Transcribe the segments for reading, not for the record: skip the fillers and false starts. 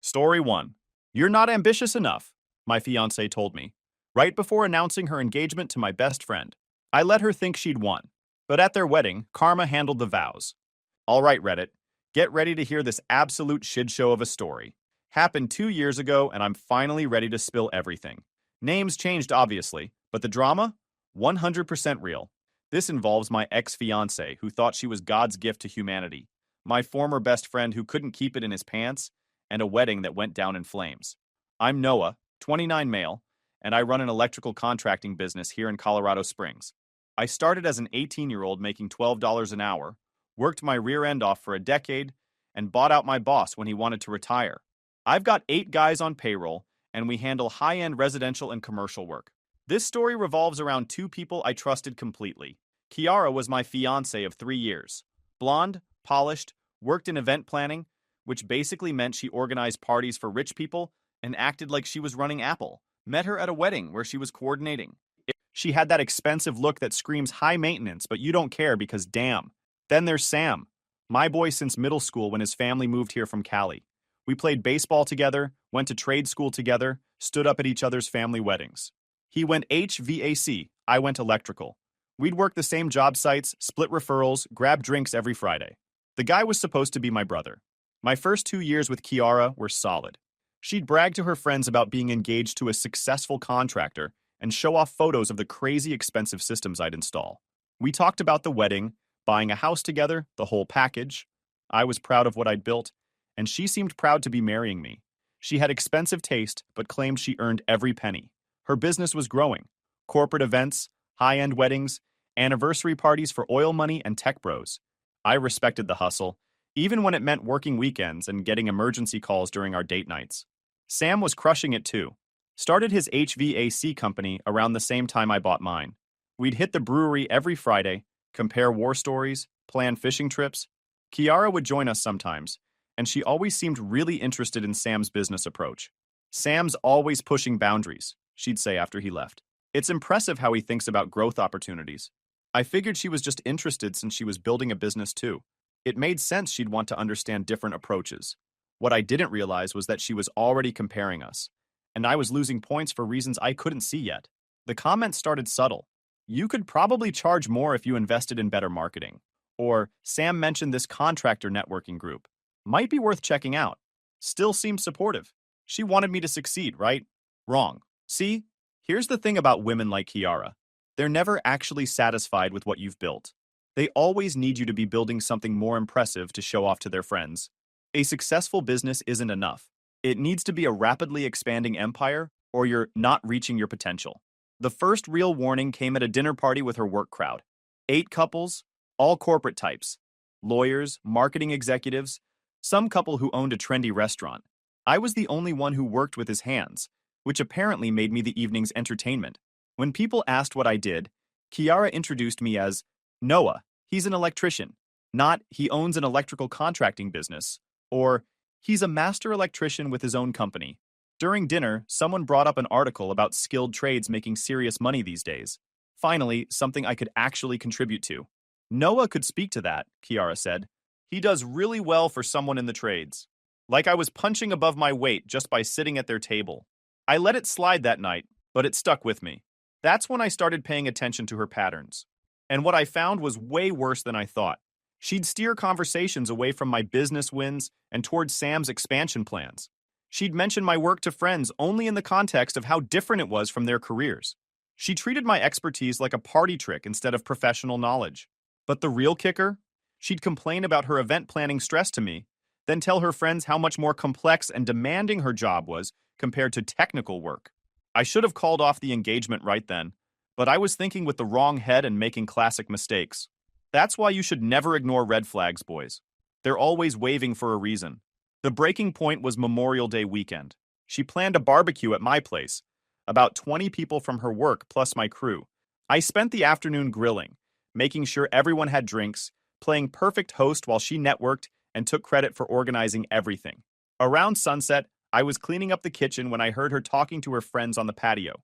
Story 1. You're not ambitious enough, my fiancée told me, right before announcing her engagement to my best friend. I let her think she'd won. But at their wedding, karma handled the vows. All right, Reddit, get ready to hear this absolute shit show of a story. Happened 2 years ago, and I'm finally ready to spill everything. Names changed, obviously, but the drama? 100% real. This involves my ex-fiancée who thought she was God's gift to humanity, my former best friend who couldn't keep it in his pants, and a wedding that went down in flames. I'm Noah, 29 male, and I run an electrical contracting business here in Colorado Springs. I started as an 18-year-old making $12 an hour, worked my rear end off for a decade, and bought out my boss when he wanted to retire. I've got 8 guys on payroll, and we handle high-end residential and commercial work. This story revolves around 2 people I trusted completely. Kiara was my fiancée of 3 years. Blonde, polished, worked in event planning, which basically meant she organized parties for rich people and acted like she was running Apple. Met her at a wedding where she was coordinating. She had that expensive look that screams high maintenance, but you don't care because damn. Then there's Sam, my boy since middle school when his family moved here from Cali. We played baseball together, went to trade school together, stood up at each other's family weddings. He went HVAC, I went electrical. We'd work the same job sites, split referrals, grab drinks every Friday. The guy was supposed to be my brother. My first 2 years with Kiara were solid. She'd brag to her friends about being engaged to a successful contractor and show off photos of the crazy expensive systems I'd install. We talked about the wedding, buying a house together, the whole package. I was proud of what I'd built, and she seemed proud to be marrying me. She had expensive taste, but claimed she earned every penny. Her business was growing. Corporate events, high-end weddings, anniversary parties for oil money and tech bros. I respected the hustle, even when it meant working weekends and getting emergency calls during our date nights. Sam was crushing it too. Started his HVAC company around the same time I bought mine. We'd hit the brewery every Friday, compare war stories, plan fishing trips. Kiara would join us sometimes, and she always seemed really interested in Sam's business approach. Sam's always pushing boundaries, she'd say after he left. It's impressive how he thinks about growth opportunities. I figured she was just interested since she was building a business too. It made sense she'd want to understand different approaches. What I didn't realize was that she was already comparing us, and I was losing points for reasons I couldn't see yet. The comments started subtle. You could probably charge more if you invested in better marketing. Or, Sam mentioned this contractor networking group. Might be worth checking out. Still seemed supportive. She wanted me to succeed, right? Wrong. See? Here's the thing about women like Kiara. They're never actually satisfied with what you've built. They always need you to be building something more impressive to show off to their friends. A successful business isn't enough. It needs to be a rapidly expanding empire, or you're not reaching your potential. The first real warning came at a dinner party with her work crowd. 8 couples, all corporate types. Lawyers, marketing executives, some couple who owned a trendy restaurant. I was the only one who worked with his hands, which apparently made me the evening's entertainment. When people asked what I did, Kiara introduced me as Noah. He's an electrician, not he owns an electrical contracting business, or he's a master electrician with his own company. During dinner, someone brought up an article about skilled trades making serious money these days. Finally, something I could actually contribute to. Noah could speak to that, Kiara said. He does really well for someone in the trades. Like I was punching above my weight just by sitting at their table. I let it slide that night, but it stuck with me. That's when I started paying attention to her patterns. And what I found was way worse than I thought. She'd steer conversations away from my business wins and towards Sam's expansion plans. She'd mention my work to friends only in the context of how different it was from their careers. She treated my expertise like a party trick instead of professional knowledge. But the real kicker? She'd complain about her event planning stress to me, then tell her friends how much more complex and demanding her job was compared to technical work. I should have called off the engagement right then, but I was thinking with the wrong head and making classic mistakes. That's why you should never ignore red flags, boys. They're always waving for a reason. The breaking point was Memorial Day weekend. She planned a barbecue at my place, about 20 people from her work plus my crew. I spent the afternoon grilling, making sure everyone had drinks, playing perfect host while she networked and took credit for organizing everything. Around sunset, I was cleaning up the kitchen when I heard her talking to her friends on the patio.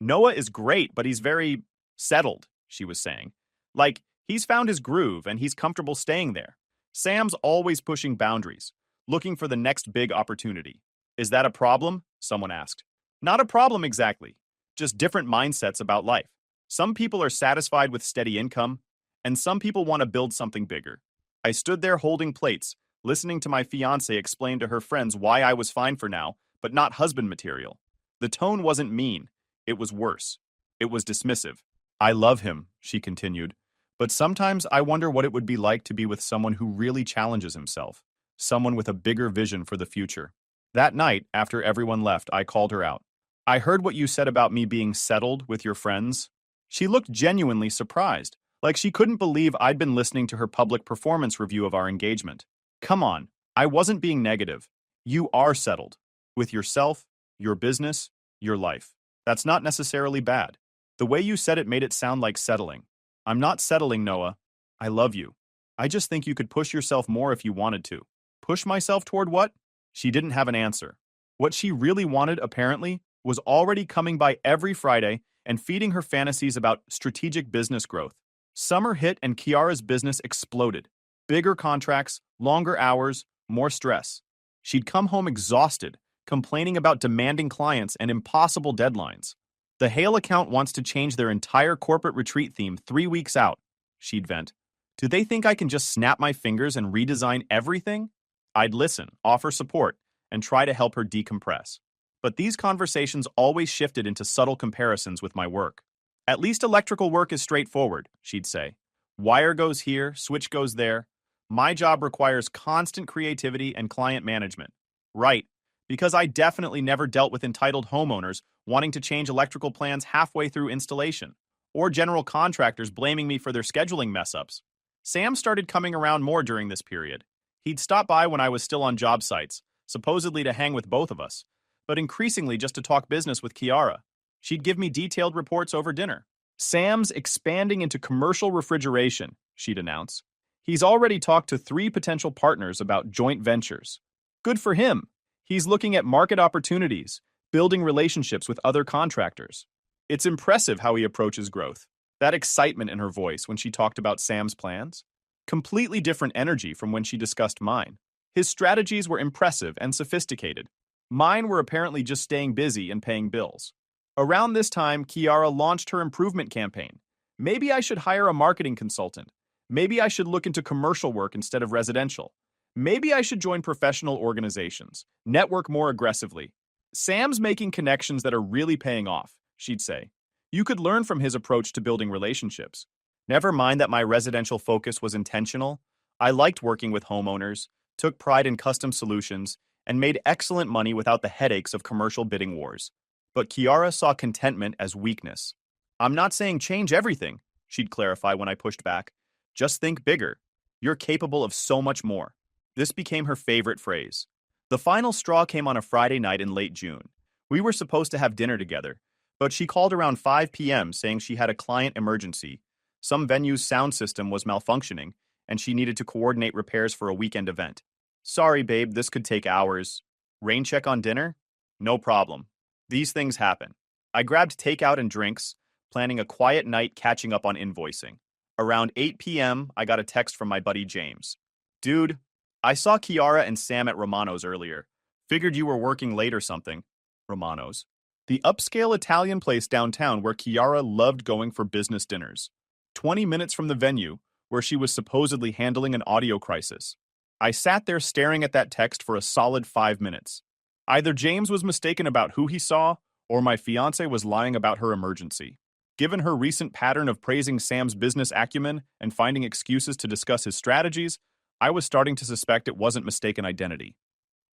Noah is great, but he's very settled, she was saying. Like, he's found his groove and he's comfortable staying there. Sam's always pushing boundaries, looking for the next big opportunity. Is that a problem? Someone asked. Not a problem exactly, just different mindsets about life. Some people are satisfied with steady income, and some people want to build something bigger. I stood there holding plates, listening to my fiancée explain to her friends why I was fine for now, but not husband material. The tone wasn't mean, it was worse. It was dismissive. I love him, she continued, but sometimes I wonder what it would be like to be with someone who really challenges himself, someone with a bigger vision for the future. That night, after everyone left, I called her out. I heard what you said about me being settled with your friends. She looked genuinely surprised, like she couldn't believe I'd been listening to her public performance review of our engagement. Come on, I wasn't being negative. You are settled. With yourself, your business, your life. That's not necessarily bad. The way you said it made it sound like settling. I'm not settling, Noah. I love you. I just think you could push yourself more if you wanted to. Push myself toward what? She didn't have an answer. What she really wanted, apparently, was already coming by every Friday and feeding her fantasies about strategic business growth. Summer hit and Kiara's business exploded. Bigger contracts, longer hours, more stress. She'd come home exhausted, complaining about demanding clients and impossible deadlines. The Hale account wants to change their entire corporate retreat theme 3 weeks out, she'd vent. Do they think I can just snap my fingers and redesign everything? I'd listen, offer support, and try to help her decompress. But these conversations always shifted into subtle comparisons with my work. At least electrical work is straightforward, she'd say. Wire goes here, switch goes there. My job requires constant creativity and client management. Right, because I definitely never dealt with entitled homeowners wanting to change electrical plans halfway through installation, or general contractors blaming me for their scheduling mess-ups. Sam started coming around more during this period. He'd stop by when I was still on job sites, supposedly to hang with both of us, but increasingly just to talk business with Kiara. She'd give me detailed reports over dinner. Sam's expanding into commercial refrigeration, she'd announce. He's already talked to 3 potential partners about joint ventures. Good for him. He's looking at market opportunities, building relationships with other contractors. It's impressive how he approaches growth. That excitement in her voice when she talked about Sam's plans. Completely different energy from when she discussed mine. His strategies were impressive and sophisticated. Mine were apparently just staying busy and paying bills. Around this time, Kiara launched her improvement campaign. Maybe I should hire a marketing consultant. Maybe I should look into commercial work instead of residential. Maybe I should join professional organizations, network more aggressively. Sam's making connections that are really paying off, she'd say. You could learn from his approach to building relationships. Never mind that my residential focus was intentional. I liked working with homeowners, took pride in custom solutions, and made excellent money without the headaches of commercial bidding wars. But Kiara saw contentment as weakness. I'm not saying change everything, she'd clarify when I pushed back. Just think bigger. You're capable of so much more. This became her favorite phrase. The final straw came on a Friday night in late June. We were supposed to have dinner together, but she called around 5 p.m. saying she had a client emergency. Some venue's sound system was malfunctioning, and she needed to coordinate repairs for a weekend event. Sorry, babe, this could take hours. Rain check on dinner? No problem. These things happen. I grabbed takeout and drinks, planning a quiet night catching up on invoicing. Around 8 p.m., I got a text from my buddy James. Dude, I saw Kiara and Sam at Romano's earlier. Figured you were working late or something. Romano's. The upscale Italian place downtown where Kiara loved going for business dinners. 20 minutes from the venue, where she was supposedly handling an audio crisis. I sat there staring at that text for a solid 5 minutes. Either James was mistaken about who he saw, or my fiancée was lying about her emergency. Given her recent pattern of praising Sam's business acumen and finding excuses to discuss his strategies, I was starting to suspect it wasn't mistaken identity.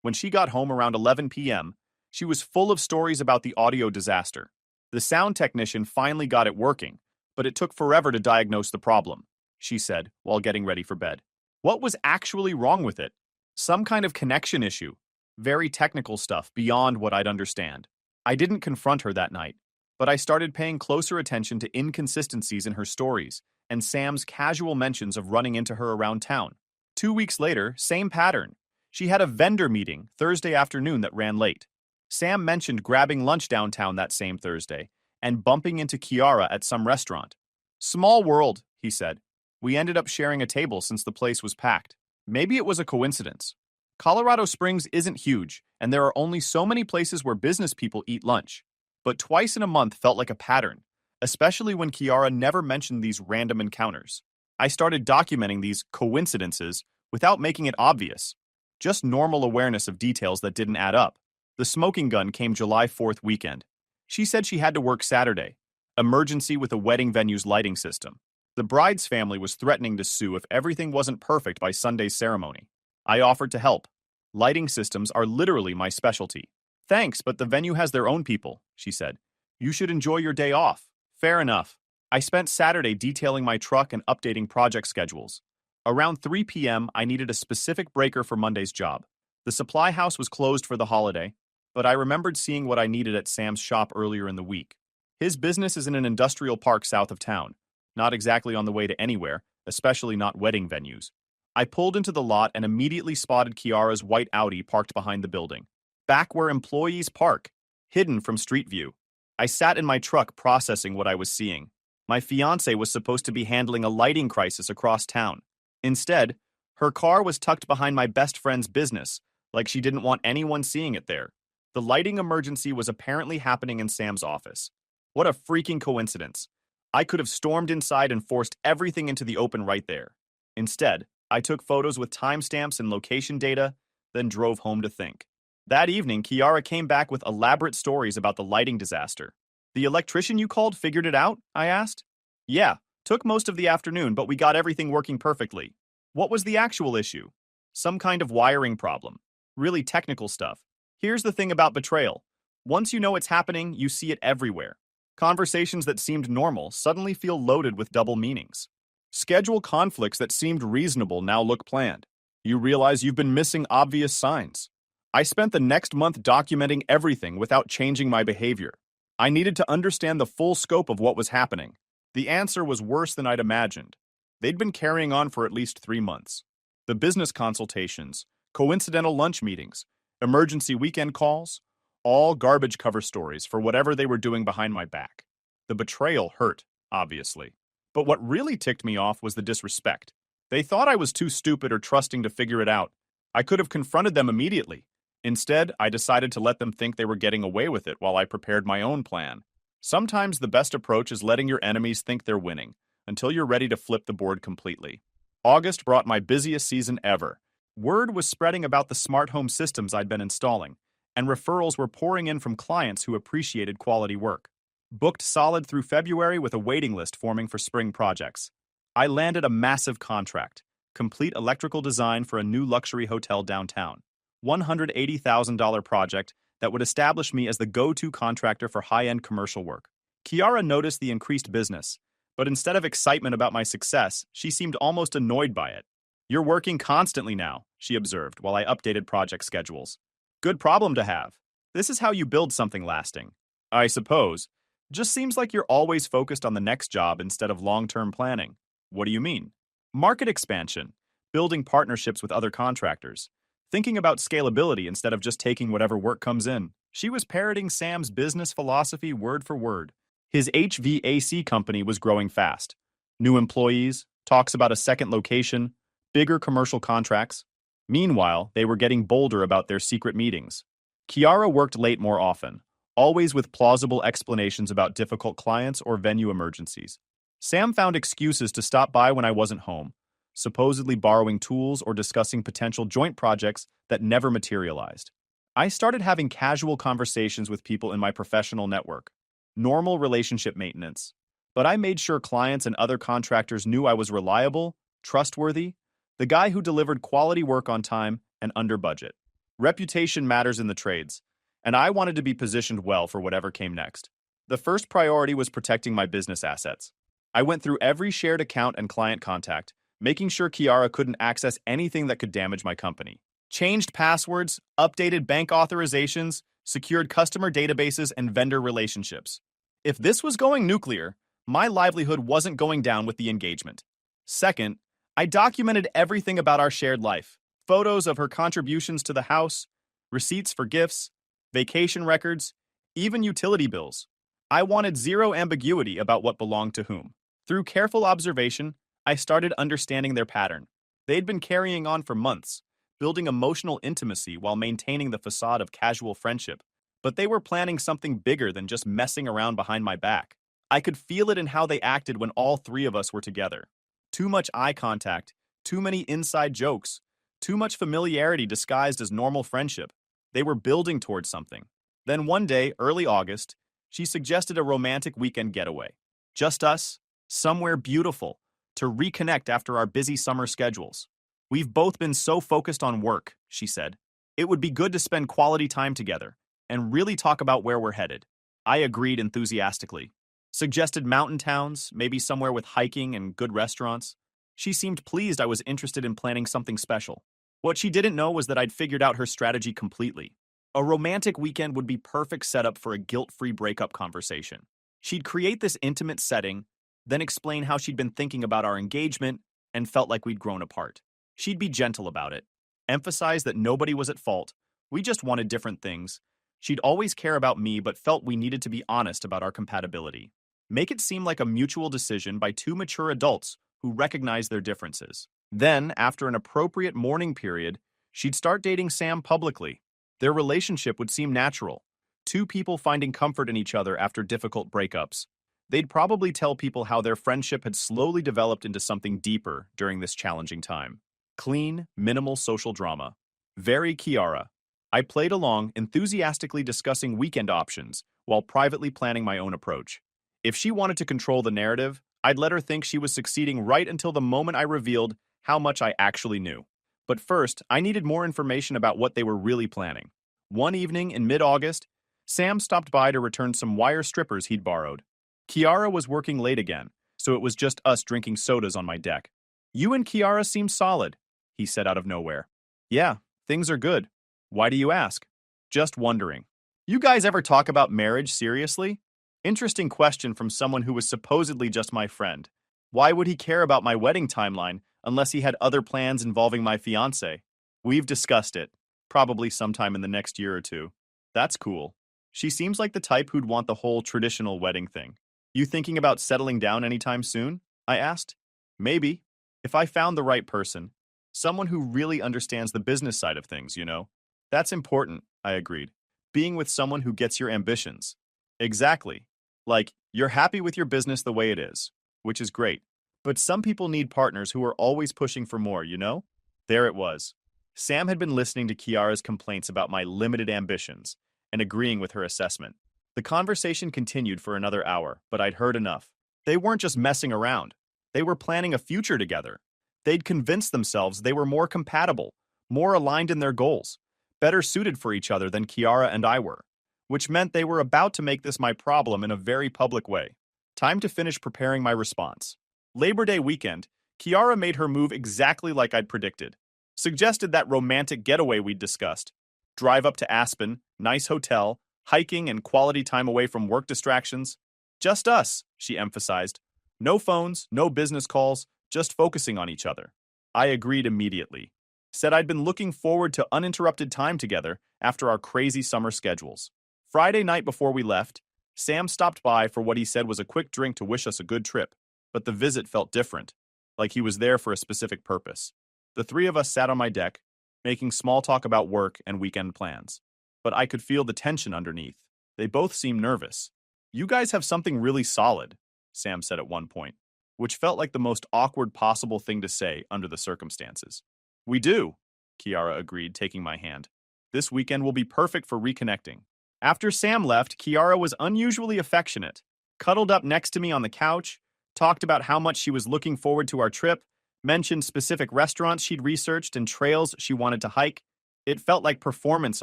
When she got home around 11 p.m., she was full of stories about the audio disaster. The sound technician finally got it working, but it took forever to diagnose the problem, she said, while getting ready for bed. What was actually wrong with it? Some kind of connection issue. Very technical stuff beyond what I'd understand. I didn't confront her that night, but I started paying closer attention to inconsistencies in her stories and Sam's casual mentions of running into her around town. 2 weeks later, same pattern. She had a vendor meeting Thursday afternoon that ran late. Sam mentioned grabbing lunch downtown that same Thursday and bumping into Kiara at some restaurant. Small world, he said. We ended up sharing a table since the place was packed. Maybe it was a coincidence. Colorado Springs isn't huge, and there are only so many places where business people eat lunch. But twice in a month felt like a pattern, especially when Kiara never mentioned these random encounters. I started documenting these coincidences without making it obvious, just normal awareness of details that didn't add up. The smoking gun came July 4th weekend. She said she had to work Saturday. Emergency with a wedding venue's lighting system. The bride's family was threatening to sue if everything wasn't perfect by Sunday's ceremony. I offered to help. Lighting systems are literally my specialty. Thanks, but the venue has their own people, she said. You should enjoy your day off. Fair enough. I spent Saturday detailing my truck and updating project schedules. Around 3 p.m., I needed a specific breaker for Monday's job. The supply house was closed for the holiday, but I remembered seeing what I needed at Sam's shop earlier in the week. His business is in an industrial park south of town, not exactly on the way to anywhere, especially not wedding venues. I pulled into the lot and immediately spotted Kiara's white Audi parked behind the building, back where employees park, hidden from street view. I sat in my truck processing what I was seeing. My fiancé was supposed to be handling a lighting crisis across town. Instead, her car was tucked behind my best friend's business, like she didn't want anyone seeing it there. The lighting emergency was apparently happening in Sam's office. What a freaking coincidence. I could have stormed inside and forced everything into the open right there. Instead, I took photos with timestamps and location data, then drove home to think. That evening, Kiara came back with elaborate stories about the lighting disaster. The electrician you called figured it out? I asked. Yeah, took most of the afternoon, but we got everything working perfectly. What was the actual issue? Some kind of wiring problem. Really technical stuff. Here's the thing about betrayal. Once you know it's happening, you see it everywhere. Conversations that seemed normal suddenly feel loaded with double meanings. Schedule conflicts that seemed reasonable now look planned. You realize you've been missing obvious signs. I spent the next month documenting everything without changing my behavior. I needed to understand the full scope of what was happening. The answer was worse than I'd imagined. They'd been carrying on for at least 3 months. The business consultations, coincidental lunch meetings, emergency weekend calls, all garbage cover stories for whatever they were doing behind my back. The betrayal hurt, obviously. But what really ticked me off was the disrespect. They thought I was too stupid or trusting to figure it out. I could have confronted them immediately. Instead, I decided to let them think they were getting away with it while I prepared my own plan. Sometimes the best approach is letting your enemies think they're winning, until you're ready to flip the board completely. August brought my busiest season ever. Word was spreading about the smart home systems I'd been installing, and referrals were pouring in from clients who appreciated quality work. Booked solid through February with a waiting list forming for spring projects. I landed a massive contract, complete electrical design for a new luxury hotel downtown. $180,000 project that would establish me as the go-to contractor for high-end commercial work. Kiara noticed the increased business, but instead of excitement about my success, she seemed almost annoyed by it. You're working constantly now, she observed while I updated project schedules. Good problem to have. This is how you build something lasting. I suppose. Just seems like you're always focused on the next job instead of long-term planning. What do you mean? Market expansion, building partnerships with other contractors, thinking about scalability instead of just taking whatever work comes in. She was parroting Sam's business philosophy word for word. His HVAC company was growing fast. New employees, talks about a second location, bigger commercial contracts. Meanwhile, they were getting bolder about their secret meetings. Kiara worked late more often, always with plausible explanations about difficult clients or venue emergencies. Sam found excuses to stop by when I wasn't home, supposedly borrowing tools or discussing potential joint projects that never materialized. I started having casual conversations with people in my professional network, normal relationship maintenance, but I made sure clients and other contractors knew I was reliable, trustworthy, the guy who delivered quality work on time and under budget. Reputation matters in the trades, and I wanted to be positioned well for whatever came next. The first priority was protecting my business assets. I went through every shared account and client contact, making sure Kiara couldn't access anything that could damage my company. Changed passwords, updated bank authorizations, secured customer databases and vendor relationships. If this was going nuclear, my livelihood wasn't going down with the engagement. Second, I documented everything about our shared life. Photos of her contributions to the house, receipts for gifts, vacation records, even utility bills. I wanted zero ambiguity about what belonged to whom. Through careful observation, I started understanding their pattern. They'd been carrying on for months, building emotional intimacy while maintaining the facade of casual friendship. But they were planning something bigger than just messing around behind my back. I could feel it in how they acted when all three of us were together. Too much eye contact, too many inside jokes, too much familiarity disguised as normal friendship. They were building towards something. Then one day, early August, she suggested a romantic weekend getaway. Just us, somewhere beautiful, to reconnect after our busy summer schedules. We've both been so focused on work, she said. It would be good to spend quality time together and really talk about where we're headed. I agreed enthusiastically. Suggested mountain towns, maybe somewhere with hiking and good restaurants. She seemed pleased I was interested in planning something special. What she didn't know was that I'd figured out her strategy completely. A romantic weekend would be perfect setup for a guilt-free breakup conversation. She'd create this intimate setting, then explain how she'd been thinking about our engagement and felt like we'd grown apart. She'd be gentle about it, emphasize that nobody was at fault, we just wanted different things. She'd always care about me but felt we needed to be honest about our compatibility. Make it seem like a mutual decision by two mature adults who recognize their differences. Then, after an appropriate mourning period, she'd start dating Sam publicly. Their relationship would seem natural. Two people finding comfort in each other after difficult breakups. They'd probably tell people how their friendship had slowly developed into something deeper during this challenging time. Clean, minimal social drama. Very Kiara. I played along, enthusiastically discussing weekend options while privately planning my own approach. If she wanted to control the narrative, I'd let her think she was succeeding right until the moment I revealed how much I actually knew. But first, I needed more information about what they were really planning. One evening in mid-August, Sam stopped by to return some wire strippers he'd borrowed. Kiara was working late again, so it was just us drinking sodas on my deck. "You and Kiara seem solid," he said out of nowhere. "Yeah, things are good. Why do you ask?" "Just wondering. You guys ever talk about marriage seriously?" Interesting question from someone who was supposedly just my friend. Why would he care about my wedding timeline unless he had other plans involving my fiancé? "We've discussed it. Probably sometime in the next year or two." "That's cool." She seems like the type who'd want the whole traditional wedding thing. "You thinking about settling down anytime soon?" I asked. "Maybe. If I found the right person. Someone who really understands the business side of things, you know." "That's important," I agreed. "Being with someone who gets your ambitions." "Exactly. Like, you're happy with your business the way it is, which is great. But some people need partners who are always pushing for more, you know?" There it was. Sam had been listening to Kiara's complaints about my limited ambitions and agreeing with her assessment. The conversation continued for another hour, but I'd heard enough. They weren't just messing around. They were planning a future together. They'd convinced themselves they were more compatible, more aligned in their goals, better suited for each other than Kiara and I were, which meant they were about to make this my problem in a very public way. Time to finish preparing my response. Labor Day weekend, Kiara made her move exactly like I'd predicted. Suggested that romantic getaway we'd discussed. Drive up to Aspen, nice hotel, hiking and quality time away from work distractions. "Just us," she emphasized. "No phones, no business calls, just focusing on each other." I agreed immediately. Said I'd been looking forward to uninterrupted time together after our crazy summer schedules. Friday night before we left, Sam stopped by for what he said was a quick drink to wish us a good trip, but the visit felt different, like he was there for a specific purpose. The three of us sat on my deck, making small talk about work and weekend plans. But I could feel the tension underneath. They both seemed nervous. "You guys have something really solid," Sam said at one point, which felt like the most awkward possible thing to say under the circumstances. "We do," Kiara agreed, taking my hand. "This weekend will be perfect for reconnecting." After Sam left, Kiara was unusually affectionate, cuddled up next to me on the couch, talked about how much she was looking forward to our trip, mentioned specific restaurants she'd researched and trails she wanted to hike. It felt like performance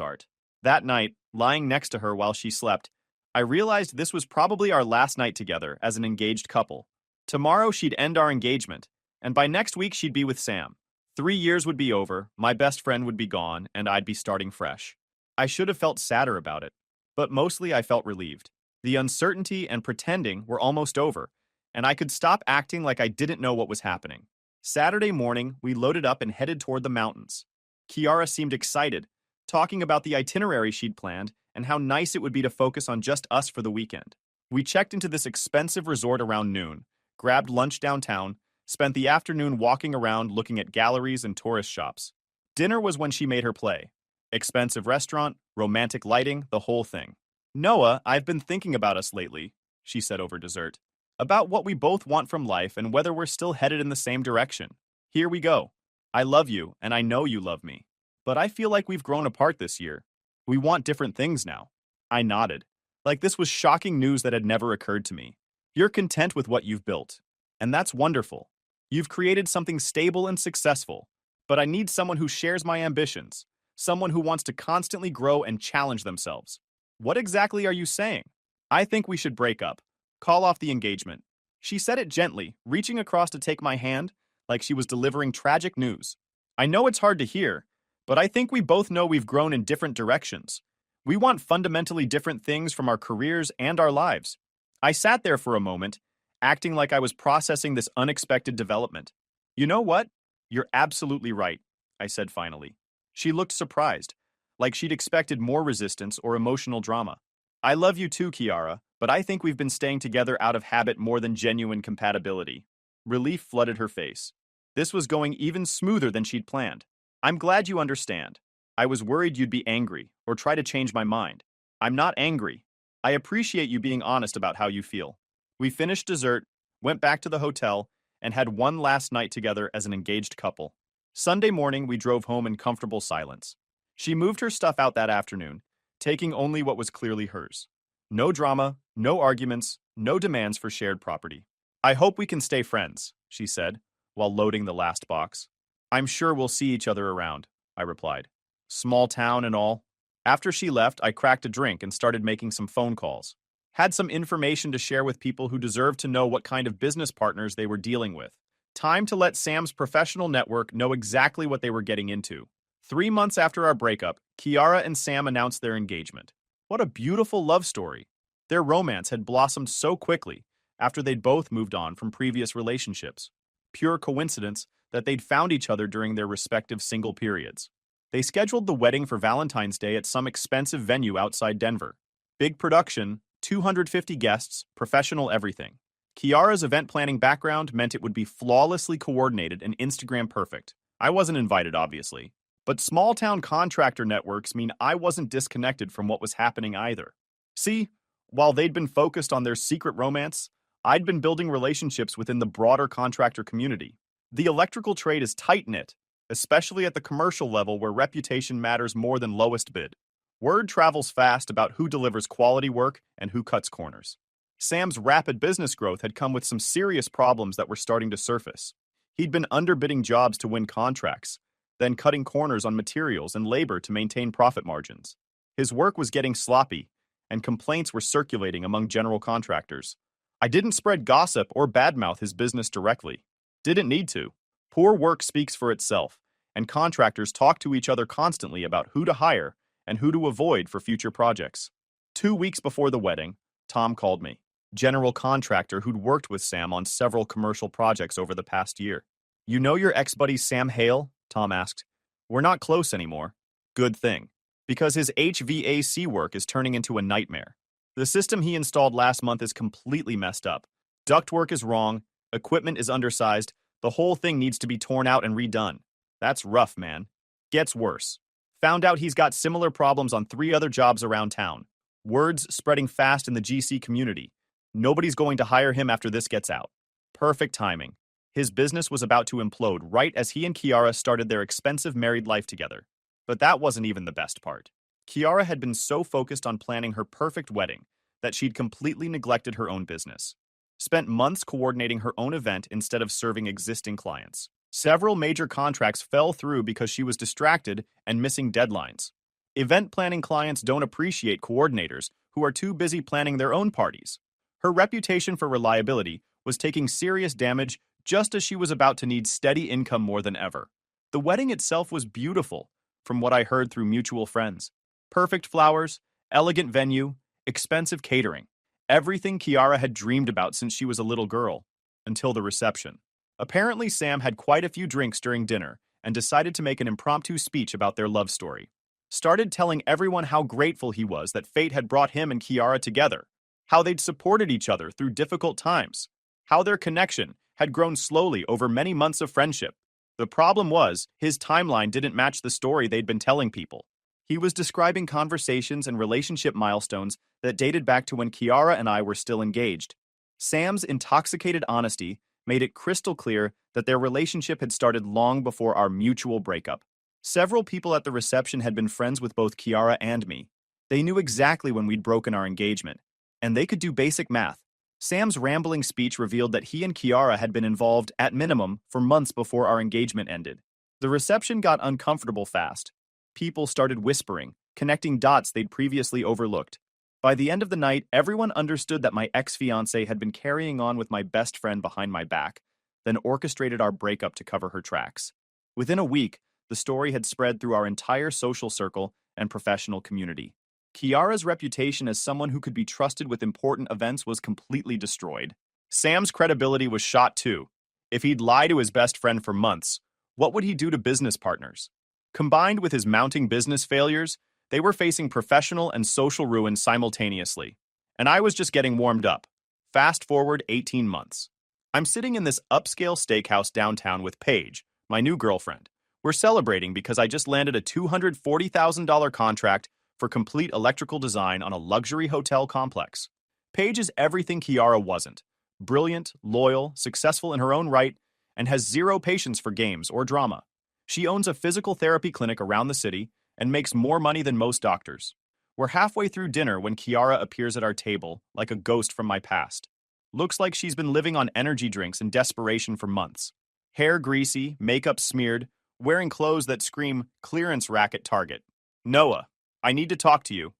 art. That night, lying next to her while she slept, I realized this was probably our last night together as an engaged couple. Tomorrow she'd end our engagement, and by next week she'd be with Sam. 3 years would be over, my best friend would be gone, and I'd be starting fresh. I should have felt sadder about it, but mostly I felt relieved. The uncertainty and pretending were almost over, and I could stop acting like I didn't know what was happening. Saturday morning, we loaded up and headed toward the mountains. Kiara seemed excited, talking about the itinerary she'd planned and how nice it would be to focus on just us for the weekend. We checked into this expensive resort around noon, grabbed lunch downtown, spent the afternoon walking around looking at galleries and tourist shops. Dinner was when she made her play. Expensive restaurant, romantic lighting, the whole thing. Noah, I've been thinking about us lately, she said over dessert. About what we both want from life and whether we're still headed in the same direction. Here we go. I love you, and I know you love me. But I feel like we've grown apart this year. We want different things now. I nodded. Like this was shocking news that had never occurred to me. You're content with what you've built. And that's wonderful. You've created something stable and successful. But I need someone who shares my ambitions. Someone who wants to constantly grow and challenge themselves. What exactly are you saying? I think we should break up. Call off the engagement. She said it gently, reaching across to take my hand, like she was delivering tragic news. I know it's hard to hear, but I think we both know we've grown in different directions. We want fundamentally different things from our careers and our lives. I sat there for a moment, acting like I was processing this unexpected development. You know what? You're absolutely right, I said finally. She looked surprised, like she'd expected more resistance or emotional drama. I love you too, Kiara, but I think we've been staying together out of habit more than genuine compatibility. Relief flooded her face. This was going even smoother than she'd planned. I'm glad you understand. I was worried you'd be angry or try to change my mind. I'm not angry. I appreciate you being honest about how you feel. We finished dessert, went back to the hotel, and had one last night together as an engaged couple. Sunday morning, we drove home in comfortable silence. She moved her stuff out that afternoon, taking only what was clearly hers. No drama, no arguments, no demands for shared property. I hope we can stay friends, she said, while loading the last box. I'm sure we'll see each other around, I replied. Small town and all. After she left, I cracked a drink and started making some phone calls. Had some information to share with people who deserved to know what kind of business partners they were dealing with. Time to let Sam's professional network know exactly what they were getting into. 3 months after our breakup, Kiara and Sam announced their engagement. What a beautiful love story. Their romance had blossomed so quickly after they'd both moved on from previous relationships. Pure coincidence that they'd found each other during their respective single periods. They scheduled the wedding for Valentine's Day at some expensive venue outside Denver. Big production, 250 guests, professional everything. Kiara's event planning background meant it would be flawlessly coordinated and Instagram perfect. I wasn't invited, obviously. But small-town contractor networks mean I wasn't disconnected from what was happening either. See, while they'd been focused on their secret romance, I'd been building relationships within the broader contractor community. The electrical trade is tight-knit, especially at the commercial level where reputation matters more than lowest bid. Word travels fast about who delivers quality work and who cuts corners. Sam's rapid business growth had come with some serious problems that were starting to surface. He'd been underbidding jobs to win contracts, then cutting corners on materials and labor to maintain profit margins. His work was getting sloppy, and complaints were circulating among general contractors. I didn't spread gossip or badmouth his business directly. Didn't need to. Poor work speaks for itself, and contractors talk to each other constantly about who to hire and who to avoid for future projects. 2 weeks before the wedding, Tom called me, general contractor who'd worked with Sam on several commercial projects over the past year. You know your ex-buddy Sam Hale? Tom asked. We're not close anymore. Good thing, because his HVAC work is turning into a nightmare. The system he installed last month is completely messed up. Ductwork is wrong, equipment is undersized, the whole thing needs to be torn out and redone. That's rough, man. Gets worse. Found out he's got similar problems on 3 other jobs around town. Word's spreading fast in the GC community. Nobody's going to hire him after this gets out. Perfect timing. His business was about to implode right as he and Kiara started their expensive married life together. But that wasn't even the best part. Kiara had been so focused on planning her perfect wedding that she'd completely neglected her own business. Spent months coordinating her own event instead of serving existing clients. Several major contracts fell through because she was distracted and missing deadlines. Event planning clients don't appreciate coordinators who are too busy planning their own parties. Her reputation for reliability was taking serious damage just as she was about to need steady income more than ever. The wedding itself was beautiful, from what I heard through mutual friends. Perfect flowers, elegant venue, expensive catering. Everything Kiara had dreamed about since she was a little girl, until the reception. Apparently, Sam had quite a few drinks during dinner and decided to make an impromptu speech about their love story. Started telling everyone how grateful he was that fate had brought him and Kiara together, how they'd supported each other through difficult times, how their connection had grown slowly over many months of friendship. The problem was, his timeline didn't match the story they'd been telling people. He was describing conversations and relationship milestones that dated back to when Kiara and I were still engaged. Sam's intoxicated honesty made it crystal clear that their relationship had started long before our mutual breakup. Several people at the reception had been friends with both Kiara and me. They knew exactly when we'd broken our engagement, and they could do basic math. Sam's rambling speech revealed that he and Kiara had been involved, at minimum, for months before our engagement ended. The reception got uncomfortable fast. People started whispering, connecting dots they'd previously overlooked. By the end of the night, everyone understood that my ex-fiancé had been carrying on with my best friend behind my back, then orchestrated our breakup to cover her tracks. Within a week, the story had spread through our entire social circle and professional community. Kiara's reputation as someone who could be trusted with important events was completely destroyed. Sam's credibility was shot too. If he'd lie to his best friend for months, what would he do to business partners? Combined with his mounting business failures, they were facing professional and social ruin simultaneously. And I was just getting warmed up. Fast forward 18 months. I'm sitting in this upscale steakhouse downtown with Paige, my new girlfriend. We're celebrating because I just landed a $240,000 contract for complete electrical design on a luxury hotel complex. Paige is everything Kiara wasn't. Brilliant, loyal, successful in her own right, and has zero patience for games or drama. She owns a physical therapy clinic around the city and makes more money than most doctors. We're halfway through dinner when Kiara appears at our table like a ghost from my past. Looks like she's been living on energy drinks in desperation for months. Hair greasy, makeup smeared, wearing clothes that scream clearance rack at Target. Noah, I need to talk to you.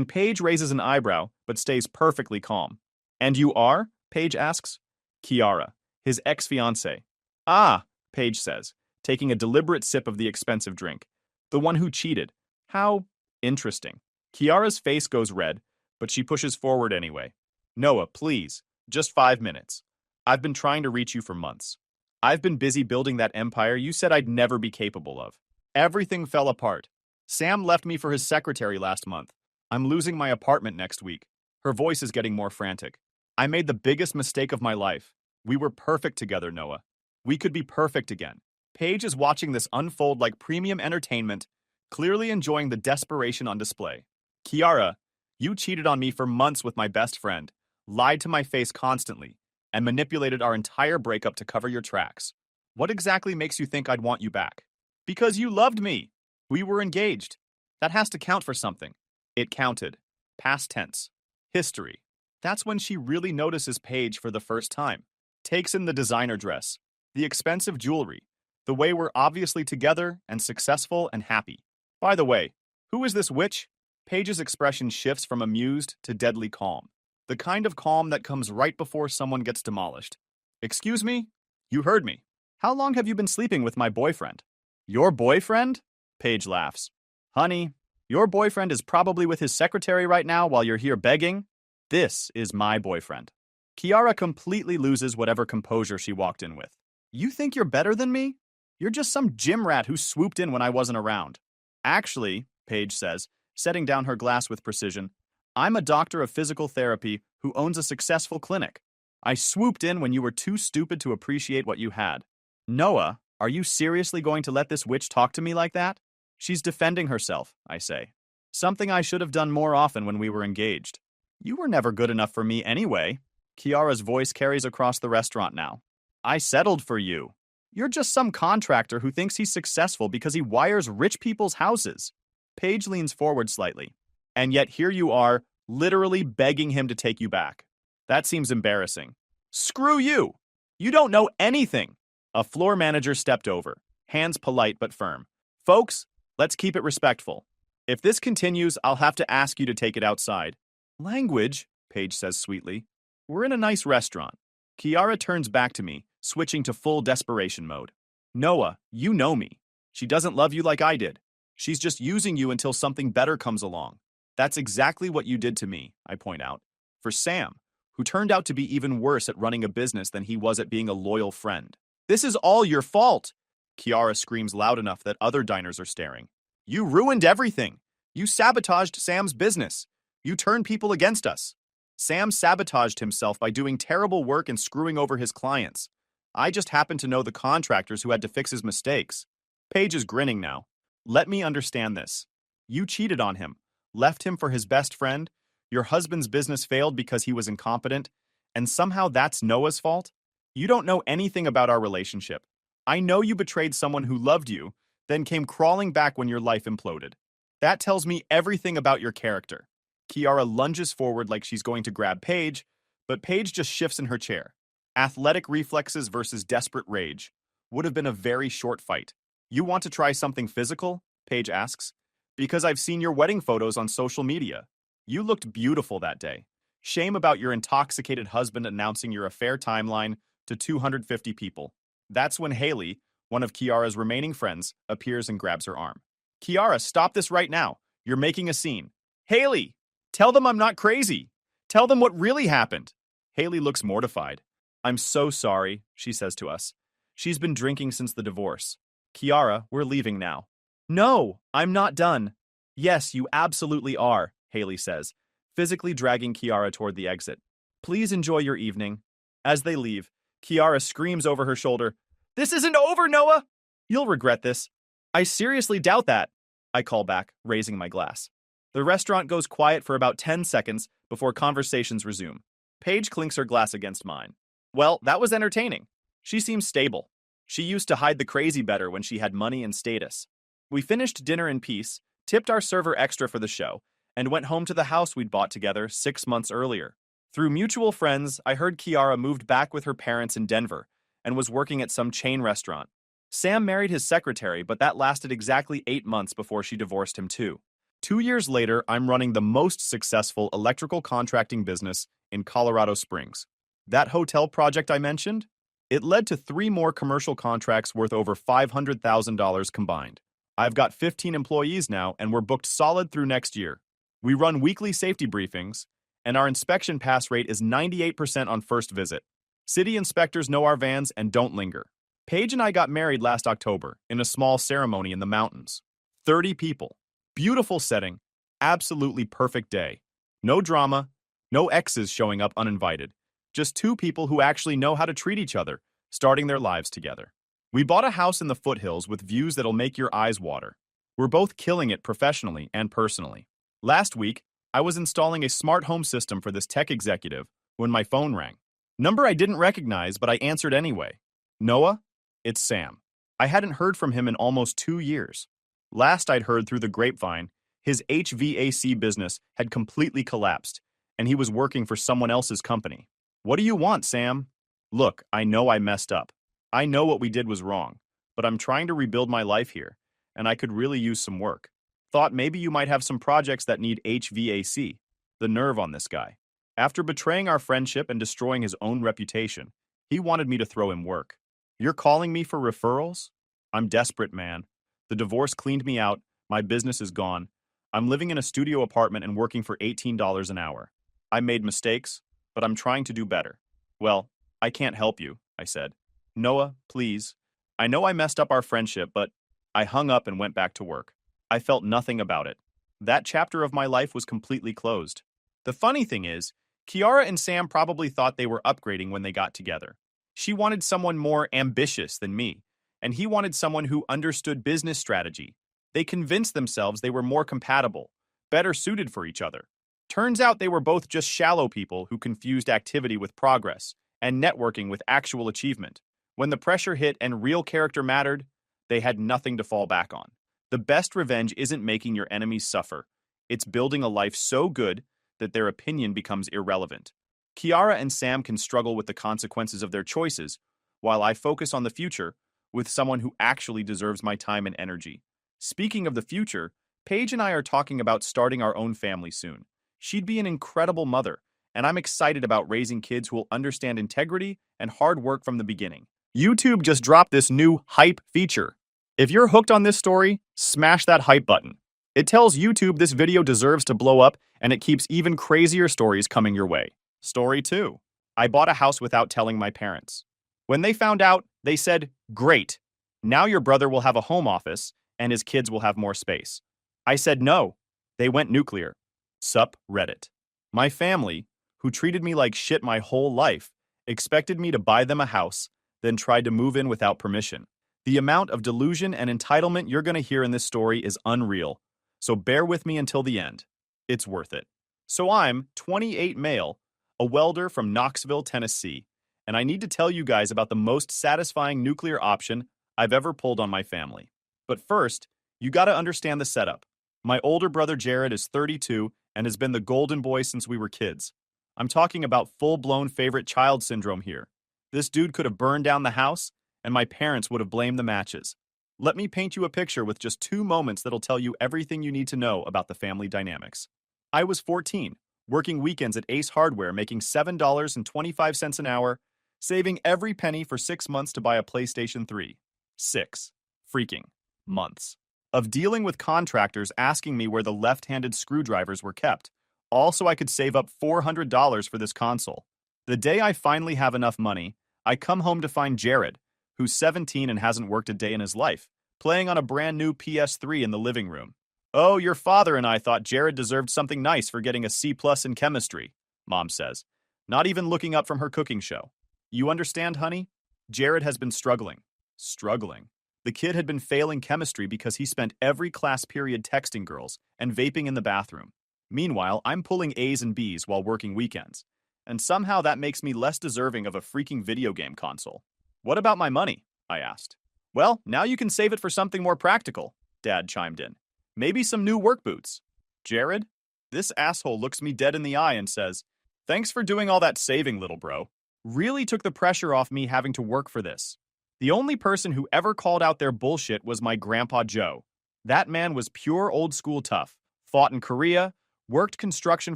Paige raises an eyebrow, but stays perfectly calm. And you are? Paige asks. Kiara, his ex-fiancée. Ah, Paige says, taking a deliberate sip of the expensive drink. The one who cheated. How interesting. Kiara's face goes red, but she pushes forward anyway. Noah, please, just 5 minutes. I've been trying to reach you for months. I've been busy building that empire you said I'd never be capable of. Everything fell apart. Sam left me for his secretary last month. I'm losing my apartment next week. Her voice is getting more frantic. I made the biggest mistake of my life. We were perfect together, Noah. We could be perfect again. Paige is watching this unfold like premium entertainment, clearly enjoying the desperation on display. Kiara, you cheated on me for months with my best friend, lied to my face constantly, and manipulated our entire breakup to cover your tracks. What exactly makes you think I'd want you back? Because you loved me. We were engaged. That has to count for something. It counted. Past tense. History. That's when she really notices Paige for the first time. Takes in the designer dress, the expensive jewelry, the way we're obviously together and successful and happy. By the way, who is this witch? Paige's expression shifts from amused to deadly calm. The kind of calm that comes right before someone gets demolished. Excuse me? You heard me. How long have you been sleeping with my boyfriend? Your boyfriend? Paige laughs. Honey, your boyfriend is probably with his secretary right now while you're here begging. This is my boyfriend. Kiara completely loses whatever composure she walked in with. You think you're better than me? You're just some gym rat who swooped in when I wasn't around. Actually, Paige says, setting down her glass with precision, I'm a doctor of physical therapy who owns a successful clinic. I swooped in when you were too stupid to appreciate what you had. Noah, are you seriously going to let this witch talk to me like that? She's defending herself, I say. Something I should have done more often when we were engaged. You were never good enough for me anyway. Kiara's voice carries across the restaurant now. I settled for you. You're just some contractor who thinks he's successful because he wires rich people's houses. Paige leans forward slightly. And yet here you are, literally begging him to take you back. That seems embarrassing. Screw you! You don't know anything! A floor manager stepped over, hands polite but firm. Folks, let's keep it respectful. If this continues, I'll have to ask you to take it outside. Language, Paige says sweetly. We're in a nice restaurant. Kiara turns back to me, switching to full desperation mode. Noah, you know me. She doesn't love you like I did. She's just using you until something better comes along. That's exactly what you did to me, I point out. For Sam, who turned out to be even worse at running a business than he was at being a loyal friend. This is all your fault! Kiara screams loud enough that other diners are staring. You ruined everything! You sabotaged Sam's business! You turned people against us! Sam sabotaged himself by doing terrible work and screwing over his clients. I just happen to know the contractors who had to fix his mistakes. Paige is grinning now. Let me understand this. You cheated on him, left him for his best friend, your husband's business failed because he was incompetent, and somehow that's Noah's fault? You don't know anything about our relationship. I know you betrayed someone who loved you, then came crawling back when your life imploded. That tells me everything about your character. Kiara lunges forward like she's going to grab Paige, but Paige just shifts in her chair. Athletic reflexes versus desperate rage. Would have been a very short fight. You want to try something physical? Paige asks. Because I've seen your wedding photos on social media. You looked beautiful that day. Shame about your intoxicated husband announcing your affair timeline to 250 people. That's when Haley, one of Kiara's remaining friends, appears and grabs her arm. Kiara, stop this right now. You're making a scene. Haley, tell them I'm not crazy. Tell them what really happened. Haley looks mortified. I'm so sorry, she says to us. She's been drinking since the divorce. Kiara, we're leaving now. No, I'm not done. Yes, you absolutely are, Haley says, physically dragging Kiara toward the exit. Please enjoy your evening. As they leave, Kiara screams over her shoulder, This isn't over, Noah! You'll regret this. I seriously doubt that, I call back, raising my glass. The restaurant goes quiet for about 10 seconds before conversations resume. Paige clinks her glass against mine. Well, that was entertaining. She seems stable. She used to hide the crazy better when she had money and status. We finished dinner in peace, tipped our server extra for the show, and went home to the house we'd bought together 6 months earlier. Through mutual friends, I heard Kiara moved back with her parents in Denver and was working at some chain restaurant. Sam married his secretary, but that lasted exactly 8 months before she divorced him too. 2 years later, I'm running the most successful electrical contracting business in Colorado Springs. That hotel project I mentioned? It led to 3 more commercial contracts worth over $500,000 combined. I've got 15 employees now, and we're booked solid through next year. We run weekly safety briefings, and our inspection pass rate is 98% on first visit. City inspectors know our vans and don't linger. Paige and I got married last October in a small ceremony in the mountains. 30 people. Beautiful setting. Absolutely perfect day. No drama. No exes showing up uninvited. Just 2 people who actually know how to treat each other, starting their lives together. We bought a house in the foothills with views that'll make your eyes water. We're both killing it professionally and personally. Last week, I was installing a smart home system for this tech executive when my phone rang. Number I didn't recognize, but I answered anyway. Noah? It's Sam. I hadn't heard from him in almost 2 years. Last I'd heard through the grapevine, his HVAC business had completely collapsed, and he was working for someone else's company. What do you want, Sam? Look, I know I messed up. I know what we did was wrong, but I'm trying to rebuild my life here, and I could really use some work. Thought maybe you might have some projects that need HVAC. The nerve on this guy. After betraying our friendship and destroying his own reputation, he wanted me to throw him work. You're calling me for referrals? I'm desperate, man. The divorce cleaned me out, my business is gone. I'm living in a studio apartment and working for $18 an hour. I made mistakes, but I'm trying to do better. Well, I can't help you, I said. Noah, please. I know I messed up our friendship, but I hung up and went back to work. I felt nothing about it. That chapter of my life was completely closed. The funny thing is, Kiara and Sam probably thought they were upgrading when they got together. She wanted someone more ambitious than me, and he wanted someone who understood business strategy. They convinced themselves they were more compatible, better suited for each other. Turns out they were both just shallow people who confused activity with progress and networking with actual achievement. When the pressure hit and real character mattered, they had nothing to fall back on. The best revenge isn't making your enemies suffer. It's building a life so good that their opinion becomes irrelevant. Kiara and Sam can struggle with the consequences of their choices, while I focus on the future with someone who actually deserves my time and energy. Speaking of the future, Paige and I are talking about starting our own family soon. She'd be an incredible mother, and I'm excited about raising kids who will understand integrity and hard work from the beginning. YouTube just dropped this new hype feature. If you're hooked on this story, smash that hype button. It tells YouTube this video deserves to blow up, and it keeps even crazier stories coming your way. Story 2. I bought a house without telling my parents. When they found out, they said, "Great. Now your brother will have a home office, and his kids will have more space." I said no. They went nuclear. Sup Reddit. My family, who treated me like shit my whole life, expected me to buy them a house, then tried to move in without permission. The amount of delusion and entitlement you're going to hear in this story is unreal, so bear with me until the end. It's worth it. So I'm 28 male, a welder from Knoxville, Tennessee, and I need to tell you guys about the most satisfying nuclear option I've ever pulled on my family. But first, you gotta understand the setup. My older brother Jared is 32 and has been the golden boy since we were kids. I'm talking about full-blown favorite child syndrome here. This dude could have burned down the house, and my parents would have blamed the matches. Let me paint you a picture with just 2 moments that'll tell you everything you need to know about the family dynamics. I was 14, working weekends at Ace Hardware, making $7.25 an hour, saving every penny for 6 months to buy a PlayStation 3. 6 freaking months of dealing with contractors asking me where the left-handed screwdrivers were kept, all so I could save up $400 for this console. The day I finally have enough money, I come home to find Jared, who's 17 and hasn't worked a day in his life, playing on a brand new PS3 in the living room. "Oh, your father and I thought Jared deserved something nice for getting a C+ in chemistry," Mom says, not even looking up from her cooking show. "You understand, honey? Jared has been struggling." Struggling. The kid had been failing chemistry because he spent every class period texting girls and vaping in the bathroom. Meanwhile, I'm pulling A's and B's while working weekends. And somehow that makes me less deserving of a freaking video game console. "What about my money?" I asked. "Well, now you can save it for something more practical," Dad chimed in. "Maybe some new work boots." "Jared?" This asshole looks me dead in the eye and says, "Thanks for doing all that saving, little bro. Really took the pressure off me having to work for this." The only person who ever called out their bullshit was my grandpa Joe. That man was pure old school tough, fought in Korea, worked construction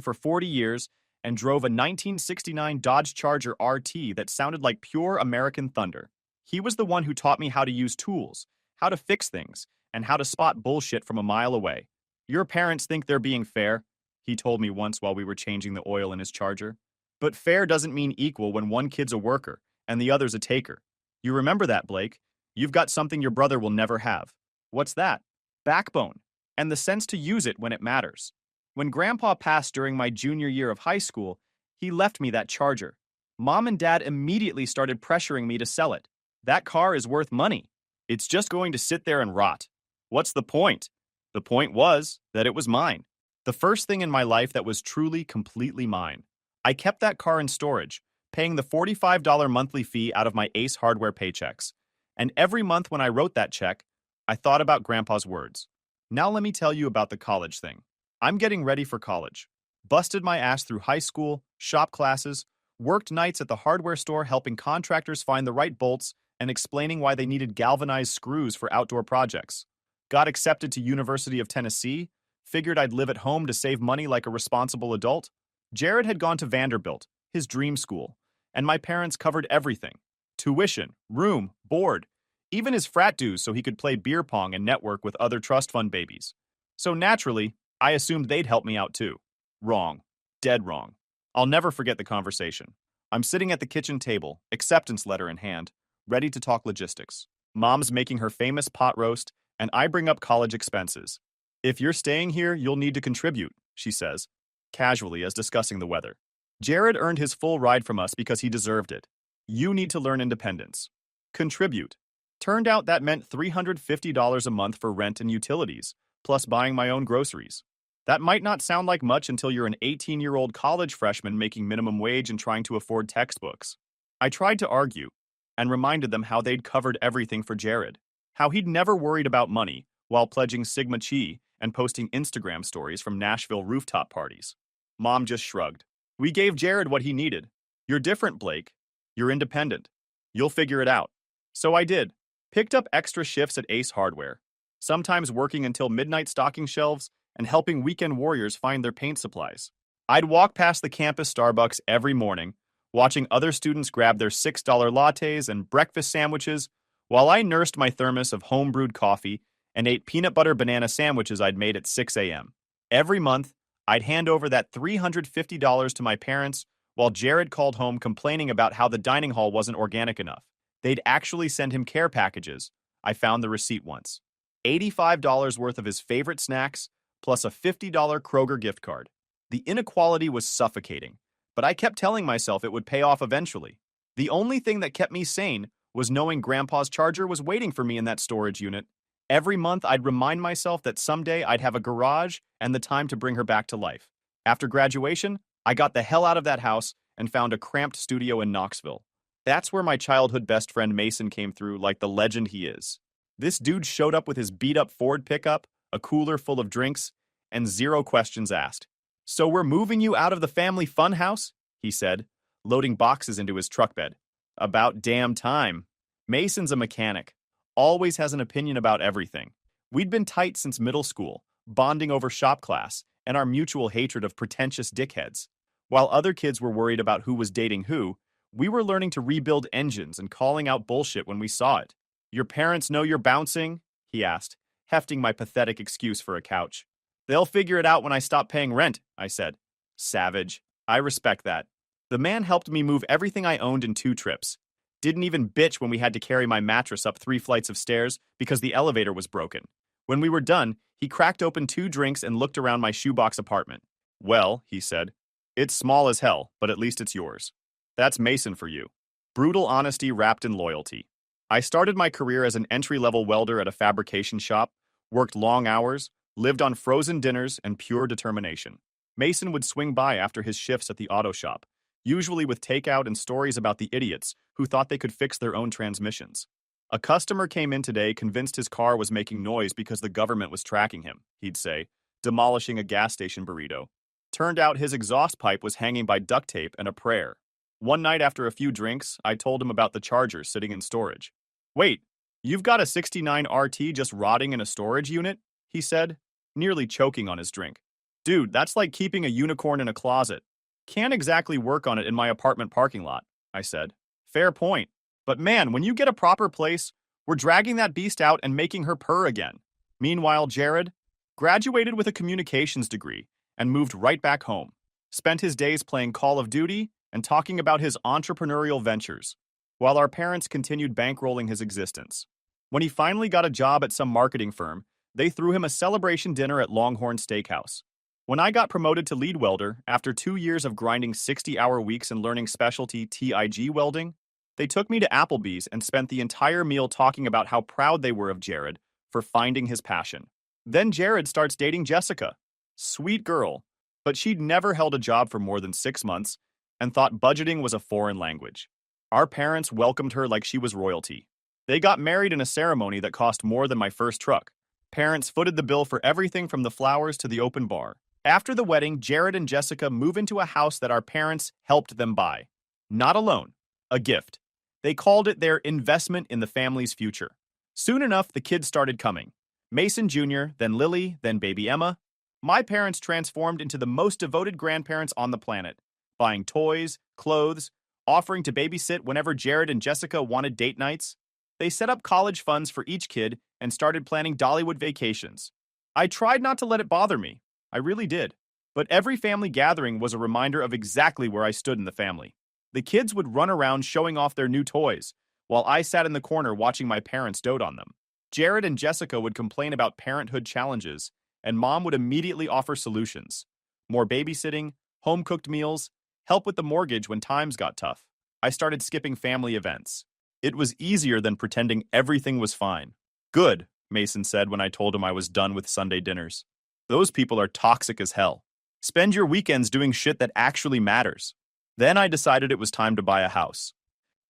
for 40 years, and drove a 1969 Dodge Charger RT that sounded like pure American thunder. He was the one who taught me how to use tools, how to fix things, and how to spot bullshit from a mile away. "Your parents think they're being fair," he told me once while we were changing the oil in his Charger. "But fair doesn't mean equal when one kid's a worker and the other's a taker. You remember that, Blake? You've got something your brother will never have." "What's that?" "Backbone, and the sense to use it when it matters. When Grandpa passed during my junior year of high school, he left me that Charger. Mom and Dad immediately started pressuring me to sell it. That car is worth money. It's just going to sit there and rot. What's the point?" The point was that it was mine. The first thing in my life that was truly, completely mine. I kept that car in storage, paying the $45 monthly fee out of my Ace Hardware paychecks. And every month when I wrote that check, I thought about Grandpa's words. Now let me tell you about the college thing. I'm getting ready for college. Busted my ass through high school, shop classes, worked nights at the hardware store helping contractors find the right bolts and explaining why they needed galvanized screws for outdoor projects. Got accepted to University of Tennessee, figured I'd live at home to save money like a responsible adult. Jared had gone to Vanderbilt, his dream school, and my parents covered everything. Tuition, room, board, even his frat dues so he could play beer pong and network with other trust fund babies. So naturally, I assumed they'd help me out too. Wrong. Dead wrong. I'll never forget the conversation. I'm sitting at the kitchen table, acceptance letter in hand, ready to talk logistics. Mom's making her famous pot roast, and I bring up college expenses. "If you're staying here, you'll need to contribute," she says, casually as discussing the weather. "Jared earned his full ride from us because he deserved it. You need to learn independence. Contribute." Turned out that meant $350 a month for rent and utilities, plus buying my own groceries. That might not sound like much until you're an 18-year-old college freshman making minimum wage and trying to afford textbooks. I tried to argue, and reminded them how they'd covered everything for Jared, how he'd never worried about money while pledging Sigma Chi and posting Instagram stories from Nashville rooftop parties. Mom just shrugged. "We gave Jared what he needed. You're different, Blake. You're independent. You'll figure it out." So I did. Picked up extra shifts at Ace Hardware, sometimes working until midnight stocking shelves and helping weekend warriors find their paint supplies. I'd walk past the campus Starbucks every morning, watching other students grab their $6 lattes and breakfast sandwiches, while I nursed my thermos of home-brewed coffee and ate peanut butter banana sandwiches I'd made at 6 a.m. Every month, I'd hand over that $350 to my parents, while Jared called home complaining about how the dining hall wasn't organic enough. They'd actually send him care packages. I found the receipt once. $85 worth of his favorite snacks, plus a $50 Kroger gift card. The inequality was suffocating, but I kept telling myself it would pay off eventually. The only thing that kept me sane was knowing Grandpa's charger was waiting for me in that storage unit. Every month, I'd remind myself that someday I'd have a garage and the time to bring her back to life. After graduation, I got the hell out of that house and found a cramped studio in Knoxville. That's where my childhood best friend Mason came through like the legend he is. This dude showed up with his beat-up Ford pickup, a cooler full of drinks, and zero questions asked. "So we're moving you out of the family fun house?" he said, loading boxes into his truck bed. "About damn time." Mason's a mechanic, always has an opinion about everything. We'd been tight since middle school, bonding over shop class and our mutual hatred of pretentious dickheads. While other kids were worried about who was dating who, we were learning to rebuild engines and calling out bullshit when we saw it. "Your parents know you're bouncing?" he asked, hefting my pathetic excuse for a couch. "They'll figure it out when I stop paying rent," I said. Savage. I respect that. The man helped me move everything I owned in 2 trips. Didn't even bitch when we had to carry my mattress up 3 flights of stairs because the elevator was broken. When we were done, he cracked open 2 drinks and looked around my shoebox apartment. "Well," he said, "it's small as hell, but at least it's yours." That's Mason for you. Brutal honesty wrapped in loyalty. I started my career as an entry-level welder at a fabrication shop, worked long hours, lived on frozen dinners and pure determination. Mason would swing by after his shifts at the auto shop, usually with takeout and stories about the idiots who thought they could fix their own transmissions. "A customer came in today convinced his car was making noise because the government was tracking him," he'd say, demolishing a gas station burrito. Turned out his exhaust pipe was hanging by duct tape and a prayer. One night after a few drinks, I told him about the charger sitting in storage. "Wait, you've got a 69 RT just rotting in a storage unit?" he said, nearly choking on his drink. "Dude, that's like keeping a unicorn in a closet. Can't exactly work on it in my apartment parking lot," I said. "Fair point. But man, when you get a proper place, we're dragging that beast out and making her purr again." Meanwhile, Jared graduated with a communications degree and moved right back home. Spent his days playing Call of Duty and talking about his entrepreneurial ventures, while our parents continued bankrolling his existence. When he finally got a job at some marketing firm, they threw him a celebration dinner at Longhorn Steakhouse. When I got promoted to lead welder after 2 years of grinding 60-hour weeks and learning specialty TIG welding, they took me to Applebee's and spent the entire meal talking about how proud they were of Jared for finding his passion. Then Jared starts dating Jessica. Sweet girl, but she'd never held a job for more than 6 months and thought budgeting was a foreign language. Our parents welcomed her like she was royalty. They got married in a ceremony that cost more than my first truck. Parents footed the bill for everything from the flowers to the open bar. After the wedding, Jared and Jessica move into a house that our parents helped them buy. Not a loan, a gift. They called it their investment in the family's future. Soon enough, the kids started coming. Mason Jr., then Lily, then baby Emma. My parents transformed into the most devoted grandparents on the planet, buying toys, clothes, offering to babysit whenever Jared and Jessica wanted date nights. They set up college funds for each kid and started planning Dollywood vacations. I tried not to let it bother me. I really did. But every family gathering was a reminder of exactly where I stood in the family. The kids would run around showing off their new toys, while I sat in the corner watching my parents dote on them. Jared and Jessica would complain about parenthood challenges, and Mom would immediately offer solutions. More babysitting, home-cooked meals, help with the mortgage when times got tough. I started skipping family events. It was easier than pretending everything was fine. "Good," Mason said when I told him I was done with Sunday dinners. "Those people are toxic as hell. Spend your weekends doing shit that actually matters." Then I decided it was time to buy a house.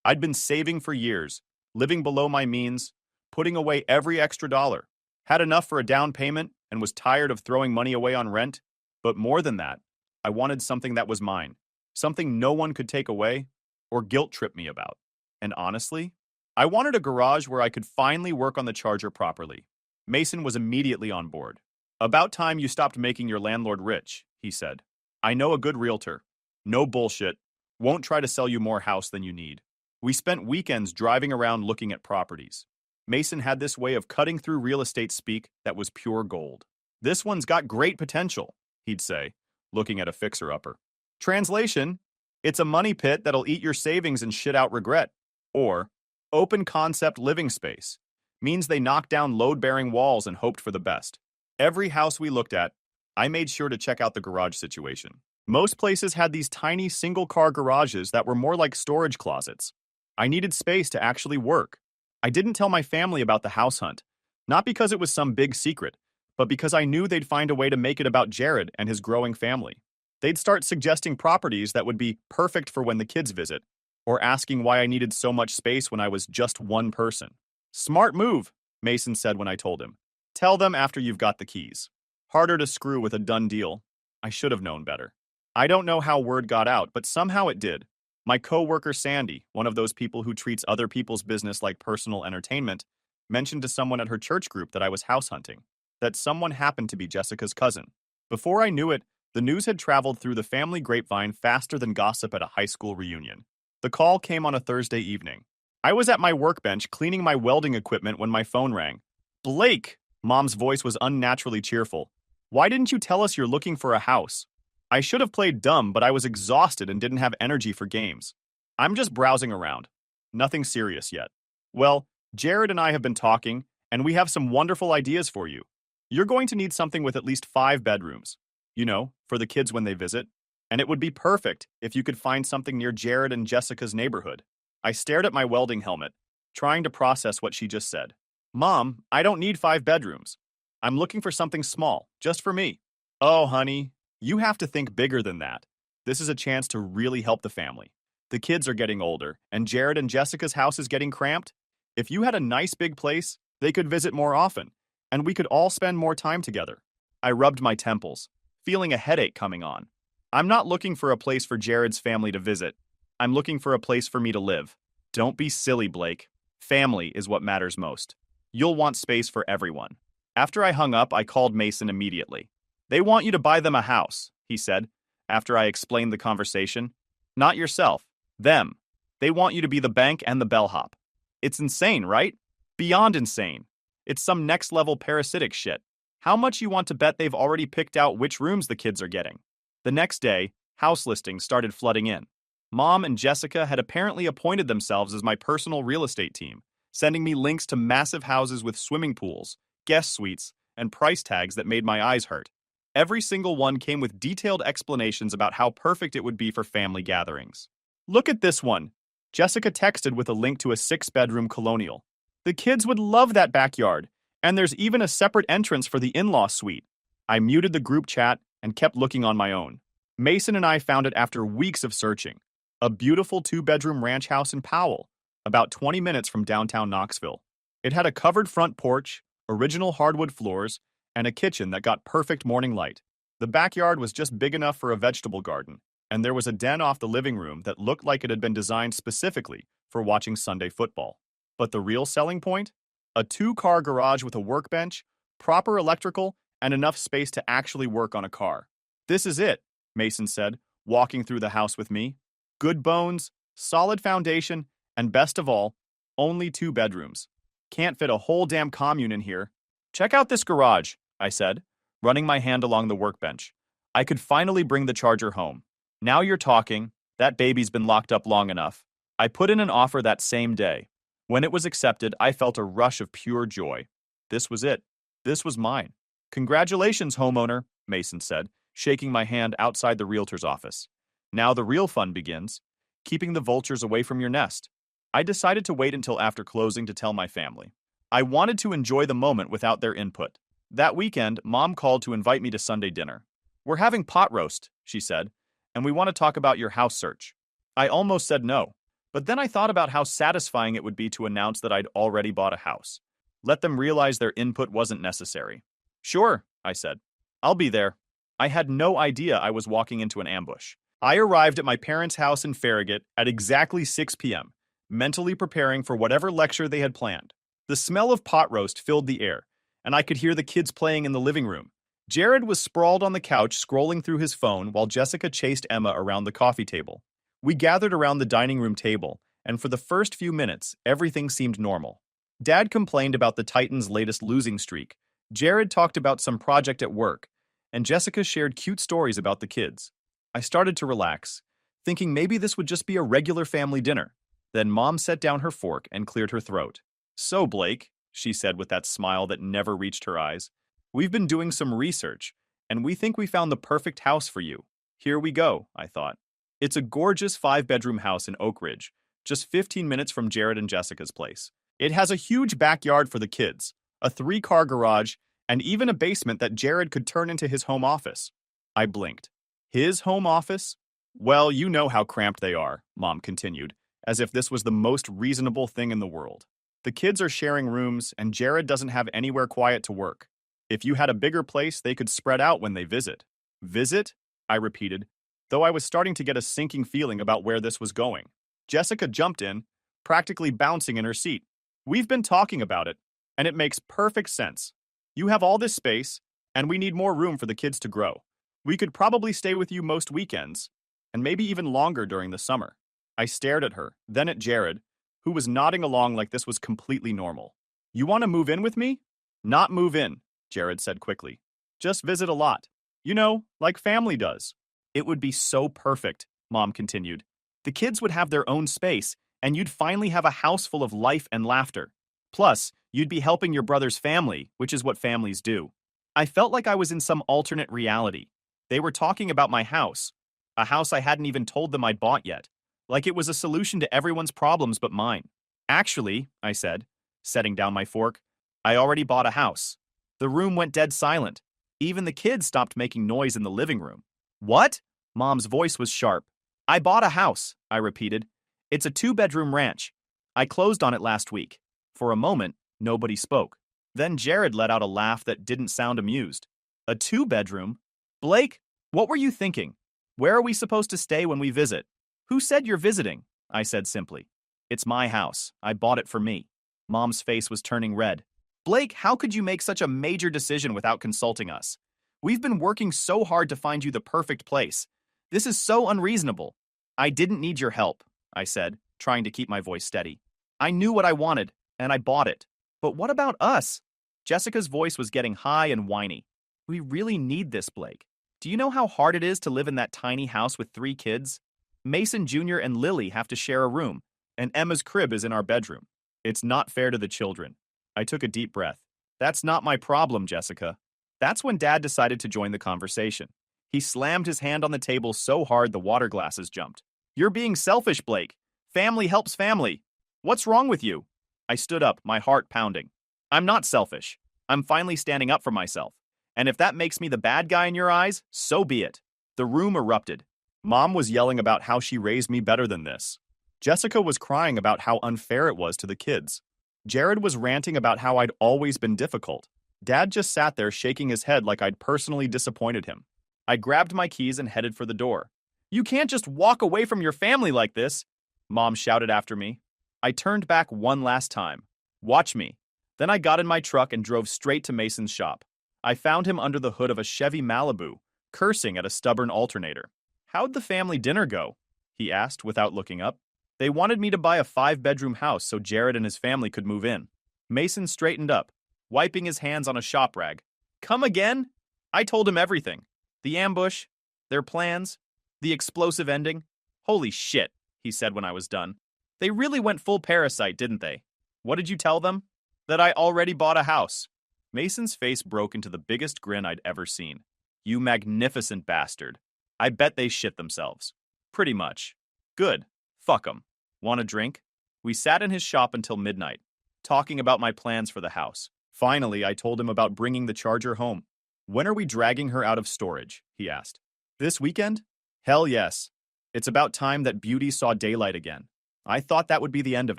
I'd been saving for years, living below my means, putting away every extra dollar, had enough for a down payment, and was tired of throwing money away on rent. But more than that, I wanted something that was mine, something no one could take away or guilt trip me about. And honestly, I wanted a garage where I could finally work on the charger properly. Mason was immediately on board. "About time you stopped making your landlord rich," he said. "I know a good realtor. No bullshit. Won't try to sell you more house than you need." We spent weekends driving around looking at properties. Mason had this way of cutting through real estate speak that was pure gold. "This one's got great potential," he'd say, looking at a fixer-upper. Translation: "It's a money pit that'll eat your savings and shit out regret." Or, "Open concept living space." Means they knocked down load-bearing walls and hoped for the best. Every house we looked at, I made sure to check out the garage situation. Most places had these tiny single-car garages that were more like storage closets. I needed space to actually work. I didn't tell my family about the house hunt, not because it was some big secret, but because I knew they'd find a way to make it about Jared and his growing family. They'd start suggesting properties that would be perfect for when the kids visit, or asking why I needed so much space when I was just one person. Smart move, Mason said when I told him. Tell them after you've got the keys. Harder to screw with a done deal. I should have known better. I don't know how word got out, but somehow it did. My co-worker Sandy, one of those people who treats other people's business like personal entertainment, mentioned to someone at her church group that I was house hunting, that someone happened to be Jessica's cousin. Before I knew it, the news had traveled through the family grapevine faster than gossip at a high school reunion. The call came on a Thursday evening. I was at my workbench cleaning my welding equipment when my phone rang. Blake! Mom's voice was unnaturally cheerful. Why didn't you tell us you're looking for a house? I should have played dumb, but I was exhausted and didn't have energy for games. I'm just browsing around. Nothing serious yet. Well, Jared and I have been talking, and we have some wonderful ideas for you. You're going to need something with at least 5 bedrooms. You know, for the kids when they visit. And it would be perfect if you could find something near Jared and Jessica's neighborhood. I stared at my welding helmet, trying to process what she just said. Mom, I don't need 5 bedrooms. I'm looking for something small, just for me. Oh, honey, you have to think bigger than that. This is a chance to really help the family. The kids are getting older, and Jared and Jessica's house is getting cramped. If you had a nice big place, they could visit more often, and we could all spend more time together. I rubbed my temples, feeling a headache coming on. I'm not looking for a place for Jared's family to visit. I'm looking for a place for me to live. Don't be silly, Blake. Family is what matters most. You'll want space for everyone. After I hung up, I called Mason immediately. They want you to buy them a house, he said, after I explained the conversation. Not yourself. Them. They want you to be the bank and the bellhop. It's insane, right? Beyond insane. It's some next-level parasitic shit. How much you want to bet they've already picked out which rooms the kids are getting? The next day, house listings started flooding in. Mom and Jessica had apparently appointed themselves as my personal real estate team, sending me links to massive houses with swimming pools, guest suites, and price tags that made my eyes hurt. Every single one came with detailed explanations about how perfect it would be for family gatherings. Look at this one. Jessica texted with a link to a 6-bedroom colonial. The kids would love that backyard, and there's even a separate entrance for the in-law suite. I muted the group chat and kept looking on my own. Mason and I found it after weeks of searching. A beautiful 2-bedroom ranch house in Powell, about 20 minutes from downtown Knoxville. It had a covered front porch, original hardwood floors, and a kitchen that got perfect morning light. The backyard was just big enough for a vegetable garden, and there was a den off the living room that looked like it had been designed specifically for watching Sunday football. But the real selling point? A 2-car garage with a workbench, proper electrical, and enough space to actually work on a car. This is it, Mason said, walking through the house with me. Good bones, solid foundation, and best of all, only 2 bedrooms. Can't fit a whole damn commune in here. Check out this garage, I said, running my hand along the workbench. I could finally bring the charger home. Now you're talking. That baby's been locked up long enough. I put in an offer that same day. When it was accepted, I felt a rush of pure joy. This was it. This was mine. Congratulations, homeowner, Mason said, shaking my hand outside the realtor's office. Now the real fun begins, keeping the vultures away from your nest. I decided to wait until after closing to tell my family. I wanted to enjoy the moment without their input. That weekend, Mom called to invite me to Sunday dinner. We're having pot roast, she said, and we want to talk about your house search. I almost said no, but then I thought about how satisfying it would be to announce that I'd already bought a house. Let them realize their input wasn't necessary. Sure, I said. I'll be there. I had no idea I was walking into an ambush. I arrived at my parents' house in Farragut at exactly 6 p.m., mentally preparing for whatever lecture they had planned. The smell of pot roast filled the air, and I could hear the kids playing in the living room. Jared was sprawled on the couch scrolling through his phone while Jessica chased Emma around the coffee table. We gathered around the dining room table, and for the first few minutes, everything seemed normal. Dad complained about the Titans' latest losing streak. Jared talked about some project at work, and Jessica shared cute stories about the kids. I started to relax, thinking maybe this would just be a regular family dinner. Then Mom set down her fork and cleared her throat. So, Blake, she said with that smile that never reached her eyes, we've been doing some research, and we think we found the perfect house for you. Here we go, I thought. It's a gorgeous 5-bedroom house in Oak Ridge, just 15 minutes from Jared and Jessica's place. It has a huge backyard for the kids, a 3-car garage, and even a basement that Jared could turn into his home office. I blinked. His home office? Well, you know how cramped they are, Mom continued, as if this was the most reasonable thing in the world. The kids are sharing rooms, and Jared doesn't have anywhere quiet to work. If you had a bigger place, they could spread out when they visit. Visit? I repeated, though I was starting to get a sinking feeling about where this was going. Jessica jumped in, practically bouncing in her seat. We've been talking about it, and it makes perfect sense. You have all this space, and we need more room for the kids to grow. We could probably stay with you most weekends, and maybe even longer during the summer. I stared at her, then at Jared, who was nodding along like this was completely normal. You want to move in with me? Not move in, Jared said quickly. Just visit a lot. You know, like family does. It would be so perfect, Mom continued. The kids would have their own space, and you'd finally have a house full of life and laughter. Plus, you'd be helping your brother's family, which is what families do. I felt like I was in some alternate reality. They were talking about my house, a house I hadn't even told them I'd bought yet, like it was a solution to everyone's problems but mine. Actually, I said, setting down my fork, I already bought a house. The room went dead silent. Even the kids stopped making noise in the living room. What? Mom's voice was sharp. I bought a house, I repeated. It's a 2-bedroom ranch. I closed on it last week. For a moment, nobody spoke. Then Jared let out a laugh that didn't sound amused. A 2-bedroom? Blake, what were you thinking? Where are we supposed to stay when we visit? Who said you're visiting? I said simply. It's my house. I bought it for me. Mom's face was turning red. Blake, how could you make such a major decision without consulting us? We've been working so hard to find you the perfect place. This is so unreasonable. I didn't need your help, I said, trying to keep my voice steady. I knew what I wanted, and I bought it. But what about us? Jessica's voice was getting high and whiny. We really need this, Blake. Do you know how hard it is to live in that tiny house with 3 kids? Mason Jr. and Lily have to share a room, and Emma's crib is in our bedroom. It's not fair to the children. I took a deep breath. That's not my problem, Jessica. That's when Dad decided to join the conversation. He slammed his hand on the table so hard the water glasses jumped. You're being selfish, Blake. Family helps family. What's wrong with you? I stood up, my heart pounding. I'm not selfish. I'm finally standing up for myself. And if that makes me the bad guy in your eyes, so be it. The room erupted. Mom was yelling about how she raised me better than this. Jessica was crying about how unfair it was to the kids. Jared was ranting about how I'd always been difficult. Dad just sat there shaking his head like I'd personally disappointed him. I grabbed my keys and headed for the door. You can't just walk away from your family like this, Mom shouted after me. I turned back one last time. Watch me. Then I got in my truck and drove straight to Mason's shop. I found him under the hood of a Chevy Malibu, cursing at a stubborn alternator. How'd the family dinner go? He asked without looking up. They wanted me to buy a 5-bedroom house so Jared and his family could move in. Mason straightened up, wiping his hands on a shop rag. Come again? I told him everything. The ambush, their plans, the explosive ending. Holy shit, he said when I was done. They really went full Parasite, didn't they? What did you tell them? That I already bought a house. Mason's face broke into the biggest grin I'd ever seen. You magnificent bastard. I bet they shit themselves. Pretty much. Good. Fuck 'em. Want a drink? We sat in his shop until midnight, talking about my plans for the house. Finally, I told him about bringing the Charger home. When are we dragging her out of storage? He asked. This weekend? Hell yes. It's about time that beauty saw daylight again. I thought that would be the end of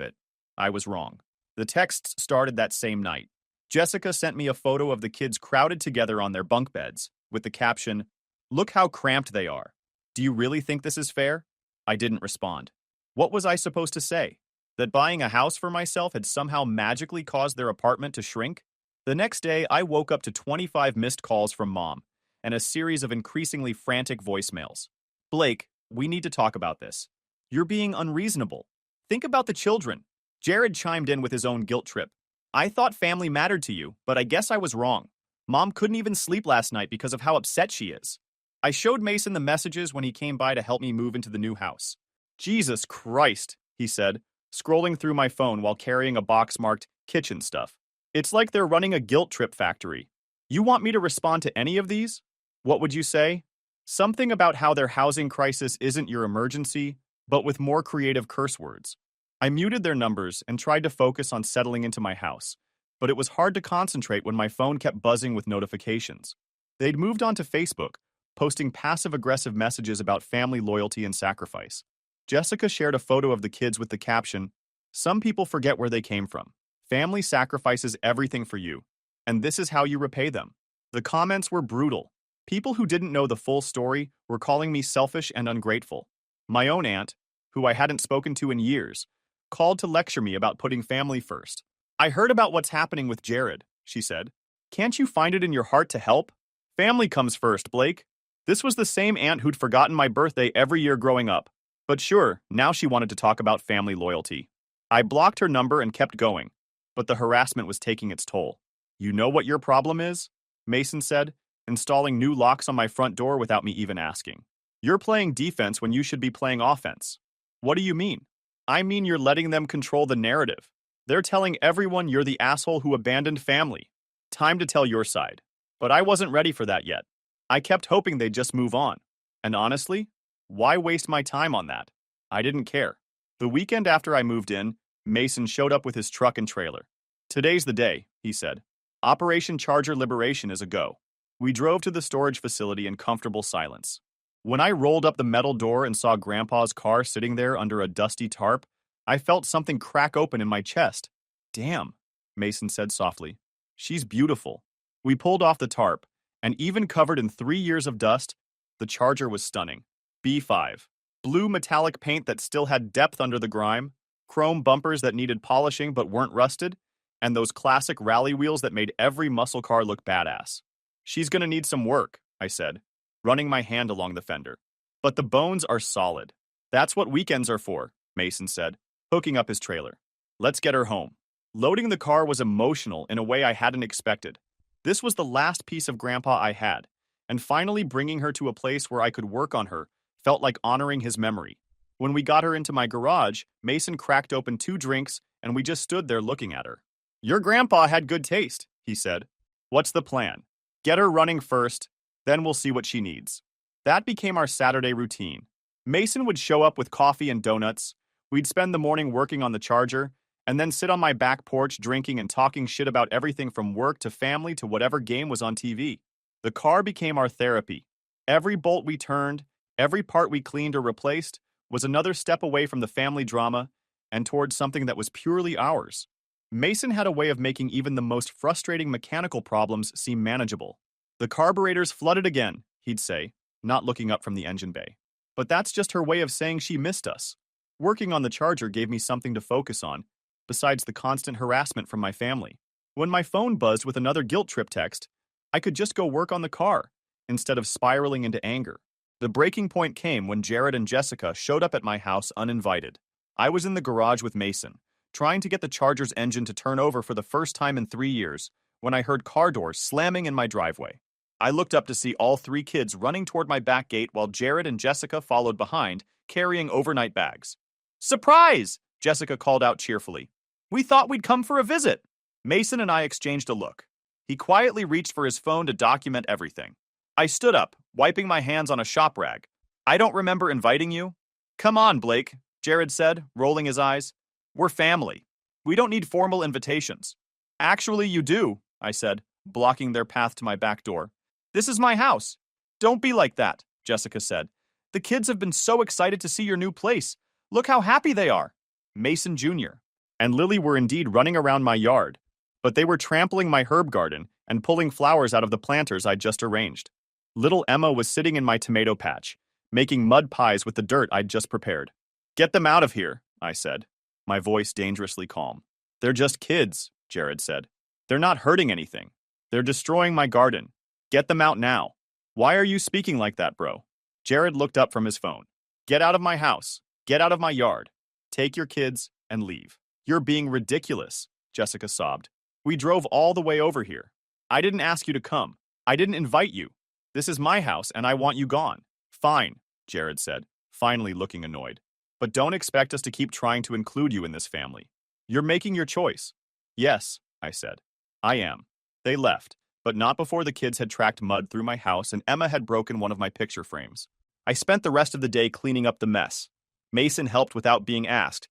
it. I was wrong. The texts started that same night. Jessica sent me a photo of the kids crowded together on their bunk beds, with the caption, "Look how cramped they are. Do you really think this is fair?" I didn't respond. What was I supposed to say? That buying a house for myself had somehow magically caused their apartment to shrink? The next day, I woke up to 25 missed calls from Mom and a series of increasingly frantic voicemails. Blake, we need to talk about this. You're being unreasonable. Think about the children. Jared chimed in with his own guilt trip. I thought family mattered to you, but I guess I was wrong. Mom couldn't even sleep last night because of how upset she is. I showed Mason the messages when he came by to help me move into the new house. Jesus Christ, he said, scrolling through my phone while carrying a box marked kitchen stuff. It's like they're running a guilt trip factory. You want me to respond to any of these? What would you say? Something about how their housing crisis isn't your emergency, but with more creative curse words. I muted their numbers and tried to focus on settling into my house, but it was hard to concentrate when my phone kept buzzing with notifications. They'd moved on to Facebook, posting passive-aggressive messages about family loyalty and sacrifice. Jessica shared a photo of the kids with the caption, "Some people forget where they came from. Family sacrifices everything for you, and this is how you repay them." The comments were brutal. People who didn't know the full story were calling me selfish and ungrateful. My own aunt, who I hadn't spoken to in years, called to lecture me about putting family first. "I heard about what's happening with Jared," she said. "Can't you find it in your heart to help? Family comes first, Blake." This was the same aunt who'd forgotten my birthday every year growing up. But sure, now she wanted to talk about family loyalty. I blocked her number and kept going, but the harassment was taking its toll. "You know what your problem is?" Mason said, installing new locks on my front door without me even asking. "You're playing defense when you should be playing offense." "What do you mean?" "I mean you're letting them control the narrative. They're telling everyone you're the asshole who abandoned family. Time to tell your side." But I wasn't ready for that yet. I kept hoping they'd just move on. And honestly, why waste my time on that? I didn't care. The weekend after I moved in, Mason showed up with his truck and trailer. "Today's the day," he said. "Operation Charger Liberation is a go." We drove to the storage facility in comfortable silence. When I rolled up the metal door and saw Grandpa's car sitting there under a dusty tarp, I felt something crack open in my chest. "Damn," Mason said softly. "She's beautiful." We pulled off the tarp, and even covered in 3 years of dust, the Charger was stunning. B5. Blue metallic paint that still had depth under the grime, chrome bumpers that needed polishing but weren't rusted, and those classic rally wheels that made every muscle car look badass. "She's gonna need some work," I said, running my hand along the fender. "But the bones are solid." "That's what weekends are for," Mason said, hooking up his trailer. "Let's get her home." Loading the car was emotional in a way I hadn't expected. This was the last piece of Grandpa I had, and finally bringing her to a place where I could work on her felt like honoring his memory. When we got her into my garage, Mason cracked open 2 drinks, and we just stood there looking at her. "Your grandpa had good taste," he said. "What's the plan? Get her running first, then we'll see what she needs." That became our Saturday routine. Mason would show up with coffee and donuts. We'd spend the morning working on the Charger, and then sit on my back porch drinking and talking shit about everything from work to family to whatever game was on TV. The car became our therapy. Every bolt we turned, every part we cleaned or replaced, was another step away from the family drama and towards something that was purely ours. Mason had a way of making even the most frustrating mechanical problems seem manageable. "The carburetor's flooded again," he'd say, not looking up from the engine bay. But that's just her way of saying she missed us. Working on the Charger gave me something to focus on, besides the constant harassment from my family. When my phone buzzed with another guilt trip text, I could just go work on the car, instead of spiraling into anger. The breaking point came when Jared and Jessica showed up at my house uninvited. I was in the garage with Mason, trying to get the Charger's engine to turn over for the first time in 3 years, when I heard car doors slamming in my driveway. I looked up to see all 3 kids running toward my back gate while Jared and Jessica followed behind, carrying overnight bags. "Surprise!" Jessica called out cheerfully. "We thought we'd come for a visit." Mason and I exchanged a look. He quietly reached for his phone to document everything. I stood up, wiping my hands on a shop rag. "I don't remember inviting you." "Come on, Blake," Jared said, rolling his eyes. "We're family. We don't need formal invitations." "Actually, you do," I said, blocking their path to my back door. "This is my house." "Don't be like that," Jessica said. "The kids have been so excited to see your new place. Look how happy they are." Mason Jr. and Lily were indeed running around my yard, but they were trampling my herb garden and pulling flowers out of the planters I'd just arranged. Little Emma was sitting in my tomato patch, making mud pies with the dirt I'd just prepared. "Get them out of here," I said, my voice dangerously calm. "They're just kids," Jared said. "They're not hurting anything. They're destroying my garden. Get them out now." "Why are you speaking like that, bro?" Jared looked up from his phone. "Get out of my house. Get out of my yard. Take your kids and leave." "You're being ridiculous," Jessica sobbed. "We drove all the way over here. I didn't ask you to come. I didn't invite you. This is my house and I want you gone." "Fine," Jared said, finally looking annoyed. "But don't expect us to keep trying to include you in this family. You're making your choice." "Yes," I said. "I am." They left, but not before the kids had tracked mud through my house and Emma had broken one of my picture frames. I spent the rest of the day cleaning up the mess. Mason helped without being asked,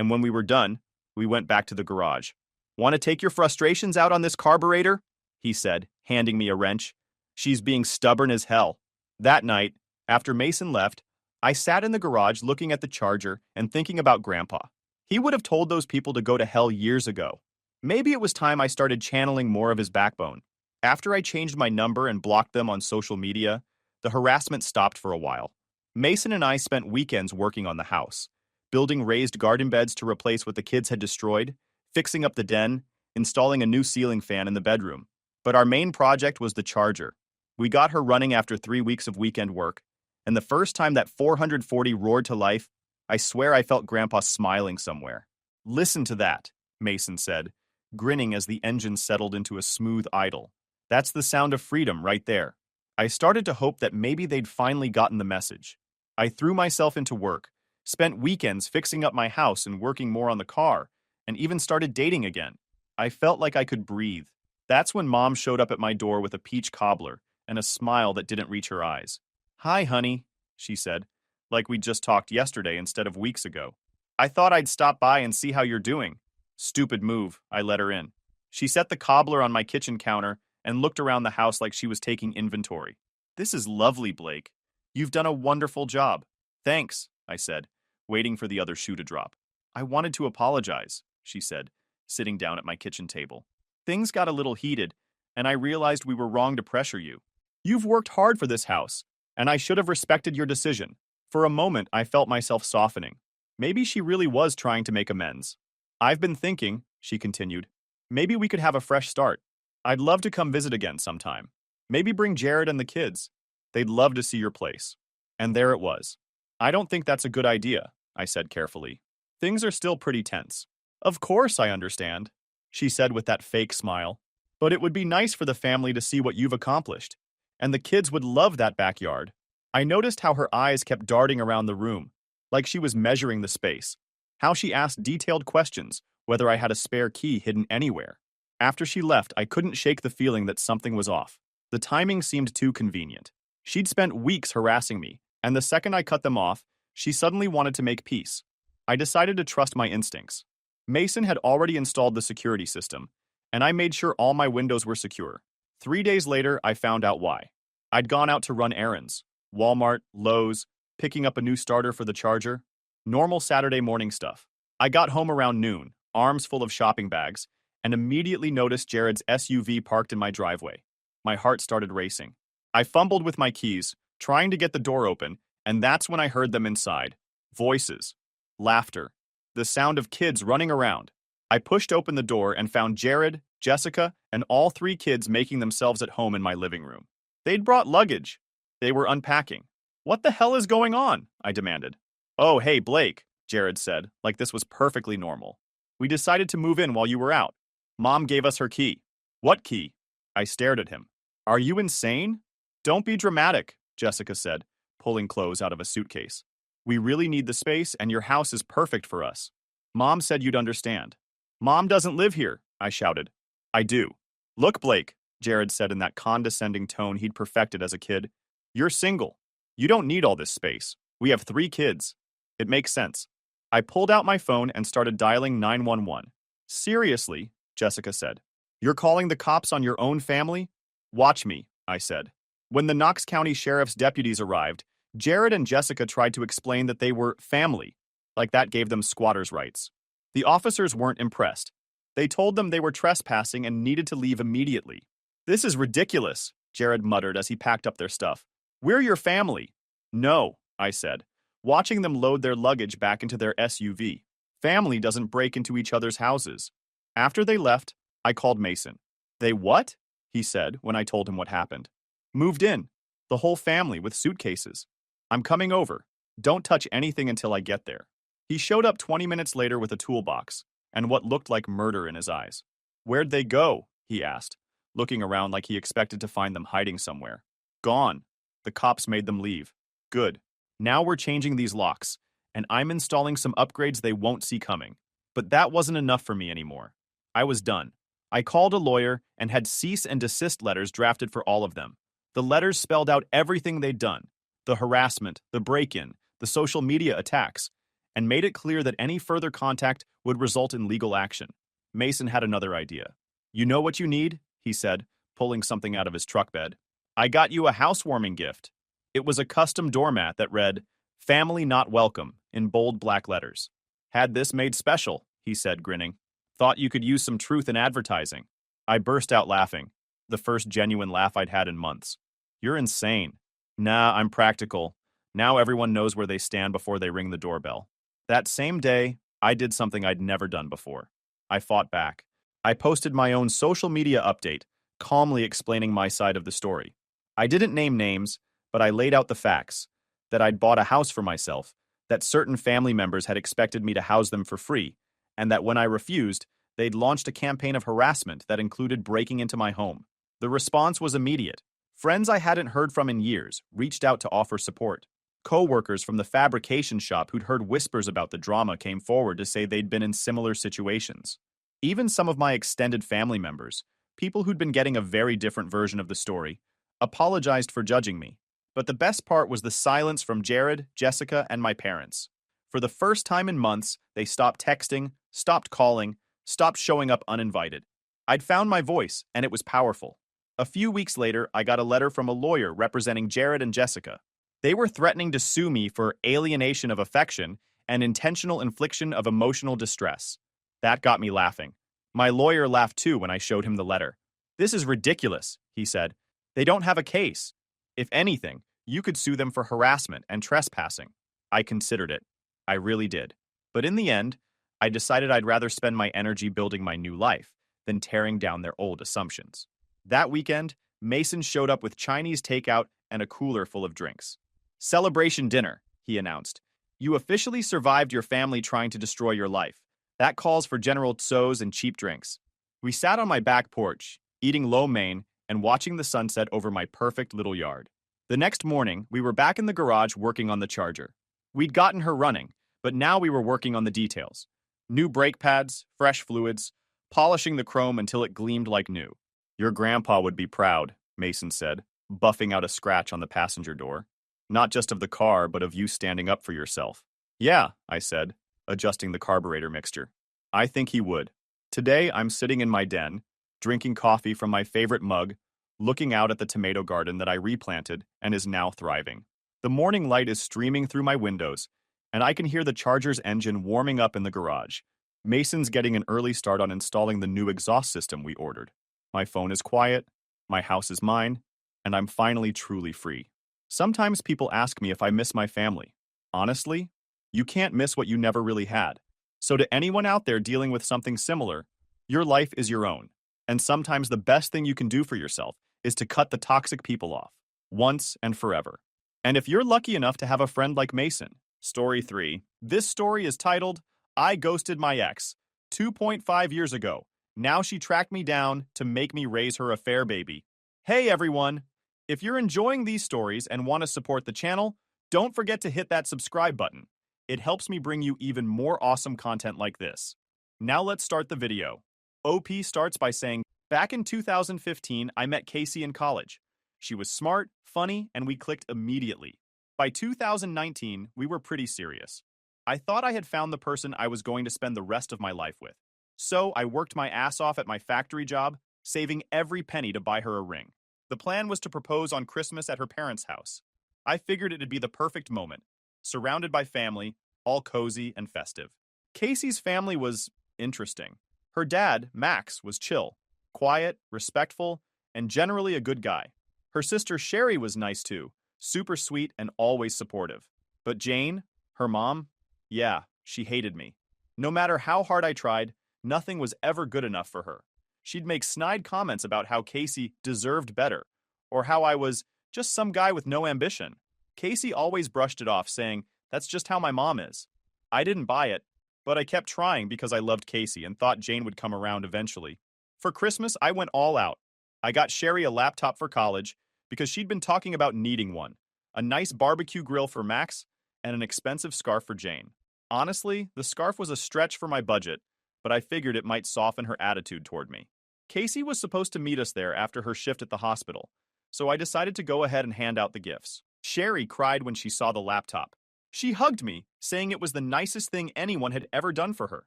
and when we were done, we went back to the garage. "Want to take your frustrations out on this carburetor?" he said, handing me a wrench. "She's being stubborn as hell." That night, after Mason left, I sat in the garage looking at the Charger and thinking about Grandpa. He would have told those people to go to hell years ago. Maybe it was time I started channeling more of his backbone. After I changed my number and blocked them on social media, the harassment stopped for a while. Mason and I spent weekends working on the house, building raised garden beds to replace what the kids had destroyed, fixing up the den, installing a new ceiling fan in the bedroom. But our main project was the Charger. We got her running after 3 weeks of weekend work, and the first time that 440 roared to life, I swear I felt Grandpa smiling somewhere. "Listen to that," Mason said, grinning as the engine settled into a smooth idle. "That's the sound of freedom right there." I started to hope that maybe they'd finally gotten the message. I threw myself into work, spent weekends fixing up my house and working more on the car, and even started dating again. I felt like I could breathe. That's when Mom showed up at my door with a peach cobbler and a smile that didn't reach her eyes. "Hi, honey," she said, like we'd just talked yesterday instead of weeks ago. "I thought I'd stop by and see how you're doing." Stupid move, I let her in. She set the cobbler on my kitchen counter and looked around the house like she was taking inventory. "This is lovely, Blake. You've done a wonderful job." "Thanks," I said, waiting for the other shoe to drop. "I wanted to apologize," she said, sitting down at my kitchen table. "Things got a little heated, and I realized we were wrong to pressure you. You've worked hard for this house, and I should have respected your decision." For a moment, I felt myself softening. Maybe she really was trying to make amends. "I've been thinking," she continued, "maybe we could have a fresh start. I'd love to come visit again sometime. Maybe bring Jared and the kids. They'd love to see your place." And there it was. "I don't think that's a good idea," I said carefully. "Things are still pretty tense." "Of course I understand," she said with that fake smile. "But it would be nice for the family to see what you've accomplished. And the kids would love that backyard." I noticed how her eyes kept darting around the room, like she was measuring the space. How she asked detailed questions, whether I had a spare key hidden anywhere. After she left, I couldn't shake the feeling that something was off. The timing seemed too convenient. She'd spent weeks harassing me, and the second I cut them off, she suddenly wanted to make peace. I decided to trust my instincts. Mason had already installed the security system, and I made sure all my windows were secure. 3 days later, I found out why. I'd gone out to run errands. Walmart, Lowe's, picking up a new starter for the Charger. Normal Saturday morning stuff. I got home around noon, arms full of shopping bags, and immediately noticed Jared's SUV parked in my driveway. My heart started racing. I fumbled with my keys, trying to get the door open, and that's when I heard them inside. Voices. Laughter. The sound of kids running around. I pushed open the door and found Jared, Jessica, and all 3 kids making themselves at home in my living room. They'd brought luggage. They were unpacking. "What the hell is going on?" I demanded. "Oh, hey, Blake," Jared said, like this was perfectly normal. "We decided to move in while you were out. Mom gave us her key." "What key?" I stared at him. "Are you insane?" "Don't be dramatic," Jessica said, pulling clothes out of a suitcase. "We really need the space, and your house is perfect for us. Mom said you'd understand." "Mom doesn't live here," I shouted. "I do." "Look, Blake," Jared said in that condescending tone he'd perfected as a kid. "You're single. You don't need all this space. We have 3 kids. It makes sense." I pulled out my phone and started dialing 911. "Seriously," Jessica said. "You're calling the cops on your own family?" "Watch me," I said. When the Knox County Sheriff's deputies arrived, Jared and Jessica tried to explain that they were family, like that gave them squatters' rights. The officers weren't impressed. They told them they were trespassing and needed to leave immediately. "This is ridiculous," Jared muttered as he packed up their stuff. "We're your family." "No," I said, watching them load their luggage back into their SUV. "Family doesn't break into each other's houses." After they left, I called Mason. "They what?" he said when I told him what happened. "Moved in. The whole family with suitcases. I'm coming over. Don't touch anything until I get there." He showed up 20 minutes later with a toolbox and what looked like murder in his eyes. "Where'd they go?" he asked, looking around like he expected to find them hiding somewhere. "Gone. The cops made them leave." "Good. Now we're changing these locks, and I'm installing some upgrades they won't see coming." But that wasn't enough for me anymore. I was done. I called a lawyer and had cease and desist letters drafted for all of them. The letters spelled out everything they'd done: the harassment, the break-in, the social media attacks, and made it clear that any further contact would result in legal action. Mason had another idea. "You know what you need?" he said, pulling something out of his truck bed. "I got you a housewarming gift." It was a custom doormat that read, "Family Not Welcome," in bold black letters. "Had this made special," he said, grinning. "Thought you could use some truth in advertising." I burst out laughing, the first genuine laugh I'd had in months. "You're insane." "Nah, I'm practical. Now everyone knows where they stand before they ring the doorbell." That same day, I did something I'd never done before. I fought back. I posted my own social media update, calmly explaining my side of the story. I didn't name names, but I laid out the facts, that I'd bought a house for myself, that certain family members had expected me to house them for free, and that when I refused, they'd launched a campaign of harassment that included breaking into my home. The response was immediate. Friends I hadn't heard from in years reached out to offer support. Co-workers from the fabrication shop who'd heard whispers about the drama came forward to say they'd been in similar situations. Even some of my extended family members, people who'd been getting a very different version of the story, apologized for judging me. But the best part was the silence from Jared, Jessica, and my parents. For the first time in months, they stopped texting, stopped calling, stopped showing up uninvited. I'd found my voice, and it was powerful. A few weeks later, I got a letter from a lawyer representing Jared and Jessica. They were threatening to sue me for alienation of affection and intentional infliction of emotional distress. That got me laughing. My lawyer laughed too when I showed him the letter. "This is ridiculous," he said. "They don't have a case. If anything, you could sue them for harassment and trespassing." I considered it. I really did. But in the end, I decided I'd rather spend my energy building my new life than tearing down their old assumptions. That weekend, Mason showed up with Chinese takeout and a cooler full of drinks. "Celebration dinner," he announced. "You officially survived your family trying to destroy your life. That calls for General Tso's and cheap drinks." We sat on my back porch, eating lo mein and watching the sunset over my perfect little yard. The next morning, we were back in the garage working on the Charger. We'd gotten her running, but now we were working on the details. New brake pads, fresh fluids, polishing the chrome until it gleamed like new. "Your grandpa would be proud," Mason said, buffing out a scratch on the passenger door. "Not just of the car, but of you standing up for yourself." "Yeah," I said, adjusting the carburetor mixture. "I think he would." Today, I'm sitting in my den, drinking coffee from my favorite mug, looking out at the tomato garden that I replanted and is now thriving. The morning light is streaming through my windows, and I can hear the Charger's engine warming up in the garage. Mason's getting an early start on installing the new exhaust system we ordered. My phone is quiet, my house is mine, and I'm finally truly free. Sometimes people ask me if I miss my family. Honestly, you can't miss what you never really had. So to anyone out there dealing with something similar, your life is your own. And sometimes the best thing you can do for yourself is to cut the toxic people off, once and forever. And if you're lucky enough to have a friend like Mason, Story 3. This story is titled, "I Ghosted My Ex, 2.5 years ago. Now she tracked me down to make me raise her affair baby." Hey everyone! If you're enjoying these stories and want to support the channel, don't forget to hit that subscribe button. It helps me bring you even more awesome content like this. Now let's start the video. OP starts by saying, "Back in 2015, I met Casey in college. She was smart, funny, and we clicked immediately. By 2019, we were pretty serious. I thought I had found the person I was going to spend the rest of my life with. So I worked my ass off at my factory job, saving every penny to buy her a ring. The plan was to propose on Christmas at her parents' house. I figured it'd be the perfect moment, surrounded by family, all cozy and festive. Casey's family was interesting. Her dad, Max, was chill, quiet, respectful, and generally a good guy. Her sister Sherry was nice too, super sweet and always supportive. But Jane, her mom, yeah, she hated me. No matter how hard I tried, nothing was ever good enough for her. She'd make snide comments about how Casey deserved better, or how I was just some guy with no ambition. Casey always brushed it off, saying, "That's just how my mom is." I didn't buy it, but I kept trying because I loved Casey and thought Jane would come around eventually. For Christmas, I went all out. I got Sherry a laptop for college because she'd been talking about needing one, a nice barbecue grill for Max, and an expensive scarf for Jane. Honestly, the scarf was a stretch for my budget, but I figured it might soften her attitude toward me. Casey was supposed to meet us there after her shift at the hospital, so I decided to go ahead and hand out the gifts. Sherry cried when she saw the laptop. She hugged me, saying it was the nicest thing anyone had ever done for her.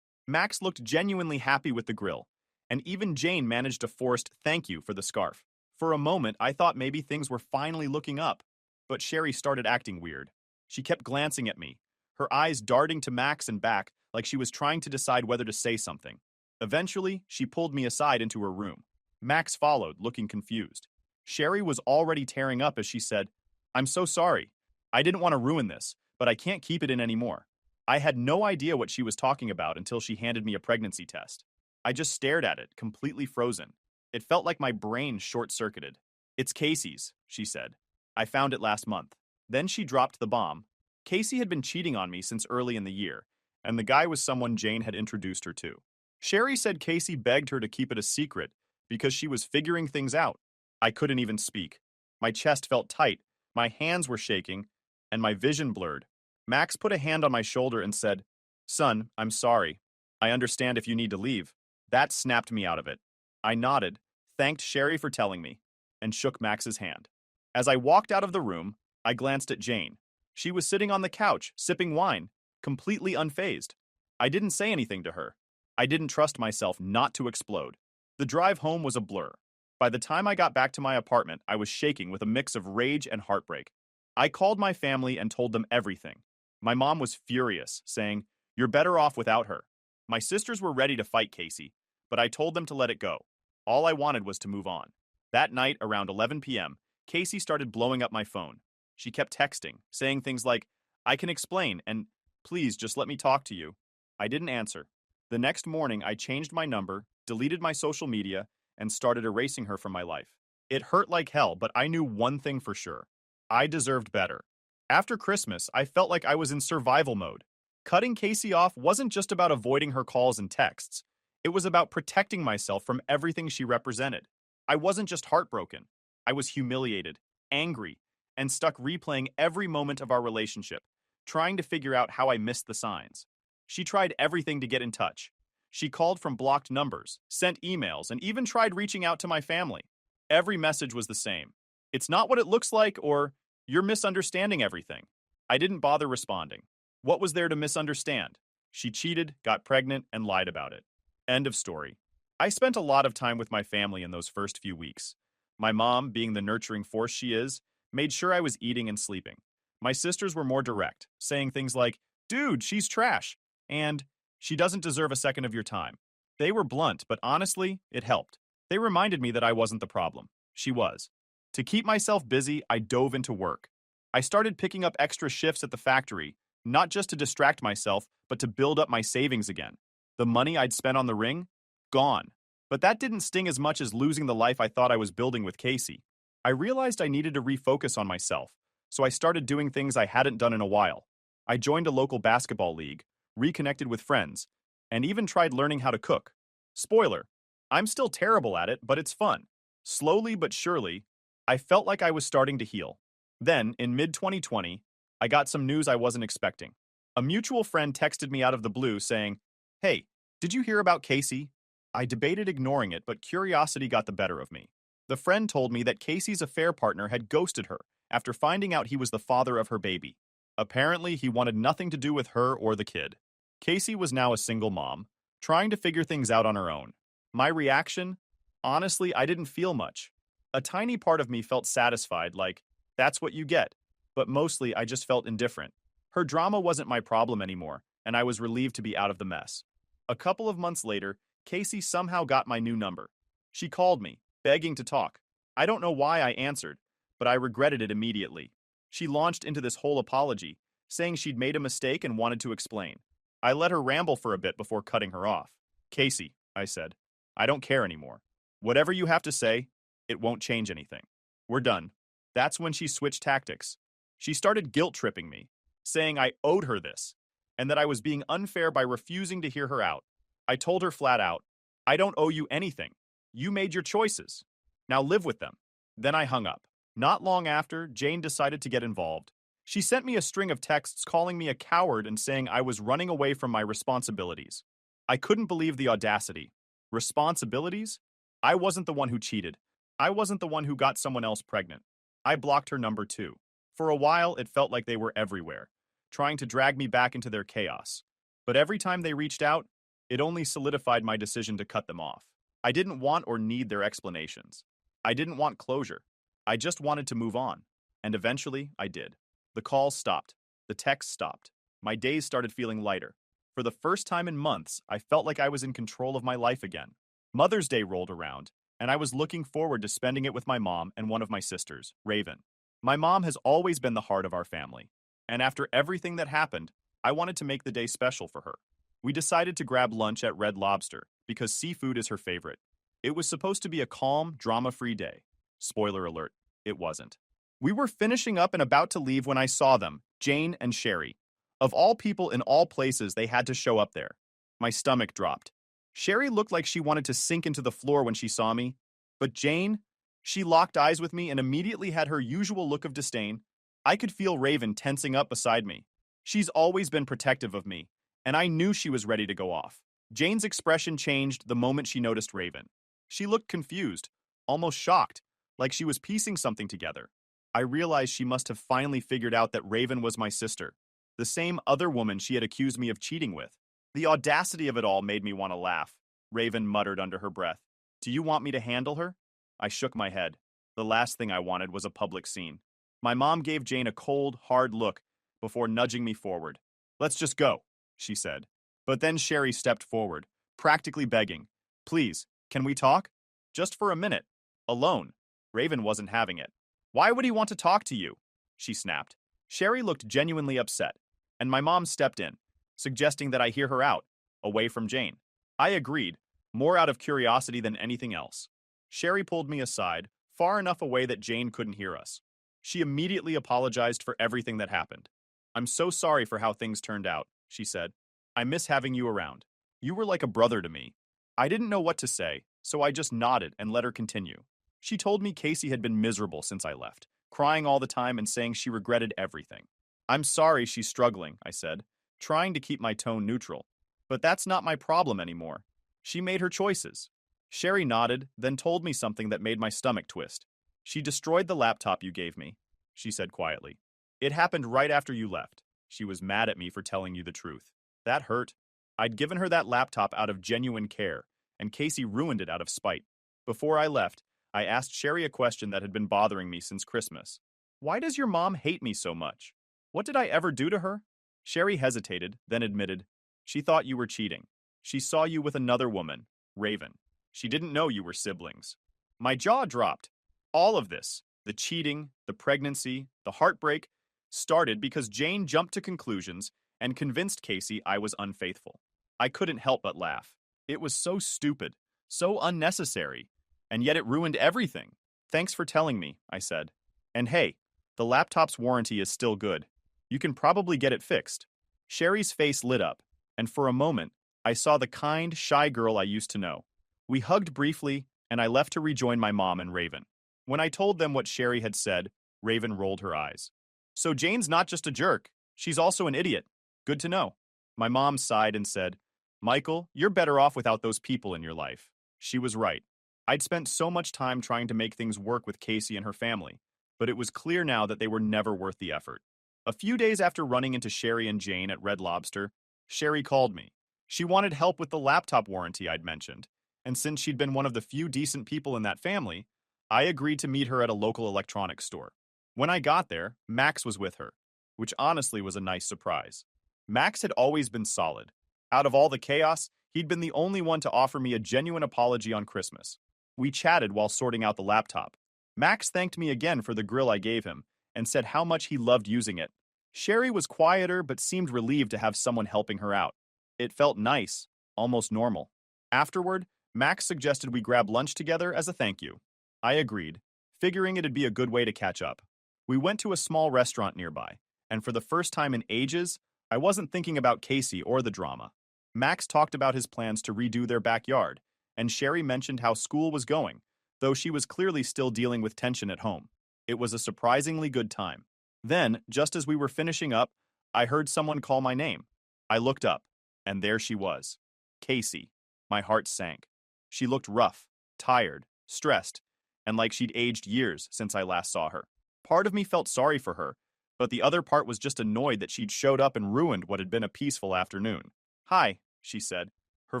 Max looked genuinely happy with the grill, and even Jane managed a forced thank you for the scarf. For a moment, I thought maybe things were finally looking up, but Sherry started acting weird. She kept glancing at me, her eyes darting to Max and back like she was trying to decide whether to say something. Eventually, she pulled me aside into her room. Max followed, looking confused. Sherry was already tearing up as she said, "I'm so sorry. I didn't want to ruin this, but I can't keep it in anymore." I had no idea what she was talking about until she handed me a pregnancy test. I just stared at it, completely frozen. It felt like my brain short-circuited. "It's Casey's," she said. "I found it last month." Then she dropped the bomb. Casey had been cheating on me since early in the year, and the guy was someone Jane had introduced her to. Sherry said Casey begged her to keep it a secret because she was figuring things out. I couldn't even speak. My chest felt tight, my hands were shaking, and my vision blurred. Max put a hand on my shoulder and said, "Son, I'm sorry. I understand if you need to leave." That snapped me out of it. I nodded, thanked Sherry for telling me, and shook Max's hand. As I walked out of the room, I glanced at Jane. She was sitting on the couch, sipping wine, completely unfazed. I didn't say anything to her. I didn't trust myself not to explode. The drive home was a blur. By the time I got back to my apartment, I was shaking with a mix of rage and heartbreak. I called my family and told them everything. My mom was furious, saying, "You're better off without her." My sisters were ready to fight Casey, but I told them to let it go. All I wanted was to move on. That night, around 11 p.m., Casey started blowing up my phone. She kept texting, saying things like, "I can explain," and "Please just let me talk to you." I didn't answer. The next morning, I changed my number, deleted my social media, and started erasing her from my life. It hurt like hell, but I knew one thing for sure. I deserved better. After Christmas, I felt like I was in survival mode. Cutting Casey off wasn't just about avoiding her calls and texts. It was about protecting myself from everything she represented. I wasn't just heartbroken. I was humiliated, angry, and stuck replaying every moment of our relationship, trying to figure out how I missed the signs. She tried everything to get in touch. She called from blocked numbers, sent emails, and even tried reaching out to my family. Every message was the same. "It's not what it looks like," or "You're misunderstanding everything." I didn't bother responding. What was there to misunderstand? She cheated, got pregnant, and lied about it. End of story. I spent a lot of time with my family in those first few weeks. My mom, being the nurturing force she is, made sure I was eating and sleeping. My sisters were more direct, saying things like, "Dude, she's trash," and "She doesn't deserve a second of your time." They were blunt, but honestly, it helped. They reminded me that I wasn't the problem. She was. To keep myself busy, I dove into work. I started picking up extra shifts at the factory, not just to distract myself, but to build up my savings again. The money I'd spent on the ring? Gone. But that didn't sting as much as losing the life I thought I was building with Casey. I realized I needed to refocus on myself, so I started doing things I hadn't done in a while. I joined a local basketball league, reconnected with friends, and even tried learning how to cook. Spoiler, I'm still terrible at it, but it's fun. Slowly but surely, I felt like I was starting to heal. Then, in mid-2020, I got some news I wasn't expecting. A mutual friend texted me out of the blue saying, "Hey, did you hear about Casey?" I debated ignoring it, but curiosity got the better of me. The friend told me that Casey's affair partner had ghosted her after finding out he was the father of her baby. Apparently, he wanted nothing to do with her or the kid. Casey was now a single mom, trying to figure things out on her own. My reaction? Honestly, I didn't feel much. A tiny part of me felt satisfied, like, that's what you get. But mostly, I just felt indifferent. Her drama wasn't my problem anymore, and I was relieved to be out of the mess. A couple of months later, Casey somehow got my new number. She called me, begging to talk. I don't know why I answered, but I regretted it immediately. She launched into this whole apology, saying she'd made a mistake and wanted to explain. I let her ramble for a bit before cutting her off. "Casey," I said, "I don't care anymore. Whatever you have to say, it won't change anything. We're done." That's when she switched tactics. She started guilt-tripping me, saying I owed her this, and that I was being unfair by refusing to hear her out. I told her flat out, "I don't owe you anything. You made your choices. Now live with them." Then I hung up. Not long after, Jane decided to get involved. She sent me a string of texts calling me a coward and saying I was running away from my responsibilities. I couldn't believe the audacity. Responsibilities? I wasn't the one who cheated. I wasn't the one who got someone else pregnant. I blocked her number too. For a while, it felt like they were everywhere. trying to drag me back into their chaos. But every time they reached out, it only solidified my decision to cut them off. I didn't want or need their explanations. I didn't want closure. I just wanted to move on. And eventually, I did. The calls stopped. The texts stopped. My days started feeling lighter. For the first time in months, I felt like I was in control of my life again. Mother's Day rolled around, and I was looking forward to spending it with my mom and one of my sisters, Raven. My mom has always been the heart of our family, and after everything that happened, I wanted to make the day special for her. We decided to grab lunch at Red Lobster because seafood is her favorite. It was supposed to be a calm, drama-free day. Spoiler alert, it wasn't. We were finishing up and about to leave when I saw them, Jane and Sherry. Of all people in all places, they had to show up there. My stomach dropped. Sherry looked like she wanted to sink into the floor when she saw me, but Jane, she locked eyes with me and immediately had her usual look of disdain. I could feel Raven tensing up beside me. She's always been protective of me, and I knew she was ready to go off. Jane's expression changed the moment she noticed Raven. She looked confused, almost shocked, like she was piecing something together. I realized she must have finally figured out that Raven was my sister, the same other woman she had accused me of cheating with. The audacity of it all made me want to laugh. Raven muttered under her breath, "Do you want me to handle her?" I shook my head. The last thing I wanted was a public scene. My mom gave Jane a cold, hard look before nudging me forward. "Let's just go," she said. But then Sherry stepped forward, practically begging, "Please, can we talk? Just for a minute. Alone." Raven wasn't having it. "Why would he want to talk to you?" she snapped. Sherry looked genuinely upset, and my mom stepped in, suggesting that I hear her out, away from Jane. I agreed, more out of curiosity than anything else. Sherry pulled me aside, far enough away that Jane couldn't hear us. She immediately apologized for everything that happened. "I'm so sorry for how things turned out," she said. "I miss having you around. You were like a brother to me." I didn't know what to say, so I just nodded and let her continue. She told me Casey had been miserable since I left, crying all the time and saying she regretted everything. "I'm sorry she's struggling," I said, trying to keep my tone neutral. "But that's not my problem anymore. She made her choices." Sherry nodded, then told me something that made my stomach twist. "She destroyed the laptop you gave me," she said quietly. "It happened right after you left. She was mad at me for telling you the truth. That hurt. I'd given her that laptop out of genuine care, and Casey ruined it out of spite. Before I left, I asked Sherry a question that had been bothering me since Christmas. Why does your mom hate me so much? What did I ever do to her?" Sherry hesitated, then admitted, "She thought you were cheating. She saw you with another woman, Raven. She didn't know you were siblings." My jaw dropped. All of this, the cheating, the pregnancy, the heartbreak, started because Jane jumped to conclusions and convinced Casey I was unfaithful. I couldn't help but laugh. It was so stupid, so unnecessary, and yet it ruined everything. "Thanks for telling me," I said. "And hey, the laptop's warranty is still good. You can probably get it fixed." Sherry's face lit up, and for a moment, I saw the kind, shy girl I used to know. We hugged briefly, and I left to rejoin my mom and Raven. When I told them what Sherry had said, Raven rolled her eyes. "So Jane's not just a jerk, she's also an idiot. Good to know." My mom sighed and said, "Michael, you're better off without those people in your life." She was right. I'd spent so much time trying to make things work with Casey and her family, but it was clear now that they were never worth the effort. A few days after running into Sherry and Jane at Red Lobster, Sherry called me. She wanted help with the laptop warranty I'd mentioned, and since she'd been one of the few decent people in that family, I agreed to meet her at a local electronics store. When I got there, Max was with her, which honestly was a nice surprise. Max had always been solid. Out of all the chaos, he'd been the only one to offer me a genuine apology on Christmas. We chatted while sorting out the laptop. Max thanked me again for the grill I gave him and said how much he loved using it. Sherry was quieter but seemed relieved to have someone helping her out. It felt nice, almost normal. Afterward, Max suggested we grab lunch together as a thank you. I agreed, figuring it'd be a good way to catch up. We went to a small restaurant nearby, and for the first time in ages, I wasn't thinking about Casey or the drama. Max talked about his plans to redo their backyard, and Sherry mentioned how school was going, though she was clearly still dealing with tension at home. It was a surprisingly good time. Then, just as we were finishing up, I heard someone call my name. I looked up, and there she was. Casey. My heart sank. She looked rough, tired, stressed, and like she'd aged years since I last saw her. Part of me felt sorry for her, but the other part was just annoyed that she'd showed up and ruined what had been a peaceful afternoon. "Hi," she said, her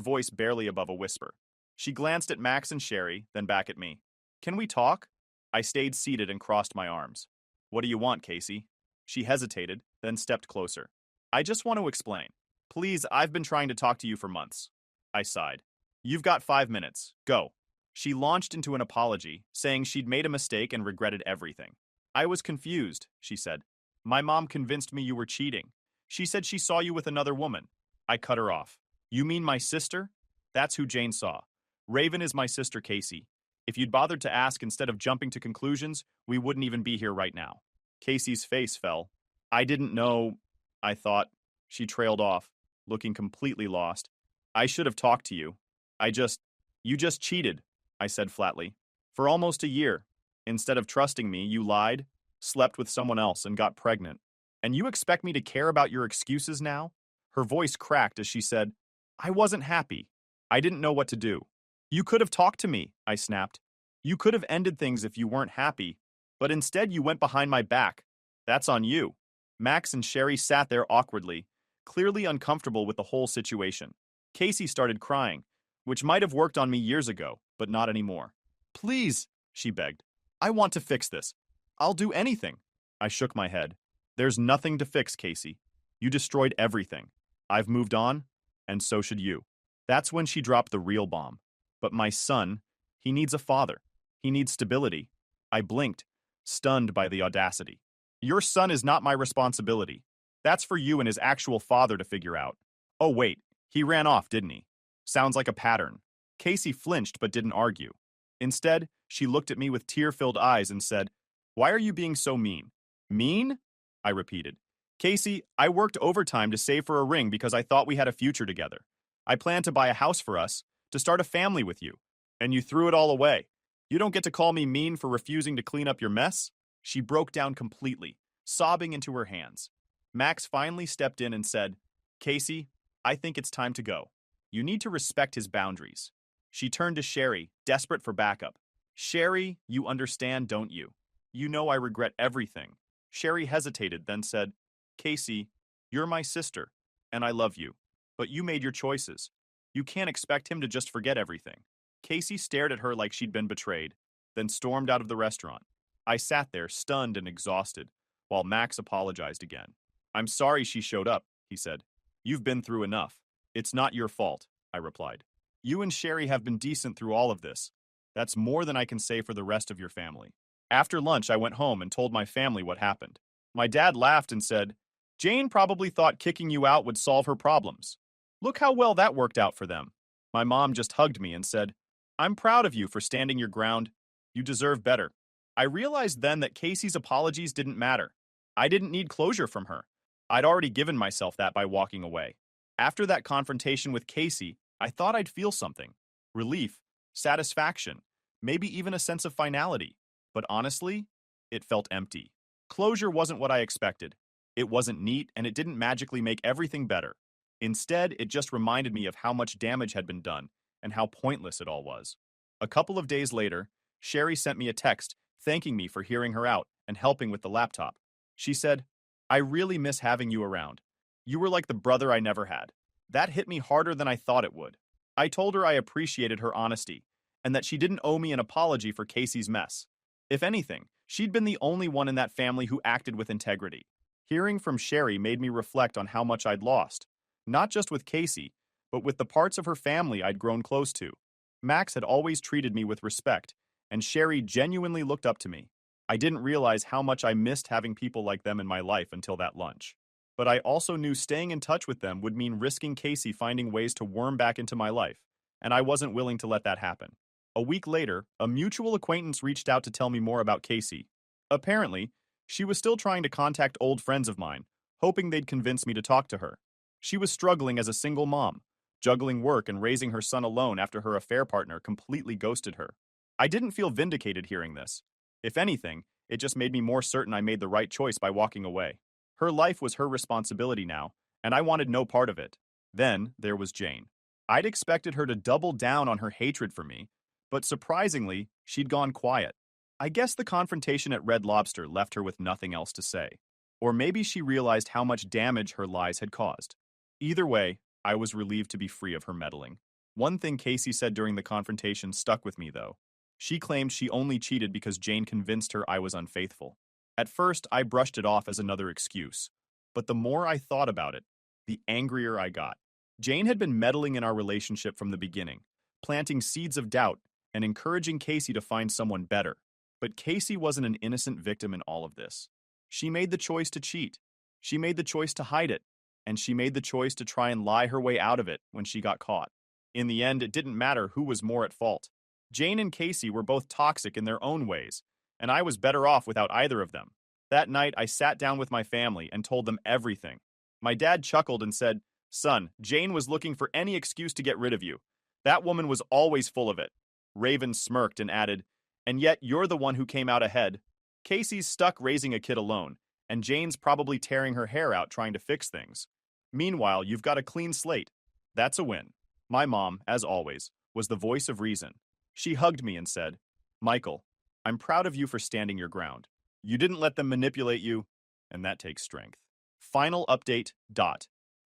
voice barely above a whisper. She glanced at Max and Sherry, then back at me. "Can we talk?" I stayed seated and crossed my arms. "What do you want, Casey?" She hesitated, then stepped closer. "I just want to explain. Please, I've been trying to talk to you for months." I sighed. "You've got 5 minutes. Go." She launched into an apology, saying she'd made a mistake and regretted everything. "I was confused," she said. "My mom convinced me you were cheating. She said she saw you with another woman." I cut her off. "You mean my sister?" "That's who Jane saw. Raven is my sister, Casey. If you'd bothered to ask instead of jumping to conclusions, we wouldn't even be here right now." Casey's face fell. "I didn't know," I thought. She trailed off, looking completely lost. "I should have talked to you. You just cheated," I said flatly. "For almost a year. Instead of trusting me, you lied, slept with someone else, and got pregnant. And you expect me to care about your excuses now?" Her voice cracked as she said, "I wasn't happy. I didn't know what to do." "You could have talked to me," I snapped. "You could have ended things if you weren't happy. But instead you went behind my back. That's on you." Max and Sherry sat there awkwardly, clearly uncomfortable with the whole situation. Casey started crying, which might have worked on me years ago, but not anymore. "Please," she begged. "I want to fix this. I'll do anything." I shook my head. "There's nothing to fix, Casey. You destroyed everything. I've moved on, and so should you." That's when she dropped the real bomb. "But my son, he needs a father. He needs stability." I blinked, stunned by the audacity. "Your son is not my responsibility. That's for you and his actual father to figure out." "Oh wait, he ran off, didn't he? Sounds like a pattern." Casey flinched but didn't argue. Instead, she looked at me with tear-filled eyes and said, "Why are you being so mean?" "Mean?" I repeated. "Casey, I worked overtime to save for a ring because I thought we had a future together. I planned to buy a house for us, to start a family with you. And you threw it all away. You don't get to call me mean for refusing to clean up your mess?" She broke down completely, sobbing into her hands. Max finally stepped in and said, "Casey, I think it's time to go. You need to respect his boundaries." She turned to Sherry, desperate for backup. "Sherry, you understand, don't you? You know I regret everything." Sherry hesitated, then said, "Casey, you're my sister, and I love you. But you made your choices. You can't expect him to just forget everything." Casey stared at her like she'd been betrayed, then stormed out of the restaurant. I sat there, stunned and exhausted, while Max apologized again. "I'm sorry she showed up," he said. "You've been through enough. It's not your fault," I replied. "You and Sherry have been decent through all of this. That's more than I can say for the rest of your family." After lunch, I went home and told my family what happened. My dad laughed and said, "Jane probably thought kicking you out would solve her problems. Look how well that worked out for them." My mom just hugged me and said, "I'm proud of you for standing your ground. You deserve better." I realized then that Casey's apologies didn't matter. I didn't need closure from her. I'd already given myself that by walking away. After that confrontation with Casey, I thought I'd feel something. Relief, satisfaction, maybe even a sense of finality. But honestly, it felt empty. Closure wasn't what I expected. It wasn't neat, and it didn't magically make everything better. Instead, it just reminded me of how much damage had been done and how pointless it all was. A couple of days later, Sherry sent me a text thanking me for hearing her out and helping with the laptop. She said, "I really miss having you around. You were like the brother I never had." That hit me harder than I thought it would. I told her I appreciated her honesty and that she didn't owe me an apology for Casey's mess. If anything, she'd been the only one in that family who acted with integrity. Hearing from Sherry made me reflect on how much I'd lost, not just with Casey, but with the parts of her family I'd grown close to. Max had always treated me with respect, and Sherry genuinely looked up to me. I didn't realize how much I missed having people like them in my life until that lunch. But I also knew staying in touch with them would mean risking Casey finding ways to worm back into my life, and I wasn't willing to let that happen. A week later, a mutual acquaintance reached out to tell me more about Casey. Apparently, she was still trying to contact old friends of mine, hoping they'd convince me to talk to her. She was struggling as a single mom, juggling work and raising her son alone after her affair partner completely ghosted her. I didn't feel vindicated hearing this. If anything, it just made me more certain I made the right choice by walking away. Her life was her responsibility now, and I wanted no part of it. Then there was Jane. I'd expected her to double down on her hatred for me, but surprisingly, she'd gone quiet. I guess the confrontation at Red Lobster left her with nothing else to say. Or maybe she realized how much damage her lies had caused. Either way, I was relieved to be free of her meddling. One thing Casey said during the confrontation stuck with me, though. She claimed she only cheated because Jane convinced her I was unfaithful. At first, I brushed it off as another excuse. But the more I thought about it, the angrier I got. Jane had been meddling in our relationship from the beginning, planting seeds of doubt and encouraging Casey to find someone better. But Casey wasn't an innocent victim in all of this. She made the choice to cheat. She made the choice to hide it. And she made the choice to try and lie her way out of it when she got caught. In the end, it didn't matter who was more at fault. Jane and Casey were both toxic in their own ways, and I was better off without either of them. That night, I sat down with my family and told them everything. My dad chuckled and said, "Son, Jane was looking for any excuse to get rid of you. That woman was always full of it." Raven smirked and added, "And yet you're the one who came out ahead. Casey's stuck raising a kid alone, and Jane's probably tearing her hair out trying to fix things. Meanwhile, you've got a clean slate. That's a win." My mom, as always, was the voice of reason. She hugged me and said, "Michael, I'm proud of you for standing your ground. You didn't let them manipulate you, and that takes strength." Final update.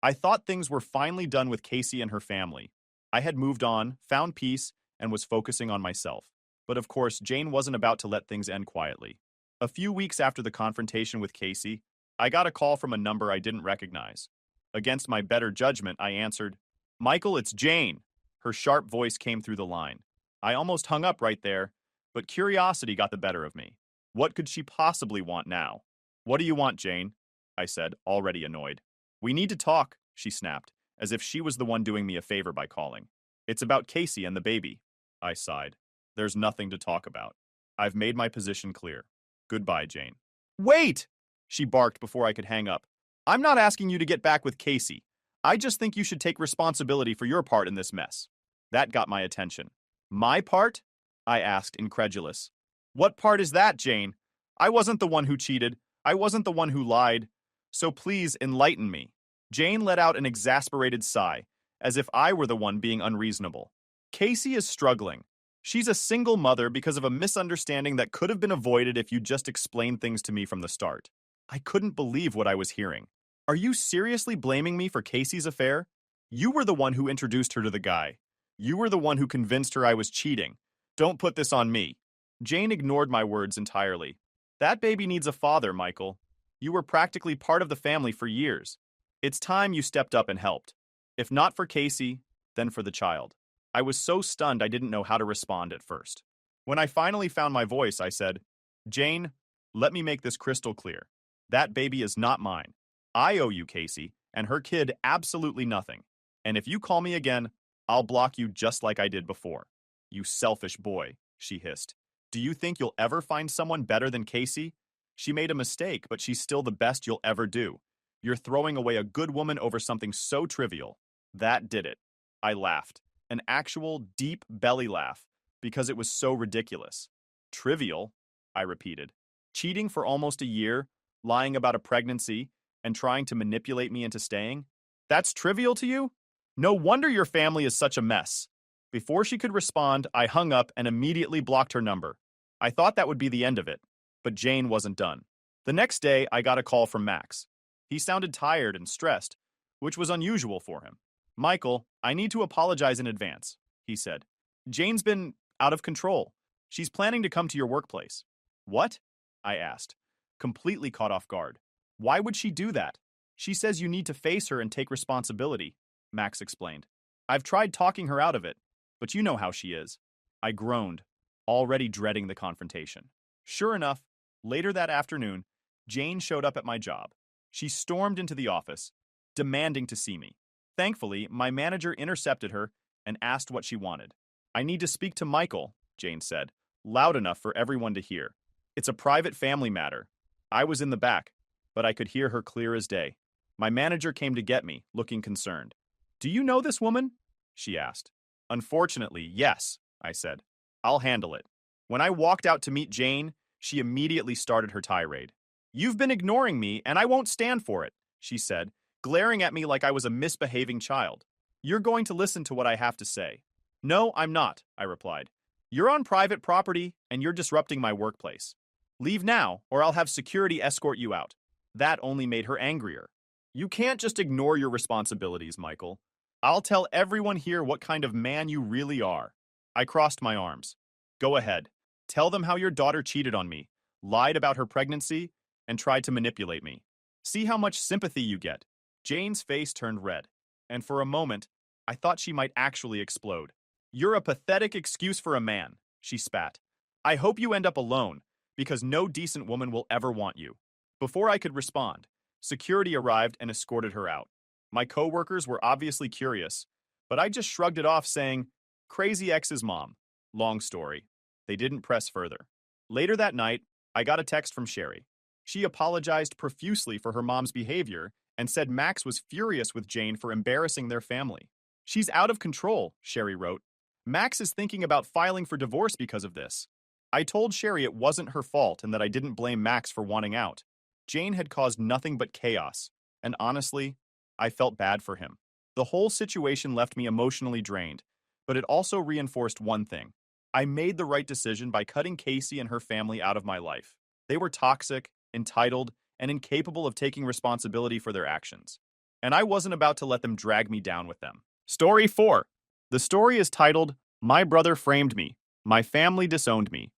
I thought things were finally done with Casey and her family. I had moved on, found peace, and was focusing on myself. But of course, Jane wasn't about to let things end quietly. A few weeks after the confrontation with Casey, I got a call from a number I didn't recognize. Against my better judgment, I answered, "Michael, it's Jane." Her sharp voice came through the line. I almost hung up right there, but curiosity got the better of me. What could she possibly want now? "What do you want, Jane?" I said, already annoyed. "We need to talk," she snapped, as if she was the one doing me a favor by calling. "It's about Casey and the baby." I sighed. "There's nothing to talk about. I've made my position clear. Goodbye, Jane." "Wait!" she barked before I could hang up. "I'm not asking you to get back with Casey. I just think you should take responsibility for your part in this mess." That got my attention. "My part?" I asked, incredulous. "What part is that, Jane? I wasn't the one who cheated. I wasn't the one who lied. So please enlighten me." Jane let out an exasperated sigh, as if I were the one being unreasonable. "Casey is struggling. She's a single mother because of a misunderstanding that could have been avoided if you just explained things to me from the start." I couldn't believe what I was hearing. "Are you seriously blaming me for Casey's affair? You were the one who introduced her to the guy. You were the one who convinced her I was cheating. Don't put this on me." Jane ignored my words entirely. "That baby needs a father, Michael. You were practically part of the family for years. It's time you stepped up and helped. If not for Casey, then for the child." I was so stunned I didn't know how to respond at first. When I finally found my voice, I said, "Jane, let me make this crystal clear. That baby is not mine. I owe you Casey, and her kid absolutely nothing. And if you call me again, I'll block you just like I did before." "You selfish boy," she hissed. "Do you think you'll ever find someone better than Casey? She made a mistake, but she's still the best you'll ever do. You're throwing away a good woman over something so trivial." That did it. I laughed. An actual, deep belly laugh, because it was so ridiculous. "Trivial?" I repeated. "Cheating for almost a year, lying about a pregnancy, and trying to manipulate me into staying? That's trivial to you? No wonder your family is such a mess." Before she could respond, I hung up and immediately blocked her number. I thought that would be the end of it, but Jane wasn't done. The next day, I got a call from Max. He sounded tired and stressed, which was unusual for him. "Michael, I need to apologize in advance," he said. "Jane's been out of control. She's planning to come to your workplace." "What?" I asked, completely caught off guard. "Why would she do that?" "She says you need to face her and take responsibility," Max explained. "I've tried talking her out of it, but you know how she is." I groaned, already dreading the confrontation. Sure enough, later that afternoon, Jane showed up at my job. She stormed into the office, demanding to see me. Thankfully, my manager intercepted her and asked what she wanted. "I need to speak to Michael," Jane said, loud enough for everyone to hear. "It's a private family matter." I was in the back, but I could hear her clear as day. My manager came to get me, looking concerned. "Do you know this woman?" she asked. "Unfortunately, yes," I said. "I'll handle it." When I walked out to meet Jane, she immediately started her tirade. "You've been ignoring me, and I won't stand for it," she said, glaring at me like I was a misbehaving child. "You're going to listen to what I have to say." "No, I'm not," I replied. "You're on private property, and you're disrupting my workplace. Leave now, or I'll have security escort you out." That only made her angrier. You can't just ignore your responsibilities, Michael. I'll tell everyone here what kind of man you really are. I crossed my arms. Go ahead. Tell them how your daughter cheated on me, lied about her pregnancy, and tried to manipulate me. See how much sympathy you get. Jane's face turned red, and for a moment, I thought she might actually explode. You're a pathetic excuse for a man, she spat. I hope you end up alone, because no decent woman will ever want you. Before I could respond, security arrived and escorted her out. My coworkers were obviously curious, but I just shrugged it off saying, crazy ex's mom. Long story. They didn't press further. Later that night, I got a text from Sherry. She apologized profusely for her mom's behavior and said Max was furious with Jane for embarrassing their family. She's out of control, Sherry wrote. Max is thinking about filing for divorce because of this. I told Sherry it wasn't her fault and that I didn't blame Max for wanting out. Jane had caused nothing but chaos, and honestly, I felt bad for him. The whole situation left me emotionally drained, but it also reinforced one thing. I made the right decision by cutting Casey and her family out of my life. They were toxic, entitled, and incapable of taking responsibility for their actions. And I wasn't about to let them drag me down with them. Story 4. The story is titled, My Brother Framed Me. My Family Disowned Me.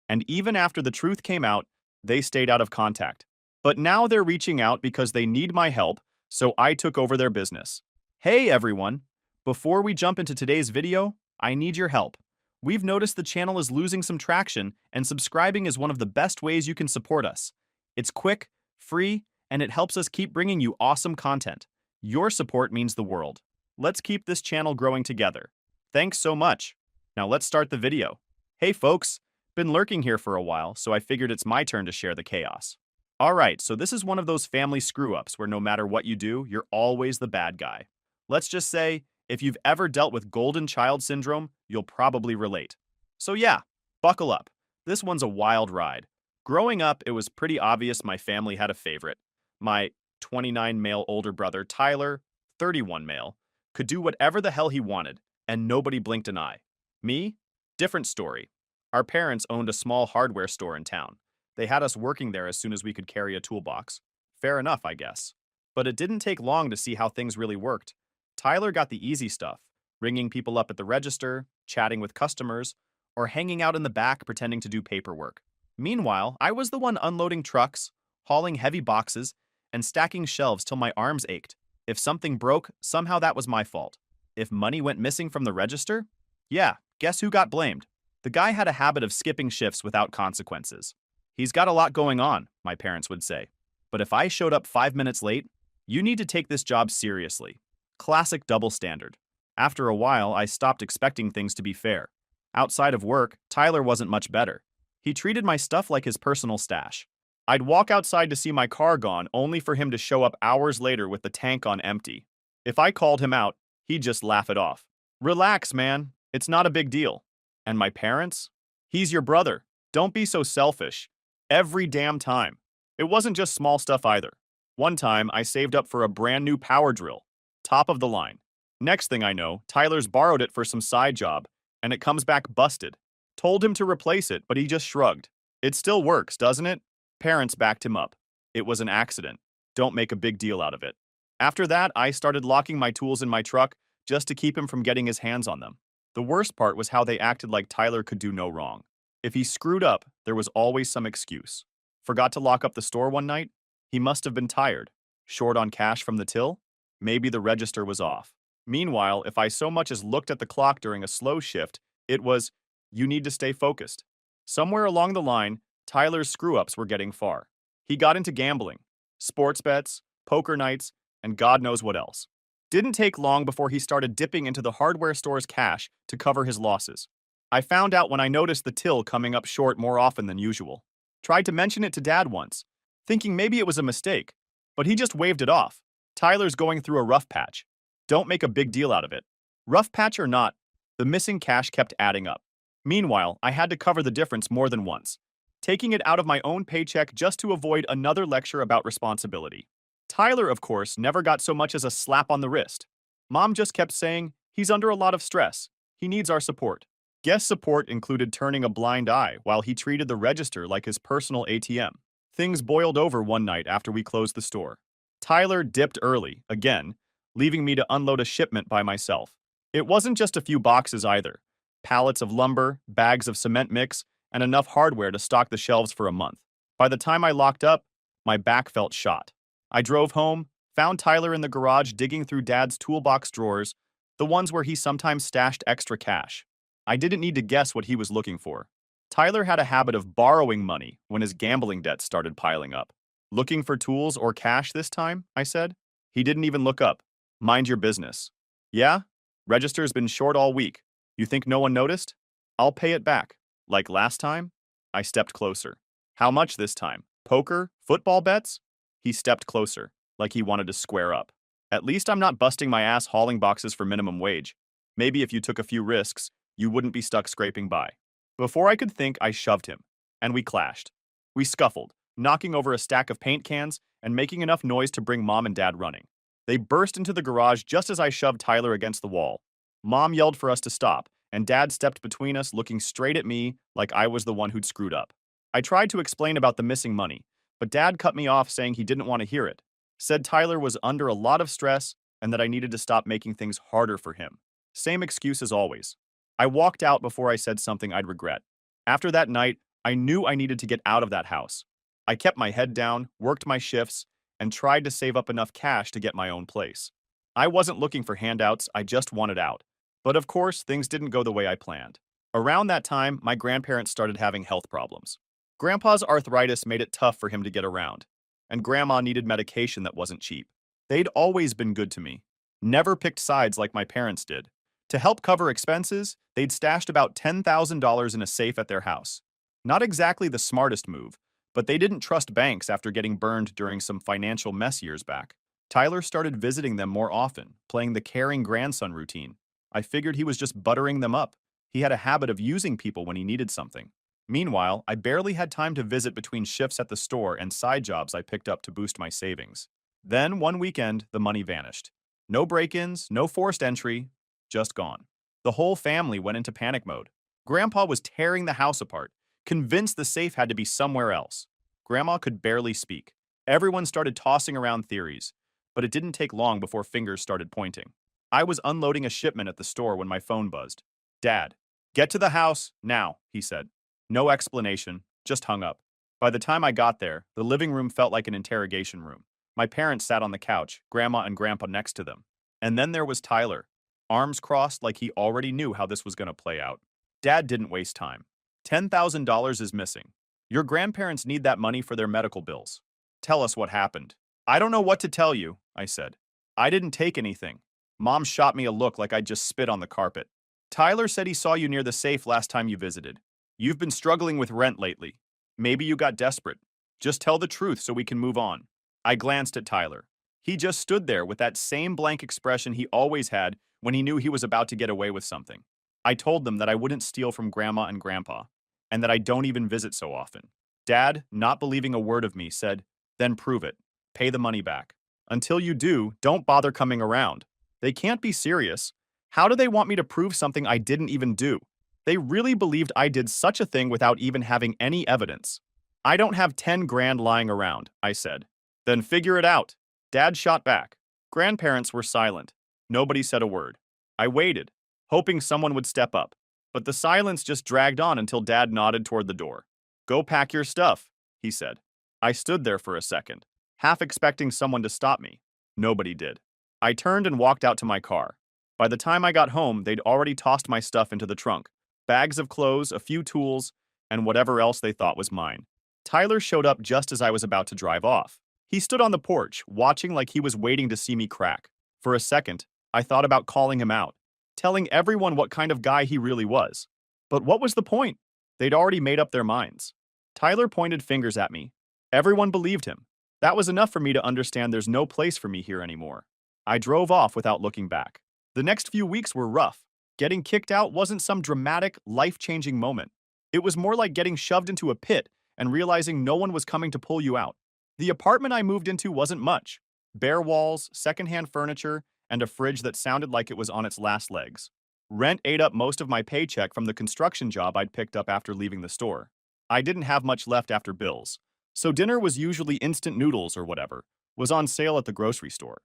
And even after the truth came out, they stayed out of contact. But now they're reaching out because they need my help, so I took over their business. Hey everyone! Before we jump into today's video, I need your help. We've noticed the channel is losing some traction, and subscribing is one of the best ways you can support us. It's quick, free, and it helps us keep bringing you awesome content. Your support means the world. Let's keep this channel growing together. Thanks so much. Now let's start the video. Hey folks, been lurking here for a while, so I figured it's my turn to share the chaos. Alright, so this is one of those family screw-ups where no matter what you do, you're always the bad guy. Let's just say, if you've ever dealt with golden child syndrome, you'll probably relate. So yeah, buckle up. This one's a wild ride. Growing up, it was pretty obvious my family had a favorite. My 29 male older brother, Tyler, 31 male, could do whatever the hell he wanted, and nobody blinked an eye. Me? Different story. Our parents owned a small hardware store in town. They had us working there as soon as we could carry a toolbox. Fair enough, I guess. But it didn't take long to see how things really worked. Tyler got the easy stuff, ringing people up at the register, chatting with customers, or hanging out in the back pretending to do paperwork. Meanwhile, I was the one unloading trucks, hauling heavy boxes, and stacking shelves till my arms ached. If something broke, somehow that was my fault. If money went missing from the register? Yeah, guess who got blamed? The guy had a habit of skipping shifts without consequences. He's got a lot going on, my parents would say. But if I showed up 5 minutes late, you need to take this job seriously. Classic double standard. After a while, I stopped expecting things to be fair. Outside of work, Tyler wasn't much better. He treated my stuff like his personal stash. I'd walk outside to see my car gone, only for him to show up hours later with the tank on empty. If I called him out, he'd just laugh it off. Relax, man. It's not a big deal. And my parents? He's your brother. Don't be so selfish. Every damn time. It wasn't just small stuff either. One time, I saved up for a brand new power drill. Top of the line. Next thing I know, Tyler's borrowed it for some side job, and it comes back busted. Told him to replace it, but he just shrugged. It still works, doesn't it? Parents backed him up. It was an accident. Don't make a big deal out of it. After that, I started locking my tools in my truck just to keep him from getting his hands on them. The worst part was how they acted like Tyler could do no wrong. If he screwed up, there was always some excuse. Forgot to lock up the store one night? He must have been tired. Short on cash from the till? Maybe the register was off. Meanwhile, if I so much as looked at the clock during a slow shift, it was, you need to stay focused. Somewhere along the line, Tyler's screw-ups were getting far. He got into gambling, sports bets, poker nights, and God knows what else. Didn't take long before he started dipping into the hardware store's cash to cover his losses. I found out when I noticed the till coming up short more often than usual. Tried to mention it to Dad once, thinking maybe it was a mistake, but he just waved it off. Tyler's going through a rough patch. Don't make a big deal out of it. Rough patch or not, the missing cash kept adding up. Meanwhile, I had to cover the difference more than once, taking it out of my own paycheck just to avoid another lecture about responsibility. Tyler, of course, never got so much as a slap on the wrist. Mom just kept saying, he's under a lot of stress. He needs our support. Guest support included turning a blind eye while he treated the register like his personal ATM. Things boiled over one night after we closed the store. Tyler dipped early, again, leaving me to unload a shipment by myself. It wasn't just a few boxes either. Pallets of lumber, bags of cement mix, and enough hardware to stock the shelves for a month. By the time I locked up, my back felt shot. I drove home, found Tyler in the garage digging through Dad's toolbox drawers, the ones where he sometimes stashed extra cash. I didn't need to guess what he was looking for. Tyler had a habit of borrowing money when his gambling debts started piling up. Looking for tools or cash this time? I said. He didn't even look up. Mind your business. Yeah? Register's been short all week. You think no one noticed? I'll pay it back. Like last time? I stepped closer. How much this time? Poker? Football bets? He stepped closer, like he wanted to square up. At least I'm not busting my ass hauling boxes for minimum wage. Maybe if you took a few risks, you wouldn't be stuck scraping by. Before I could think, I shoved him, and we clashed. We scuffled, knocking over a stack of paint cans and making enough noise to bring Mom and Dad running. They burst into the garage just as I shoved Tyler against the wall. Mom yelled for us to stop, and Dad stepped between us, looking straight at me like I was the one who'd screwed up. I tried to explain about the missing money, but Dad cut me off saying he didn't want to hear it. Said Tyler was under a lot of stress and that I needed to stop making things harder for him. Same excuse as always. I walked out before I said something I'd regret. After that night, I knew I needed to get out of that house. I kept my head down, worked my shifts, and tried to save up enough cash to get my own place. I wasn't looking for handouts, I just wanted out. But of course, things didn't go the way I planned. Around that time, my grandparents started having health problems. Grandpa's arthritis made it tough for him to get around, and Grandma needed medication that wasn't cheap. They'd always been good to me, never picked sides like my parents did. To help cover expenses, they'd stashed about $10,000 in a safe at their house. Not exactly the smartest move, but they didn't trust banks after getting burned during some financial mess years back. Tyler started visiting them more often, playing the caring grandson routine. I figured he was just buttering them up. He had a habit of using people when he needed something. Meanwhile, I barely had time to visit between shifts at the store and side jobs I picked up to boost my savings. Then, one weekend, the money vanished. No break-ins, no forced entry, just gone. The whole family went into panic mode. Grandpa was tearing the house apart, convinced the safe had to be somewhere else. Grandma could barely speak. Everyone started tossing around theories, but it didn't take long before fingers started pointing. I was unloading a shipment at the store when my phone buzzed. Dad, get to the house, now, he said. No explanation, just hung up. By the time I got there, the living room felt like an interrogation room. My parents sat on the couch, Grandma and Grandpa next to them. And then there was Tyler, arms crossed like he already knew how this was going to play out. Dad didn't waste time. $10,000 is missing. Your grandparents need that money for their medical bills. Tell us what happened. I don't know what to tell you, I said. I didn't take anything. Mom shot me a look like I'd just spit on the carpet. Tyler said he saw you near the safe last time you visited. You've been struggling with rent lately. Maybe you got desperate. Just tell the truth so we can move on. I glanced at Tyler. He just stood there with that same blank expression he always had when he knew he was about to get away with something. I told them that I wouldn't steal from Grandma and Grandpa, and that I don't even visit so often. Dad, not believing a word of me, said, then prove it. Pay the money back. Until you do, don't bother coming around. They can't be serious. How do they want me to prove something I didn't even do? They really believed I did such a thing without even having any evidence. I don't have 10 grand lying around, I said. Then figure it out. Dad shot back. Grandparents were silent. Nobody said a word. I waited, hoping someone would step up. But the silence just dragged on until Dad nodded toward the door. Go pack your stuff, he said. I stood there for a second, half expecting someone to stop me. Nobody did. I turned and walked out to my car. By the time I got home, they'd already tossed my stuff into the trunk. Bags of clothes, a few tools, and whatever else they thought was mine. Tyler showed up just as I was about to drive off. He stood on the porch, watching like he was waiting to see me crack. For a second, I thought about calling him out, telling everyone what kind of guy he really was. But what was the point? They'd already made up their minds. Tyler pointed fingers at me. Everyone believed him. That was enough for me to understand there's no place for me here anymore. I drove off without looking back. The next few weeks were rough. Getting kicked out wasn't some dramatic, life-changing moment. It was more like getting shoved into a pit and realizing no one was coming to pull you out. The apartment I moved into wasn't much. Bare walls, secondhand furniture, and a fridge that sounded like it was on its last legs. Rent ate up most of my paycheck from the construction job I'd picked up after leaving the store. I didn't have much left after bills, So dinner was usually instant noodles or whatever, was on sale at the grocery store.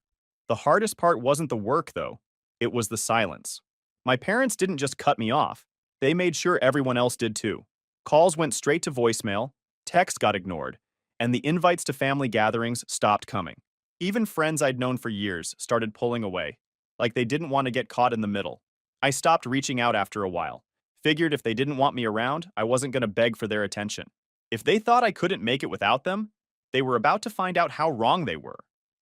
The hardest part wasn't the work, though. It was the silence. My parents didn't just cut me off, they made sure everyone else did too. Calls went straight to voicemail, texts got ignored, and the invites to family gatherings stopped coming. Even friends I'd known for years started pulling away, like they didn't want to get caught in the middle. I stopped reaching out after a while. Figured if they didn't want me around, I wasn't going to beg for their attention. If they thought I couldn't make it without them, they were about to find out how wrong they were.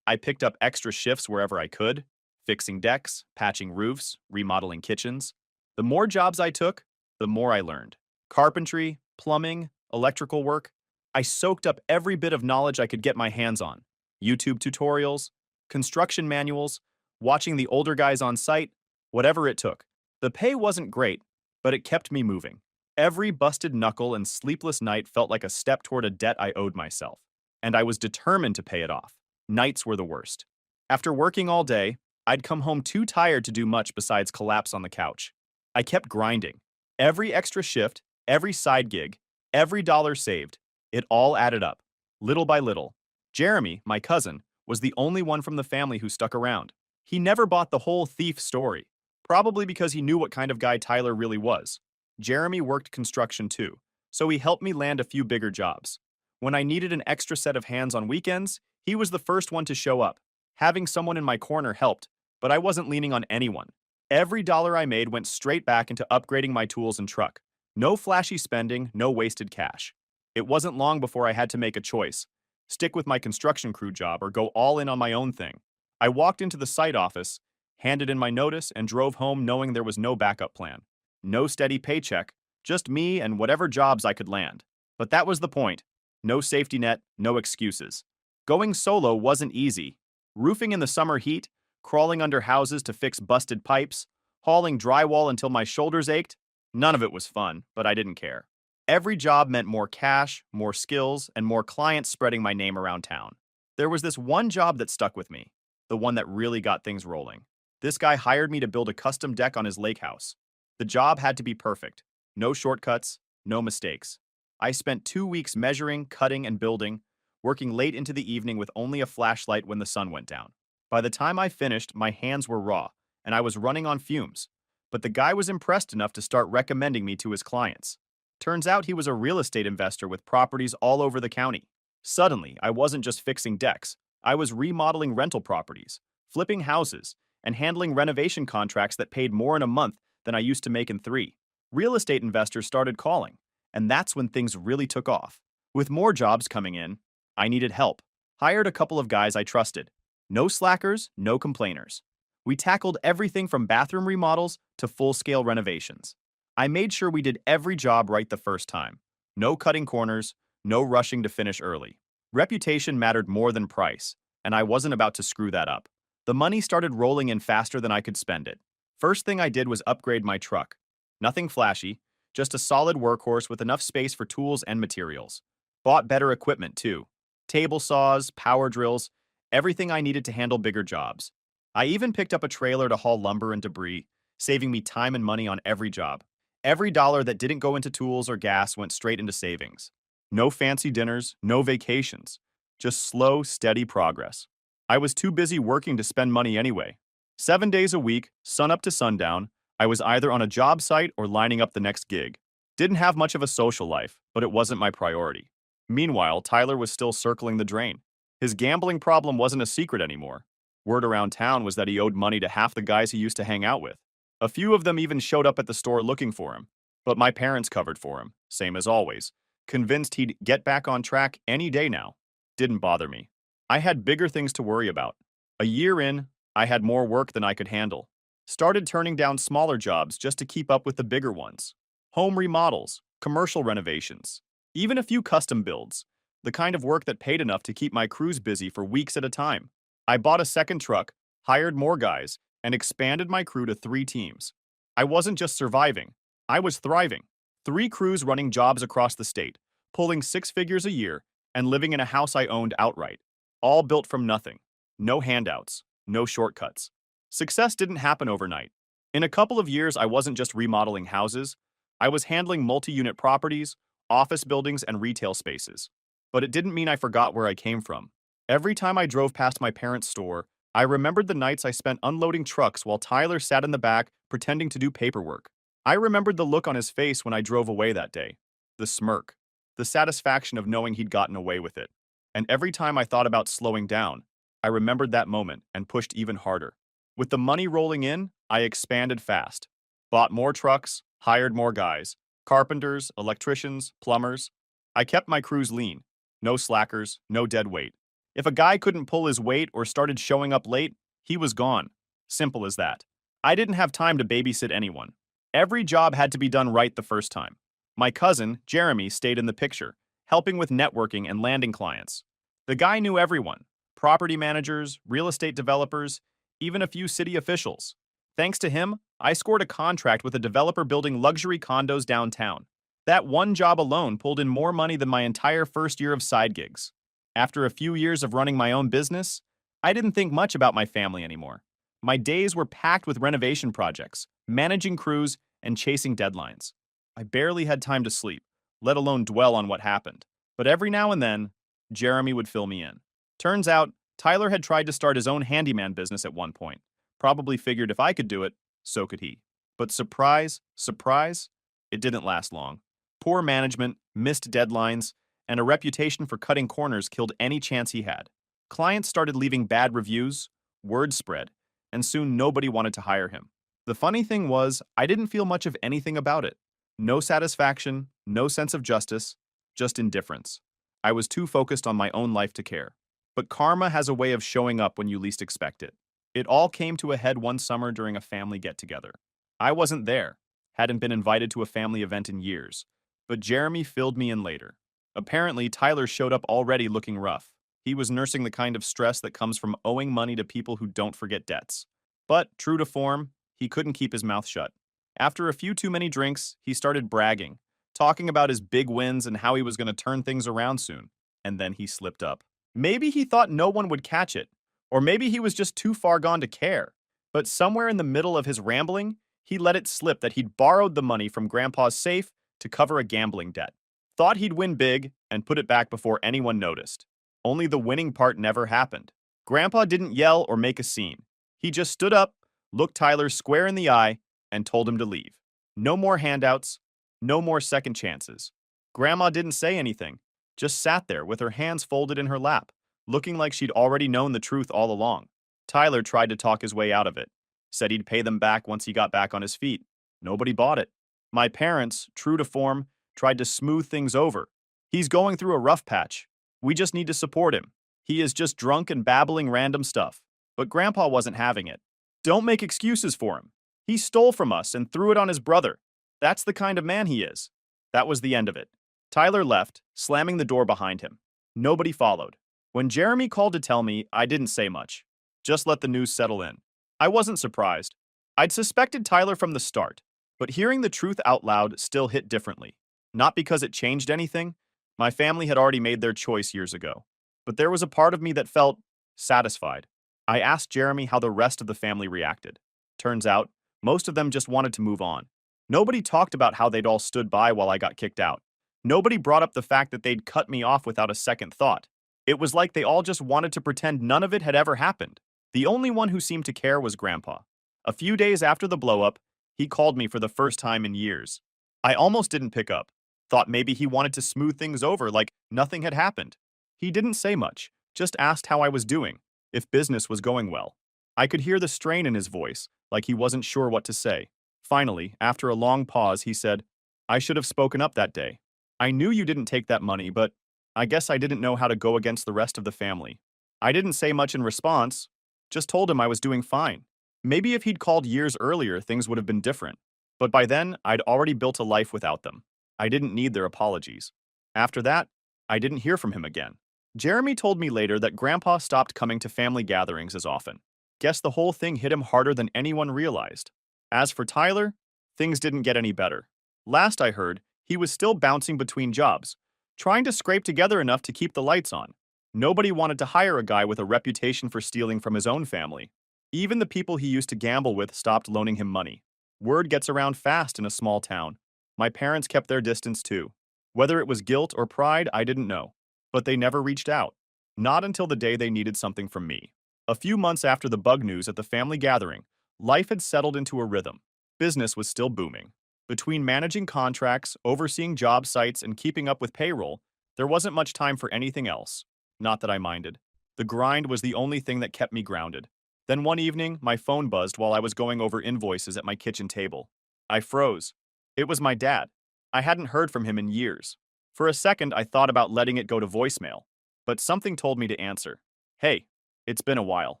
I picked up extra shifts wherever I could, fixing decks, patching roofs, remodeling kitchens. The more jobs I took, the more I learned. Carpentry, plumbing, electrical work. I soaked up every bit of knowledge I could get my hands on. YouTube tutorials, construction manuals, watching the older guys on site, whatever it took. The pay wasn't great, but it kept me moving. Every busted knuckle and sleepless night felt like a step toward a debt I owed myself, and I was determined to pay it off. Nights were the worst. After working all day, I'd come home too tired to do much besides collapse on the couch. I kept grinding. Every extra shift, every side gig, every dollar saved, it all added up, little by little. Jeremy, my cousin, was the only one from the family who stuck around. He never bought the whole thief story, probably because he knew what kind of guy Tyler really was. Jeremy worked construction too, so he helped me land a few bigger jobs. When I needed an extra set of hands on weekends, he was the first one to show up. Having someone in my corner helped, but I wasn't leaning on anyone. Every dollar I made went straight back into upgrading my tools and truck. No flashy spending, no wasted cash. It wasn't long before I had to make a choice: stick with my construction crew job or go all in on my own thing. I walked into the site office, handed in my notice, and drove home knowing there was no backup plan. No steady paycheck, just me and whatever jobs I could land. But that was the point. No safety net, no excuses. Going solo wasn't easy. Roofing in the summer heat, crawling under houses to fix busted pipes, hauling drywall until my shoulders ached. None of it was fun, but I didn't care. Every job meant more cash, more skills, and more clients spreading my name around town. There was this one job that stuck with me, the one that really got things rolling. This guy hired me to build a custom deck on his lake house. The job had to be perfect. No shortcuts, no mistakes. I spent 2 weeks measuring, cutting, and building, working late into the evening with only a flashlight when the sun went down. By the time I finished, my hands were raw, and I was running on fumes. But the guy was impressed enough to start recommending me to his clients. Turns out he was a real estate investor with properties all over the county. Suddenly, I wasn't just fixing decks. I was remodeling rental properties, flipping houses, and handling renovation contracts that paid more in a month than I used to make in 3. Real estate investors started calling, and that's when things really took off. With more jobs coming in, I needed help. Hired a couple of guys I trusted. No slackers, no complainers. We tackled everything from bathroom remodels to full-scale renovations. I made sure we did every job right the first time. No cutting corners, no rushing to finish early. Reputation mattered more than price, and I wasn't about to screw that up. The money started rolling in faster than I could spend it. First thing I did was upgrade my truck. Nothing flashy, just a solid workhorse with enough space for tools and materials. Bought better equipment too. Table saws, power drills, everything I needed to handle bigger jobs. I even picked up a trailer to haul lumber and debris, saving me time and money on every job. Every dollar that didn't go into tools or gas went straight into savings. No fancy dinners, no vacations. Just slow, steady progress. I was too busy working to spend money anyway. 7 days a week, sun up to sundown, I was either on a job site or lining up the next gig. Didn't have much of a social life, but it wasn't my priority. Meanwhile, Tyler was still circling the drain. His gambling problem wasn't a secret anymore. Word around town was that he owed money to half the guys he used to hang out with. A few of them even showed up at the store looking for him, but my parents covered for him, same as always, convinced he'd get back on track any day now. Didn't bother me. I had bigger things to worry about. A year in, I had more work than I could handle. Started turning down smaller jobs just to keep up with the bigger ones. Home remodels, commercial renovations, even a few custom builds, the kind of work that paid enough to keep my crews busy for weeks at a time. I bought a second truck, hired more guys, and expanded my crew to 3 teams. I wasn't just surviving, I was thriving. 3 crews running jobs across the state, pulling 6 figures a year, and living in a house I owned outright. All built from nothing. No handouts, no shortcuts. Success didn't happen overnight. In a couple of years, I wasn't just remodeling houses, I was handling multi-unit properties, office buildings, and retail spaces. but it didn't mean I forgot where I came from. Every time I drove past my parents' store, I remembered the nights I spent unloading trucks while Tyler sat in the back pretending to do paperwork. I remembered the look on his face when I drove away that day, the smirk, the satisfaction of knowing he'd gotten away with it. And every time I thought about slowing down, I remembered that moment and pushed even harder. With the money rolling in, I expanded fast. Bought more trucks, hired more guys, carpenters, electricians, plumbers. I kept my crews lean. No slackers, no dead weight. If a guy couldn't pull his weight or started showing up late, he was gone. Simple as that. I didn't have time to babysit anyone. Every job had to be done right the first time. My cousin, Jeremy, stayed in the picture, helping with networking and landing clients. The guy knew everyone: property managers, real estate developers, even a few city officials. Thanks to him, I scored a contract with a developer building luxury condos downtown. That one job alone pulled in more money than my entire first year of side gigs. After a few years of running my own business, I didn't think much about my family anymore. My days were packed with renovation projects, managing crews, and chasing deadlines. I barely had time to sleep, let alone dwell on what happened. But every now and then, Jeremy would fill me in. Turns out, Tyler had tried to start his own handyman business at one point. Probably figured if I could do it, so could he. But surprise, surprise, it didn't last long. Poor management, missed deadlines, and a reputation for cutting corners killed any chance he had. Clients started leaving bad reviews, word spread, and soon nobody wanted to hire him. The funny thing was, I didn't feel much of anything about it. No satisfaction, no sense of justice, just indifference. I was too focused on my own life to care. But karma has a way of showing up when you least expect it. It all came to a head one summer during a family get-together. I wasn't there, hadn't been invited to a family event in years, but Jeremy filled me in later. Apparently, Tyler showed up already looking rough. He was nursing the kind of stress that comes from owing money to people who don't forget debts. But, true to form, he couldn't keep his mouth shut. After a few too many drinks, he started bragging, talking about his big wins and how he was going to turn things around soon. And then he slipped up. Maybe he thought no one would catch it, or maybe he was just too far gone to care. But somewhere in the middle of his rambling, he let it slip that he'd borrowed the money from Grandpa's safe to cover a gambling debt. Thought he'd win big and put it back before anyone noticed. Only the winning part never happened. Grandpa didn't yell or make a scene. He just stood up, looked Tyler square in the eye, and told him to leave. No more handouts, no more second chances. Grandma didn't say anything, just sat there with her hands folded in her lap, looking like she'd already known the truth all along. Tyler tried to talk his way out of it, said he'd pay them back once he got back on his feet. Nobody bought it. My parents, true to form, tried to smooth things over. He's going through a rough patch. We just need to support him. He is just drunk and babbling random stuff. But Grandpa wasn't having it. Don't make excuses for him. He stole from us and threw it on his brother. That's the kind of man he is. That was the end of it. Tyler left, slamming the door behind him. Nobody followed. When Jeremy called to tell me, I didn't say much. Just let the news settle in. I wasn't surprised. I'd suspected Tyler from the start, but hearing the truth out loud still hit differently. Not because it changed anything. My family had already made their choice years ago. But there was a part of me that felt satisfied. I asked Jeremy how the rest of the family reacted. Turns out, most of them just wanted to move on. Nobody talked about how they'd all stood by while I got kicked out. Nobody brought up the fact that they'd cut me off without a second thought. It was like they all just wanted to pretend none of it had ever happened. The only one who seemed to care was Grandpa. A few days after the blow-up, he called me for the first time in years. I almost didn't pick up. Thought maybe he wanted to smooth things over like nothing had happened. He didn't say much, just asked how I was doing, if business was going well. I could hear the strain in his voice, like he wasn't sure what to say. Finally, after a long pause, he said, I should have spoken up that day. I knew you didn't take that money, but I guess I didn't know how to go against the rest of the family. I didn't say much in response, just told him I was doing fine. Maybe if he'd called years earlier, things would have been different. But by then, I'd already built a life without them. I didn't need their apologies. After that, I didn't hear from him again. Jeremy told me later that Grandpa stopped coming to family gatherings as often. Guess the whole thing hit him harder than anyone realized. As for Tyler, things didn't get any better. Last I heard, he was still bouncing between jobs, trying to scrape together enough to keep the lights on. Nobody wanted to hire a guy with a reputation for stealing from his own family. Even the people he used to gamble with stopped loaning him money. Word gets around fast in a small town. My parents kept their distance too. Whether it was guilt or pride, I didn't know. but they never reached out. Not until the day they needed something from me. A few months after the bug news at the family gathering, life had settled into a rhythm. Business was still booming. Between managing contracts, overseeing job sites, and keeping up with payroll, there wasn't much time for anything else. Not that I minded. The grind was the only thing that kept me grounded. Then one evening, my phone buzzed while I was going over invoices at my kitchen table. I froze. It was my dad. I hadn't heard from him in years. For a second, I thought about letting it go to voicemail, but something told me to answer. "Hey, it's been a while,"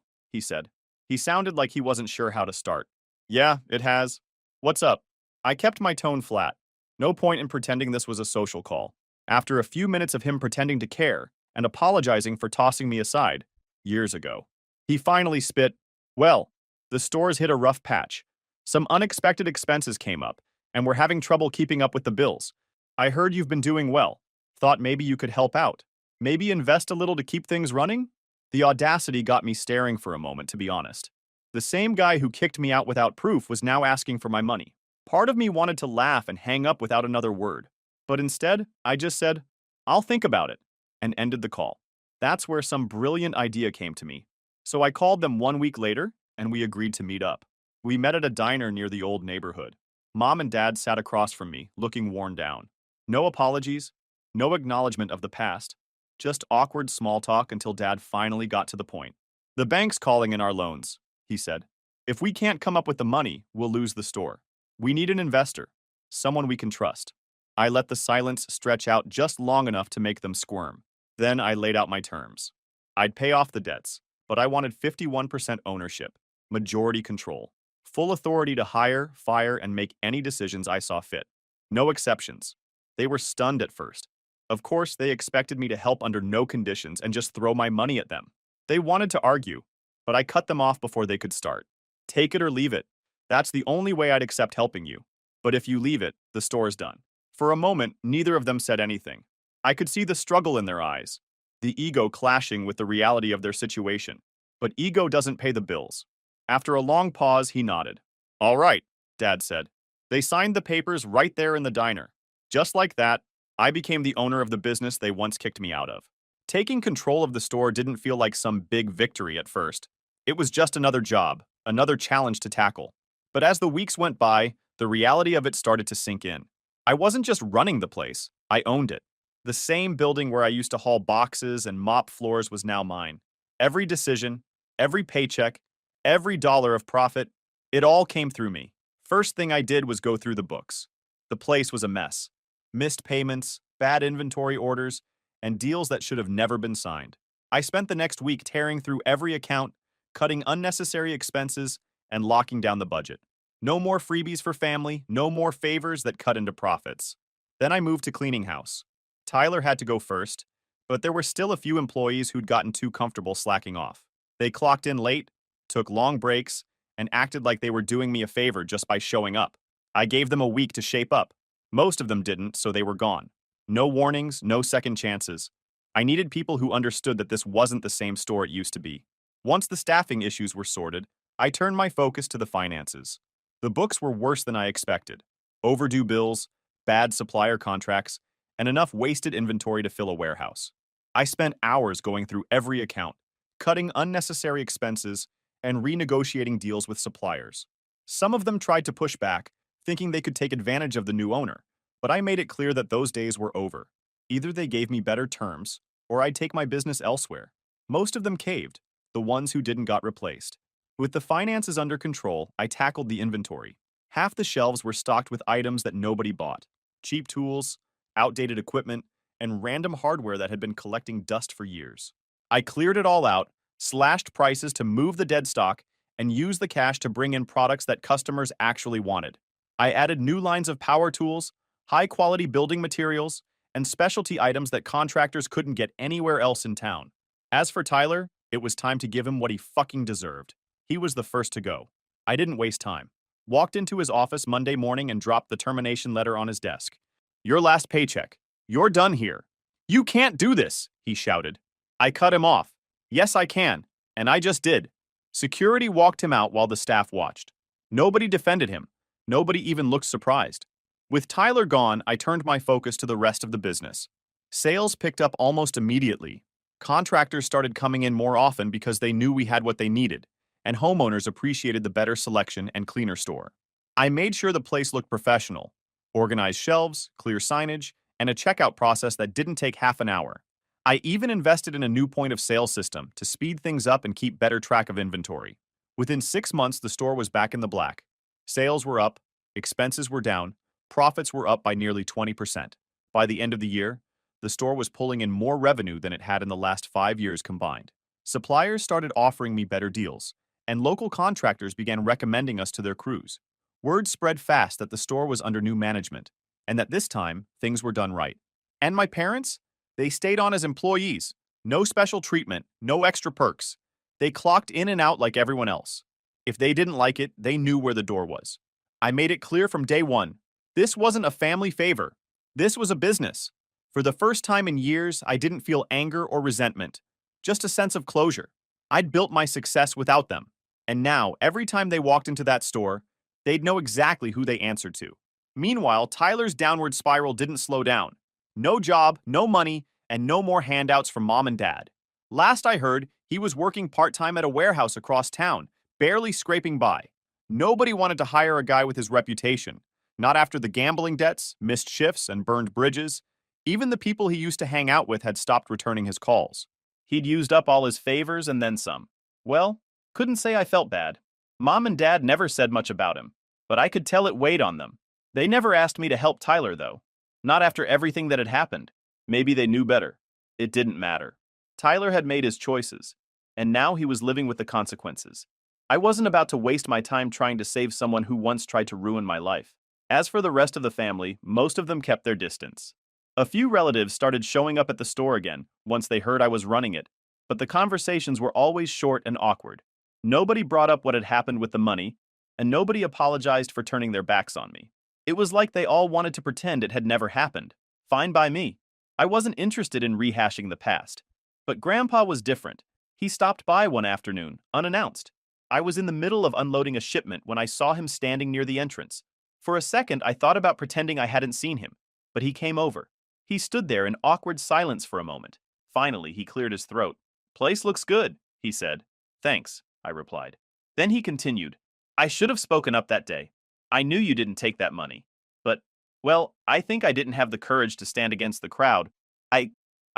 he said. He sounded like he wasn't sure how to start. "Yeah, it has. What's up?" I kept my tone flat. No point in pretending this was a social call. After a few minutes of him pretending to care and apologizing for tossing me aside, years ago, he finally spit, "Well, the store's hit a rough patch. Some unexpected expenses came up, and we're having trouble keeping up with the bills. I heard you've been doing well. Thought maybe you could help out. Maybe invest a little to keep things running?" The audacity got me staring for a moment, to be honest. The same guy who kicked me out without proof was now asking for my money. Part of me wanted to laugh and hang up without another word. But instead, I just said, "I'll think about it," and ended the call. That's where some brilliant idea came to me. So I called them 1 week later, and we agreed to meet up. We met at a diner near the old neighborhood. Mom and Dad sat across from me, looking worn down. No apologies, no acknowledgement of the past, just awkward small talk until Dad finally got to the point. "The bank's calling in our loans," he said. "If we can't come up with the money, we'll lose the store. We need an investor, someone we can trust." I let the silence stretch out just long enough to make them squirm. Then I laid out my terms. I'd pay off the debts, but I wanted 51% ownership, majority control, full authority to hire, fire, and make any decisions I saw fit. No exceptions. They were stunned at first. Of course, they expected me to help under no conditions and just throw my money at them. They wanted to argue, but I cut them off before they could start. "Take it or leave it. That's the only way I'd accept helping you. But if you leave it, the store's done." For a moment, neither of them said anything. I could see the struggle in their eyes, the ego clashing with the reality of their situation. But ego doesn't pay the bills. After a long pause, he nodded. "All right," Dad said. They signed the papers right there in the diner. Just like that, I became the owner of the business they once kicked me out of. Taking control of the store didn't feel like some big victory at first. It was just another job, another challenge to tackle. But as the weeks went by, the reality of it started to sink in. I wasn't just running the place, I owned it. The same building where I used to haul boxes and mop floors was now mine. Every decision, every paycheck, every dollar of profit, it all came through me. First thing I did was go through the books. The place was a mess. Missed payments, bad inventory orders, and deals that should have never been signed. I spent the next week tearing through every account, cutting unnecessary expenses, and locking down the budget. No more freebies for family, no more favors that cut into profits. Then I moved to cleaning house. Tyler had to go first, but there were still a few employees who'd gotten too comfortable slacking off. They clocked in late, took long breaks, and acted like they were doing me a favor just by showing up. I gave them a week to shape up. Most of them didn't, so they were gone. No warnings, no second chances. I needed people who understood that this wasn't the same store it used to be. Once the staffing issues were sorted, I turned my focus to the finances. The books were worse than I expected. Overdue bills, bad supplier contracts, and enough wasted inventory to fill a warehouse. I spent hours going through every account, cutting unnecessary expenses, and renegotiating deals with suppliers. Some of them tried to push back, thinking they could take advantage of the new owner, but I made it clear that those days were over. Either they gave me better terms, or I'd take my business elsewhere. Most of them caved, the ones who didn't got replaced. With the finances under control, I tackled the inventory. Half the shelves were stocked with items that nobody bought. Cheap tools, outdated equipment, and random hardware that had been collecting dust for years. I cleared it all out, slashed prices to move the dead stock, and used the cash to bring in products that customers actually wanted. I added new lines of power tools, high-quality building materials, and specialty items that contractors couldn't get anywhere else in town. As for Tyler, it was time to give him what he fucking deserved. He was the first to go. I didn't waste time. Walked into his office Monday morning and dropped the termination letter on his desk. "Your last paycheck. You're done here." "You can't do this," he shouted. I cut him off. "Yes, I can, and I just did." Security walked him out while the staff watched. Nobody defended him. Nobody even looked surprised. With Tyler gone, I turned my focus to the rest of the business. Sales picked up almost immediately. Contractors started coming in more often because they knew we had what they needed, and homeowners appreciated the better selection and cleaner store. I made sure the place looked professional, organized shelves, clear signage, and a checkout process that didn't take half an hour. I even invested in a new point of sale system to speed things up and keep better track of inventory. Within 6 months, the store was back in the black. Sales were up, expenses were down, profits were up by nearly 20%. By the end of the year, the store was pulling in more revenue than it had in the last 5 years combined. Suppliers started offering me better deals, and local contractors began recommending us to their crews. Word spread fast that the store was under new management, and that this time, things were done right. And my parents? They stayed on as employees. No special treatment, no extra perks. They clocked in and out like everyone else. If they didn't like it, they knew where the door was. I made it clear from day one. This wasn't a family favor. This was a business. For the first time in years, I didn't feel anger or resentment, just a sense of closure. I'd built my success without them, and now, every time they walked into that store, they'd know exactly who they answered to. Meanwhile, Tyler's downward spiral didn't slow down. No job, no money, and no more handouts from mom and dad. Last I heard, he was working part-time at a warehouse across town, barely scraping by. Nobody wanted to hire a guy with his reputation, not after the gambling debts, missed shifts, and burned bridges. Even the people he used to hang out with had stopped returning his calls. He'd used up all his favors and then some. Well, couldn't say I felt bad. Mom and Dad never said much about him, but I could tell it weighed on them. They never asked me to help Tyler, though. Not after everything that had happened. Maybe they knew better. It didn't matter. Tyler had made his choices, and now he was living with the consequences. I wasn't about to waste my time trying to save someone who once tried to ruin my life. As for the rest of the family, most of them kept their distance. A few relatives started showing up at the store again once they heard I was running it, but the conversations were always short and awkward. Nobody brought up what had happened with the money, and nobody apologized for turning their backs on me. It was like they all wanted to pretend it had never happened. Fine by me. I wasn't interested in rehashing the past. But Grandpa was different. He stopped by one afternoon, unannounced. I was in the middle of unloading a shipment when I saw him standing near the entrance. For a second, I thought about pretending I hadn't seen him, but he came over. He stood there in awkward silence for a moment. Finally, he cleared his throat. "Place looks good," he said. "Thanks," I replied. Then he continued. "I should have spoken up that day. I knew you didn't take that money. But, well, I think I didn't have the courage to stand against the crowd. I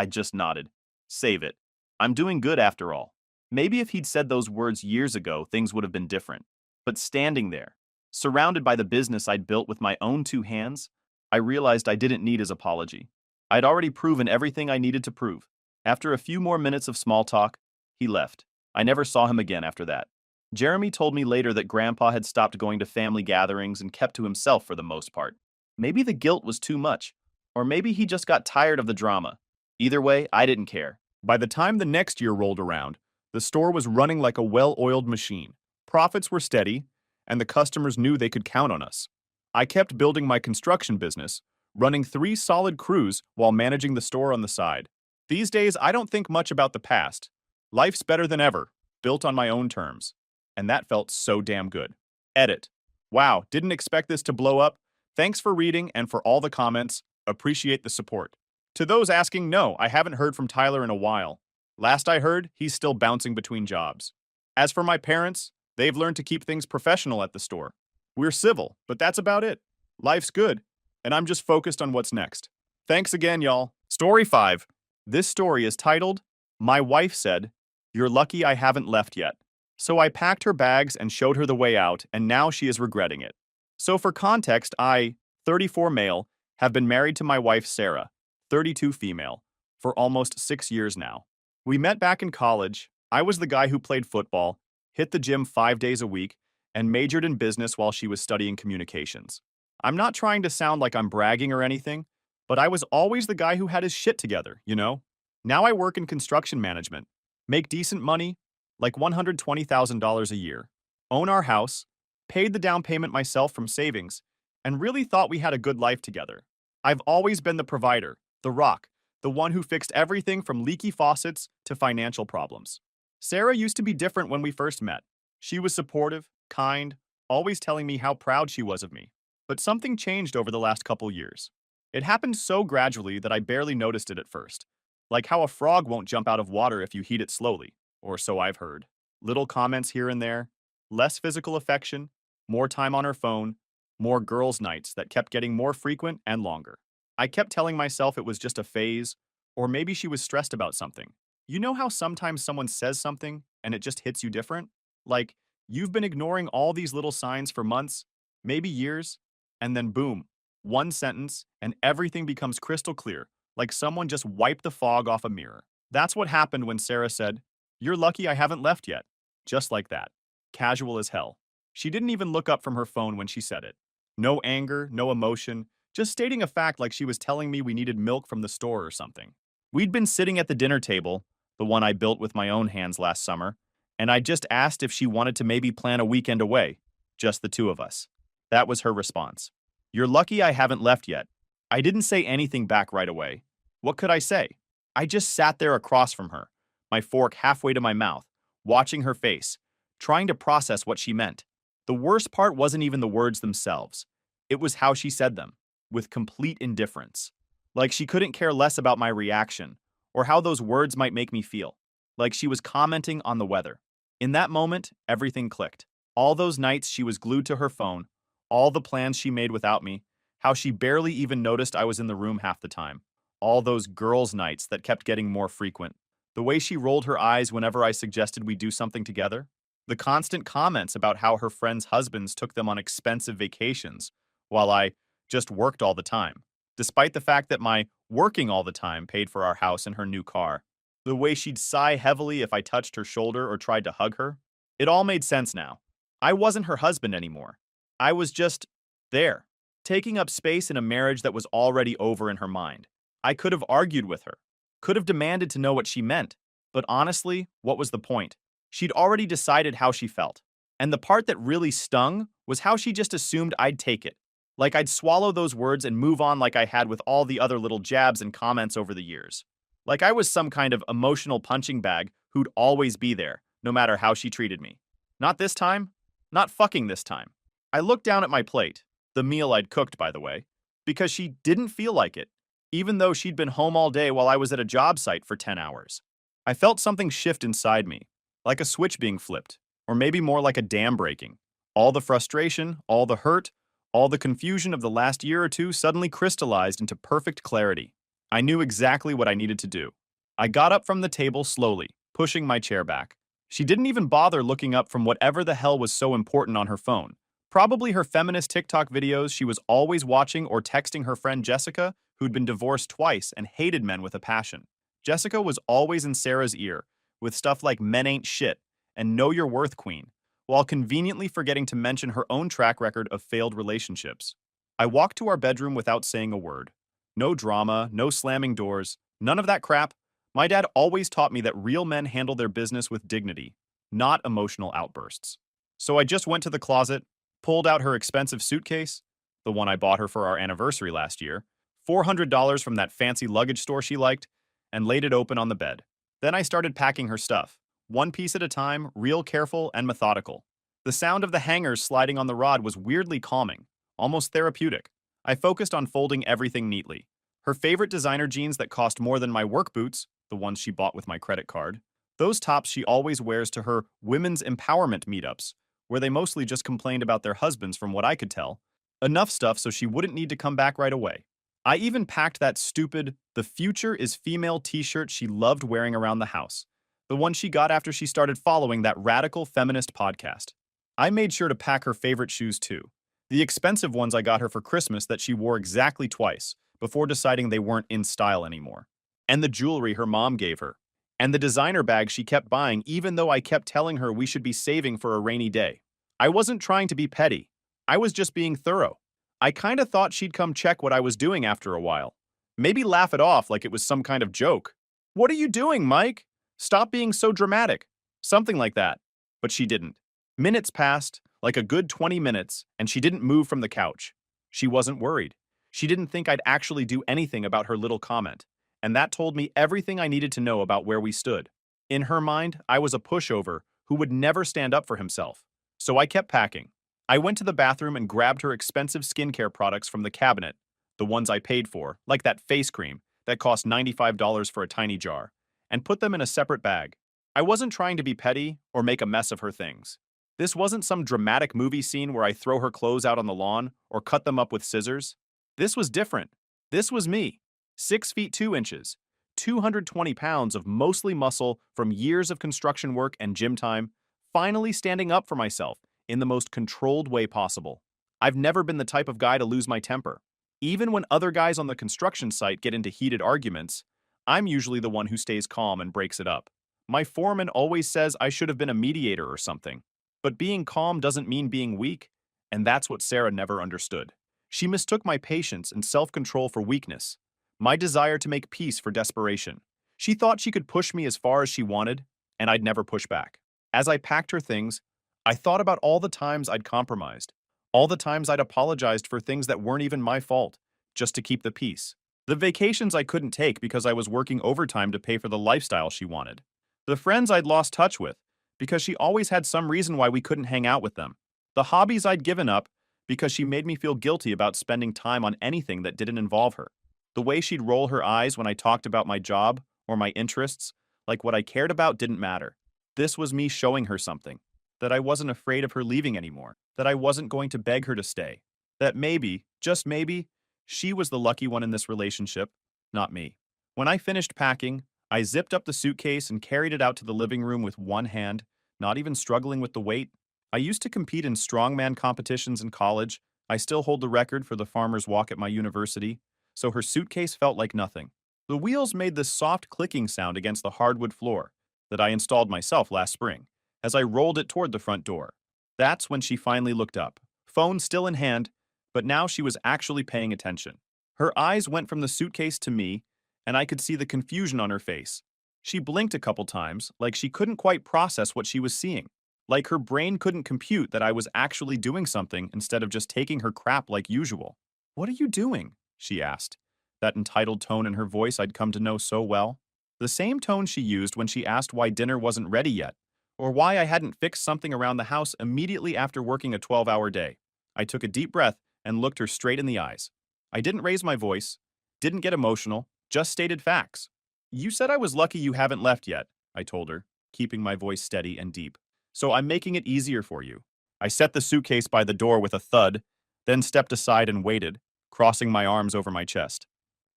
just nodded. Save it. I'm doing good after all." Maybe if he'd said those words years ago, things would have been different. But standing there, surrounded by the business I'd built with my own 2 hands, I realized I didn't need his apology. I'd already proven everything I needed to prove. After a few more minutes of small talk, he left. I never saw him again after that. Jeremy told me later that Grandpa had stopped going to family gatherings and kept to himself for the most part. Maybe the guilt was too much, or maybe he just got tired of the drama. Either way, I didn't care. By the time the next year rolled around, the store was running like a well-oiled machine. Profits were steady, and the customers knew they could count on us. I kept building my construction business, running 3 solid crews while managing the store on the side. These days, I don't think much about the past. Life's better than ever, built on my own terms. And that felt so damn good. Edit. Wow, didn't expect this to blow up. Thanks for reading and for all the comments. Appreciate the support. To those asking, no, I haven't heard from Tyler in a while. Last I heard, he's still bouncing between jobs. As for my parents, they've learned to keep things professional at the store. We're civil, but that's about it. Life's good, and I'm just focused on what's next. Thanks again, y'all. Story 5. This story is titled, "My Wife Said, You're Lucky I Haven't Left Yet." So I packed her bags and showed her the way out, and now she is regretting it. So for context, I, 34 male, have been married to my wife Sarah, 32 female, for almost 6 years now. We met back in college. I was the guy who played football, hit the gym 5 days a week, and majored in business while she was studying communications. I'm not trying to sound like I'm bragging or anything, but I was always the guy who had his shit together, you know? Now I work in construction management, make decent money, like $120,000 a year, own our house, paid the down payment myself from savings, and really thought we had a good life together. I've always been the provider, the rock, the one who fixed everything from leaky faucets to financial problems. Sarah used to be different when we first met. She was supportive, kind, always telling me how proud she was of me. But something changed over the last couple years. It happened so gradually that I barely noticed it at first. Like how a frog won't jump out of water if you heat it slowly, or so I've heard. Little comments here and there, less physical affection, more time on her phone, more girls' nights that kept getting more frequent and longer. I kept telling myself it was just a phase, or maybe she was stressed about something. You know how sometimes someone says something and it just hits you different? Like, you've been ignoring all these little signs for months, maybe years, and then boom, one sentence, and everything becomes crystal clear, like someone just wiped the fog off a mirror. That's what happened when Sarah said, "You're lucky I haven't left yet." Just like that. Casual as hell. She didn't even look up from her phone when she said it. No anger, no emotion, just stating a fact like she was telling me we needed milk from the store or something. We'd been sitting at the dinner table, the one I built with my own hands last summer, and I just asked if she wanted to maybe plan a weekend away, just the two of us. That was her response. "You're lucky I haven't left yet." I didn't say anything back right away. What could I say? I just sat there across from her, my fork halfway to my mouth, watching her face, trying to process what she meant. The worst part wasn't even the words themselves. It was how she said them, with complete indifference. Like she couldn't care less about my reaction, or how those words might make me feel. Like she was commenting on the weather. In that moment, everything clicked. All those nights she was glued to her phone, all the plans she made without me, how she barely even noticed I was in the room half the time, all those girls' nights that kept getting more frequent, the way she rolled her eyes whenever I suggested we do something together, the constant comments about how her friends' husbands took them on expensive vacations, while I just worked all the time, despite the fact that my working all the time paid for our house and her new car, the way she'd sigh heavily if I touched her shoulder or tried to hug her. It all made sense now. I wasn't her husband anymore. I was just there, taking up space in a marriage that was already over in her mind. I could have argued with her, could have demanded to know what she meant, but honestly, what was the point? She'd already decided how she felt. And the part that really stung was how she just assumed I'd take it. Like I'd swallow those words and move on like I had with all the other little jabs and comments over the years. Like I was some kind of emotional punching bag who'd always be there, no matter how she treated me. Not this time. Not fucking this time. I looked down at my plate, the meal I'd cooked, by the way, because she didn't feel like it, even though she'd been home all day while I was at a job site for 10 hours. I felt something shift inside me, like a switch being flipped, or maybe more like a dam breaking. All the frustration, all the hurt, all the confusion of the last year or two suddenly crystallized into perfect clarity. I knew exactly what I needed to do. I got up from the table slowly, pushing my chair back. She didn't even bother looking up from whatever the hell was so important on her phone. Probably her feminist TikTok videos she was always watching or texting her friend Jessica, who'd been divorced twice and hated men with a passion. Jessica was always in Sarah's ear, with stuff like "men ain't shit" and "know your worth, queen," while conveniently forgetting to mention her own track record of failed relationships. I walked to our bedroom without saying a word. No drama, no slamming doors, none of that crap. My dad always taught me that real men handle their business with dignity, not emotional outbursts. So I just went to the closet, pulled out her expensive suitcase, the one I bought her for our anniversary last year, $400 from that fancy luggage store she liked, and laid it open on the bed. Then I started packing her stuff, one piece at a time, real careful and methodical. The sound of the hangers sliding on the rod was weirdly calming, almost therapeutic. I focused on folding everything neatly. Her favorite designer jeans that cost more than my work boots, the ones she bought with my credit card, those tops she always wears to her women's empowerment meetups, where they mostly just complained about their husbands from what I could tell. Enough stuff so she wouldn't need to come back right away. I even packed that stupid "The Future is Female" t-shirt she loved wearing around the house, the one she got after she started following that radical feminist podcast. I made sure to pack her favorite shoes too, the expensive ones I got her for Christmas that she wore exactly twice, before deciding they weren't in style anymore. And the jewelry her mom gave her. And the designer bag she kept buying even though I kept telling her we should be saving for a rainy day. I wasn't trying to be petty. I was just being thorough. I kinda thought she'd come check what I was doing after a while. Maybe laugh it off like it was some kind of joke. "What are you doing, Mike? Stop being so dramatic." Something like that. But she didn't. Minutes passed, like a good 20 minutes, and she didn't move from the couch. She wasn't worried. She didn't think I'd actually do anything about her little comment. And that told me everything I needed to know about where we stood. In her mind, I was a pushover who would never stand up for himself. So I kept packing. I went to the bathroom and grabbed her expensive skincare products from the cabinet, the ones I paid for, like that face cream that cost $95 for a tiny jar, and put them in a separate bag. I wasn't trying to be petty or make a mess of her things. This wasn't some dramatic movie scene where I throw her clothes out on the lawn or cut them up with scissors. This was different. This was me. 6 feet 2 inches, 220 pounds of mostly muscle from years of construction work and gym time, finally standing up for myself in the most controlled way possible. I've never been the type of guy to lose my temper. Even when other guys on the construction site get into heated arguments, I'm usually the one who stays calm and breaks it up. My foreman always says I should have been a mediator or something. But being calm doesn't mean being weak, and that's what Sarah never understood. She mistook my patience and self-control for weakness, my desire to make peace for desperation. She thought she could push me as far as she wanted, and I'd never push back. As I packed her things, I thought about all the times I'd compromised, all the times I'd apologized for things that weren't even my fault, just to keep the peace. The vacations I couldn't take because I was working overtime to pay for the lifestyle she wanted. The friends I'd lost touch with, because she always had some reason why we couldn't hang out with them. The hobbies I'd given up, because she made me feel guilty about spending time on anything that didn't involve her. The way she'd roll her eyes when I talked about my job or my interests, like what I cared about didn't matter. This was me showing her something. That I wasn't afraid of her leaving anymore. That I wasn't going to beg her to stay. That maybe, just maybe, she was the lucky one in this relationship, not me. When I finished packing, I zipped up the suitcase and carried it out to the living room with one hand, not even struggling with the weight. I used to compete in strongman competitions in college. I still hold the record for the farmer's walk at my university, so her suitcase felt like nothing. The wheels made this soft clicking sound against the hardwood floor that I installed myself last spring as I rolled it toward the front door. That's when she finally looked up, phone still in hand, but now she was actually paying attention. Her eyes went from the suitcase to me, and I could see the confusion on her face. She blinked a couple times, like she couldn't quite process what she was seeing. Like her brain couldn't compute that I was actually doing something instead of just taking her crap like usual. "What are you doing?" she asked, that entitled tone in her voice I'd come to know so well. The same tone she used when she asked why dinner wasn't ready yet, or why I hadn't fixed something around the house immediately after working a 12-hour day. I took a deep breath and looked her straight in the eyes. I didn't raise my voice, didn't get emotional, just stated facts. "You said I was lucky you haven't left yet," I told her, keeping my voice steady and deep. "So I'm making it easier for you." I set the suitcase by the door with a thud, then stepped aside and waited, crossing my arms over my chest.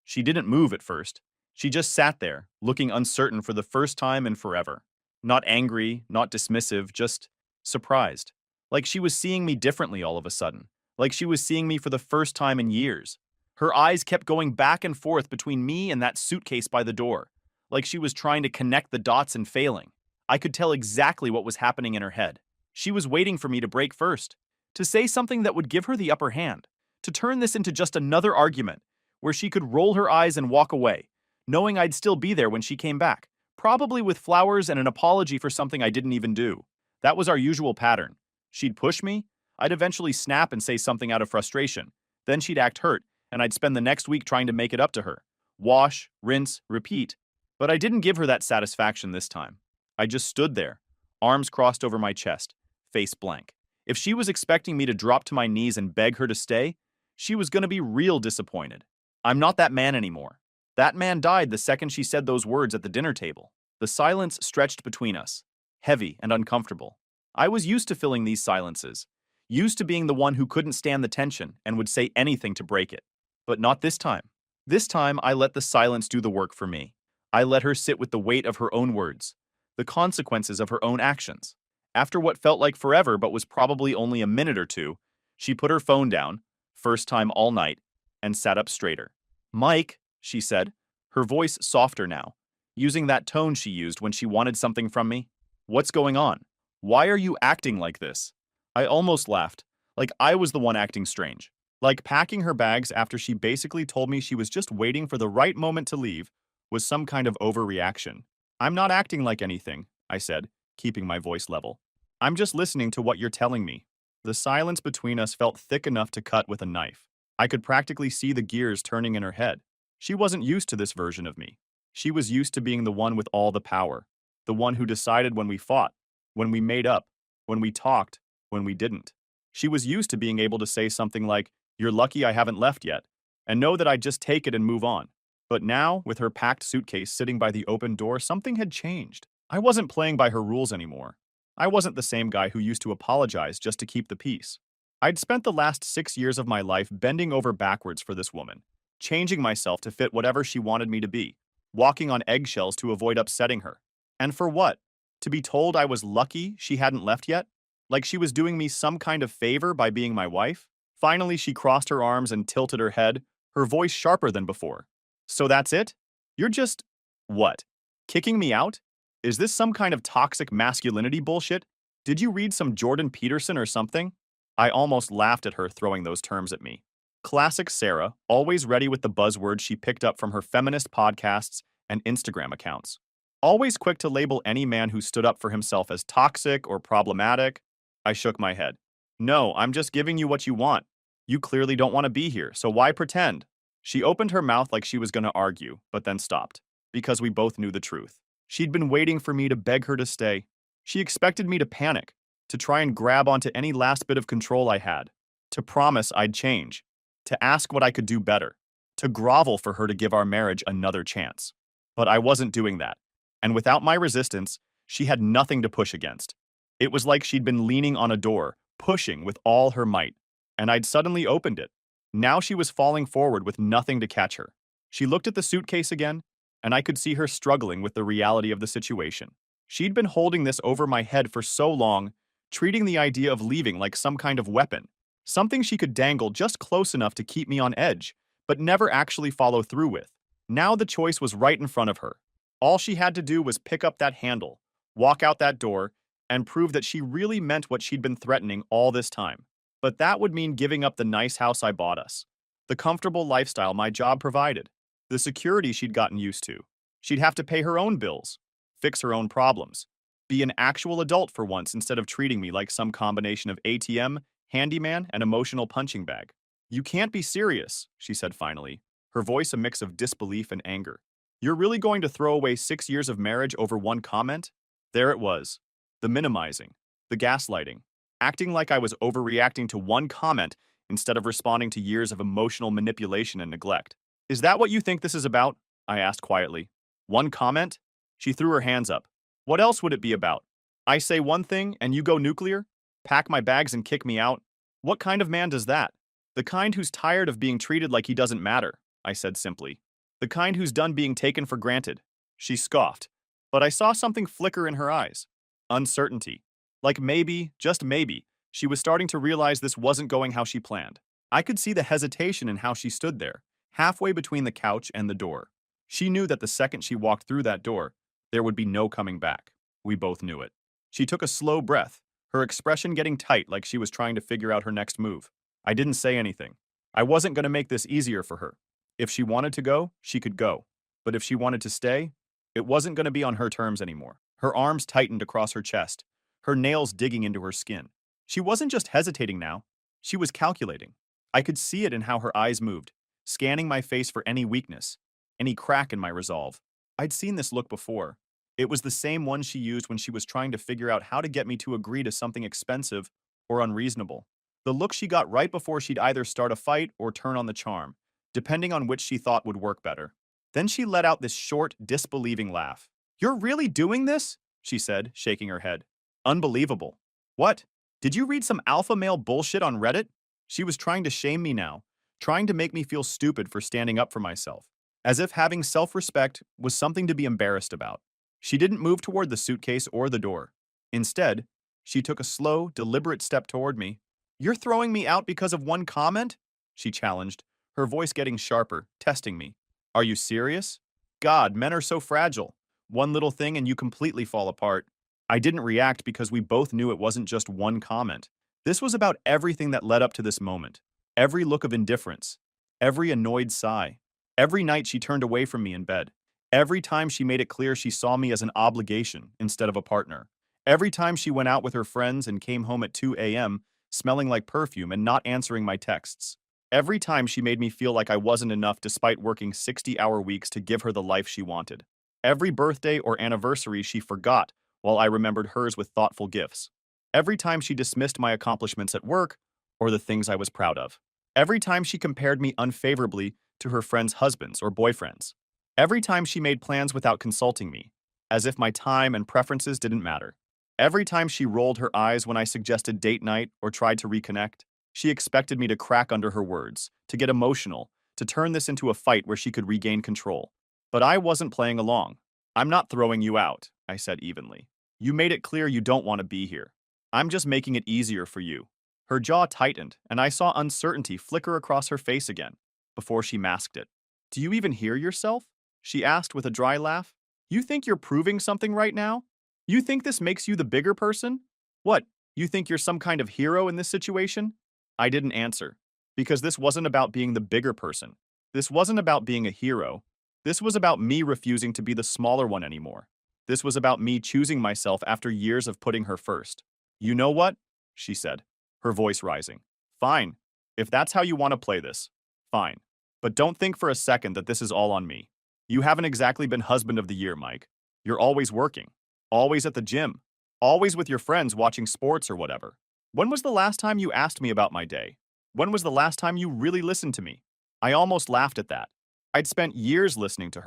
She didn't move at first. She just sat there, looking uncertain for the first time in forever. Not angry, not dismissive, just surprised. Like she was seeing me differently all of a sudden. Like she was seeing me for the first time in years. Her eyes kept going back and forth between me and that suitcase by the door, like she was trying to connect the dots and failing. I could tell exactly what was happening in her head. She was waiting for me to break first, to say something that would give her the upper hand, to turn this into just another argument, where she could roll her eyes and walk away, knowing I'd still be there when she came back, probably with flowers and an apology for something I didn't even do. That was our usual pattern. She'd push me, I'd eventually snap and say something out of frustration. Then she'd act hurt, and I'd spend the next week trying to make it up to her. Wash, rinse, repeat. But I didn't give her that satisfaction this time. I just stood there, arms crossed over my chest, face blank. If she was expecting me to drop to my knees and beg her to stay, she was going to be real disappointed. I'm not that man anymore. That man died the second she said those words at the dinner table. The silence stretched between us, heavy and uncomfortable. I was used to filling these silences, used to being the one who couldn't stand the tension and would say anything to break it. But not this time. This time, I let the silence do the work for me. I let her sit with the weight of her own words, the consequences of her own actions. After what felt like forever but was probably only a minute or two, she put her phone down, first time all night, and sat up straighter. "Mike," she said, her voice softer now, using that tone she used when she wanted something from me. "What's going on? Why are you acting like this?" I almost laughed, like I was the one acting strange. Like packing her bags after she basically told me she was just waiting for the right moment to leave was some kind of overreaction. "I'm not acting like anything," I said, keeping my voice level. "I'm just listening to what you're telling me." The silence between us felt thick enough to cut with a knife. I could practically see the gears turning in her head. She wasn't used to this version of me. She was used to being the one with all the power, the one who decided when we fought, when we made up, when we talked, when we didn't. She was used to being able to say something like, "You're lucky I haven't left yet," and know that I'd just take it and move on. But now, with her packed suitcase sitting by the open door, something had changed. I wasn't playing by her rules anymore. I wasn't the same guy who used to apologize just to keep the peace. I'd spent the last 6 years of my life bending over backwards for this woman, changing myself to fit whatever she wanted me to be, walking on eggshells to avoid upsetting her. And for what? To be told I was lucky she hadn't left yet? Like she was doing me some kind of favor by being my wife? Finally, she crossed her arms and tilted her head, her voice sharper than before. So that's it? You're just… what? Kicking me out? Is this some kind of toxic masculinity bullshit? Did you read some Jordan Peterson or something? I almost laughed at her throwing those terms at me. Classic Sarah, always ready with the buzzwords she picked up from her feminist podcasts and Instagram accounts. Always quick to label any man who stood up for himself as toxic or problematic. I shook my head. No, I'm just giving you what you want. You clearly don't want to be here, so why pretend? She opened her mouth like she was going to argue, but then stopped, because we both knew the truth. She'd been waiting for me to beg her to stay. She expected me to panic, to try and grab onto any last bit of control I had, to promise I'd change, to ask what I could do better, to grovel for her to give our marriage another chance. But I wasn't doing that, and without my resistance, she had nothing to push against. It was like she'd been leaning on a door, pushing with all her might, and I'd suddenly opened it. Now she was falling forward with nothing to catch her. She looked at the suitcase again, and I could see her struggling with the reality of the situation. She'd been holding this over my head for so long, treating the idea of leaving like some kind of weapon, something she could dangle just close enough to keep me on edge, but never actually follow through with. Now the choice was right in front of her. All she had to do was pick up that handle, walk out that door, and prove that she really meant what she'd been threatening all this time. But that would mean giving up the nice house I bought us, the comfortable lifestyle my job provided, the security she'd gotten used to. She'd have to pay her own bills, fix her own problems, be an actual adult for once instead of treating me like some combination of ATM, handyman, and emotional punching bag. You can't be serious, she said finally, her voice a mix of disbelief and anger. You're really going to throw away 6 years of marriage over one comment? There it was. The minimizing, the gaslighting, acting like I was overreacting to one comment instead of responding to years of emotional manipulation and neglect. Is that what you think this is about? I asked quietly. One comment? She threw her hands up. What else would it be about? I say one thing and you go nuclear? Pack my bags and kick me out? What kind of man does that? The kind who's tired of being treated like he doesn't matter, I said simply. The kind who's done being taken for granted. She scoffed, but I saw something flicker in her eyes. Uncertainty. Like maybe, just maybe, she was starting to realize this wasn't going how she planned. I could see the hesitation in how she stood there, halfway between the couch and the door. She knew that the second she walked through that door, there would be no coming back. We both knew it. She took a slow breath, her expression getting tight like she was trying to figure out her next move. I didn't say anything. I wasn't going to make this easier for her. If she wanted to go, she could go. But if she wanted to stay, it wasn't going to be on her terms anymore. Her arms tightened across her chest, her nails digging into her skin. She wasn't just hesitating now. She was calculating. I could see it in how her eyes moved, scanning my face for any weakness, any crack in my resolve. I'd seen this look before. It was the same one she used when she was trying to figure out how to get me to agree to something expensive or unreasonable. The look she got right before she'd either start a fight or turn on the charm, depending on which she thought would work better. Then she let out this short, disbelieving laugh. "You're really doing this?" she said, shaking her head. Unbelievable. What? Did you read some alpha male bullshit on Reddit? She was trying to shame me now, trying to make me feel stupid for standing up for myself, as if having self-respect was something to be embarrassed about. She didn't move toward the suitcase or the door. Instead, she took a slow, deliberate step toward me. "You're throwing me out because of one comment?" she challenged, her voice getting sharper, testing me. "Are you serious? God, men are so fragile. One little thing and you completely fall apart." I didn't react because we both knew it wasn't just one comment. This was about everything that led up to this moment. Every look of indifference, every annoyed sigh, every night she turned away from me in bed, every time she made it clear she saw me as an obligation instead of a partner, every time she went out with her friends and came home at 2 a.m. smelling like perfume and not answering my texts. Every time she made me feel like I wasn't enough despite working 60-hour weeks to give her the life she wanted. Every birthday or anniversary she forgot while I remembered hers with thoughtful gifts. Every time she dismissed my accomplishments at work or the things I was proud of. Every time she compared me unfavorably to her friends' husbands or boyfriends. Every time she made plans without consulting me, as if my time and preferences didn't matter. Every time she rolled her eyes when I suggested date night or tried to reconnect, she expected me to crack under her words, to get emotional, to turn this into a fight where she could regain control. But I wasn't playing along. I'm not throwing you out, I said evenly. You made it clear you don't want to be here. I'm just making it easier for you. Her jaw tightened, and I saw uncertainty flicker across her face again, before she masked it. Do you even hear yourself? She asked with a dry laugh. You think you're proving something right now? You think this makes you the bigger person? What, you think you're some kind of hero in this situation? I didn't answer, because this wasn't about being the bigger person. This wasn't about being a hero. This was about me refusing to be the smaller one anymore. This was about me choosing myself after years of putting her first. You know what? She said, her voice rising. Fine. If that's how you want to play this, fine. But don't think for a second that this is all on me. You haven't exactly been husband of the year, Mike. You're always working, always at the gym, always with your friends watching sports or whatever. When was the last time you asked me about my day? When was the last time you really listened to me? I almost laughed at that. I'd spent years listening to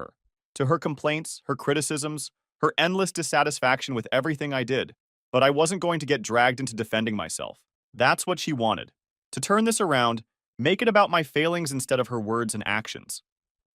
her complaints, her criticisms, her endless dissatisfaction with everything I did. But I wasn't going to get dragged into defending myself. That's what she wanted. To turn this around, make it about my failings instead of her words and actions.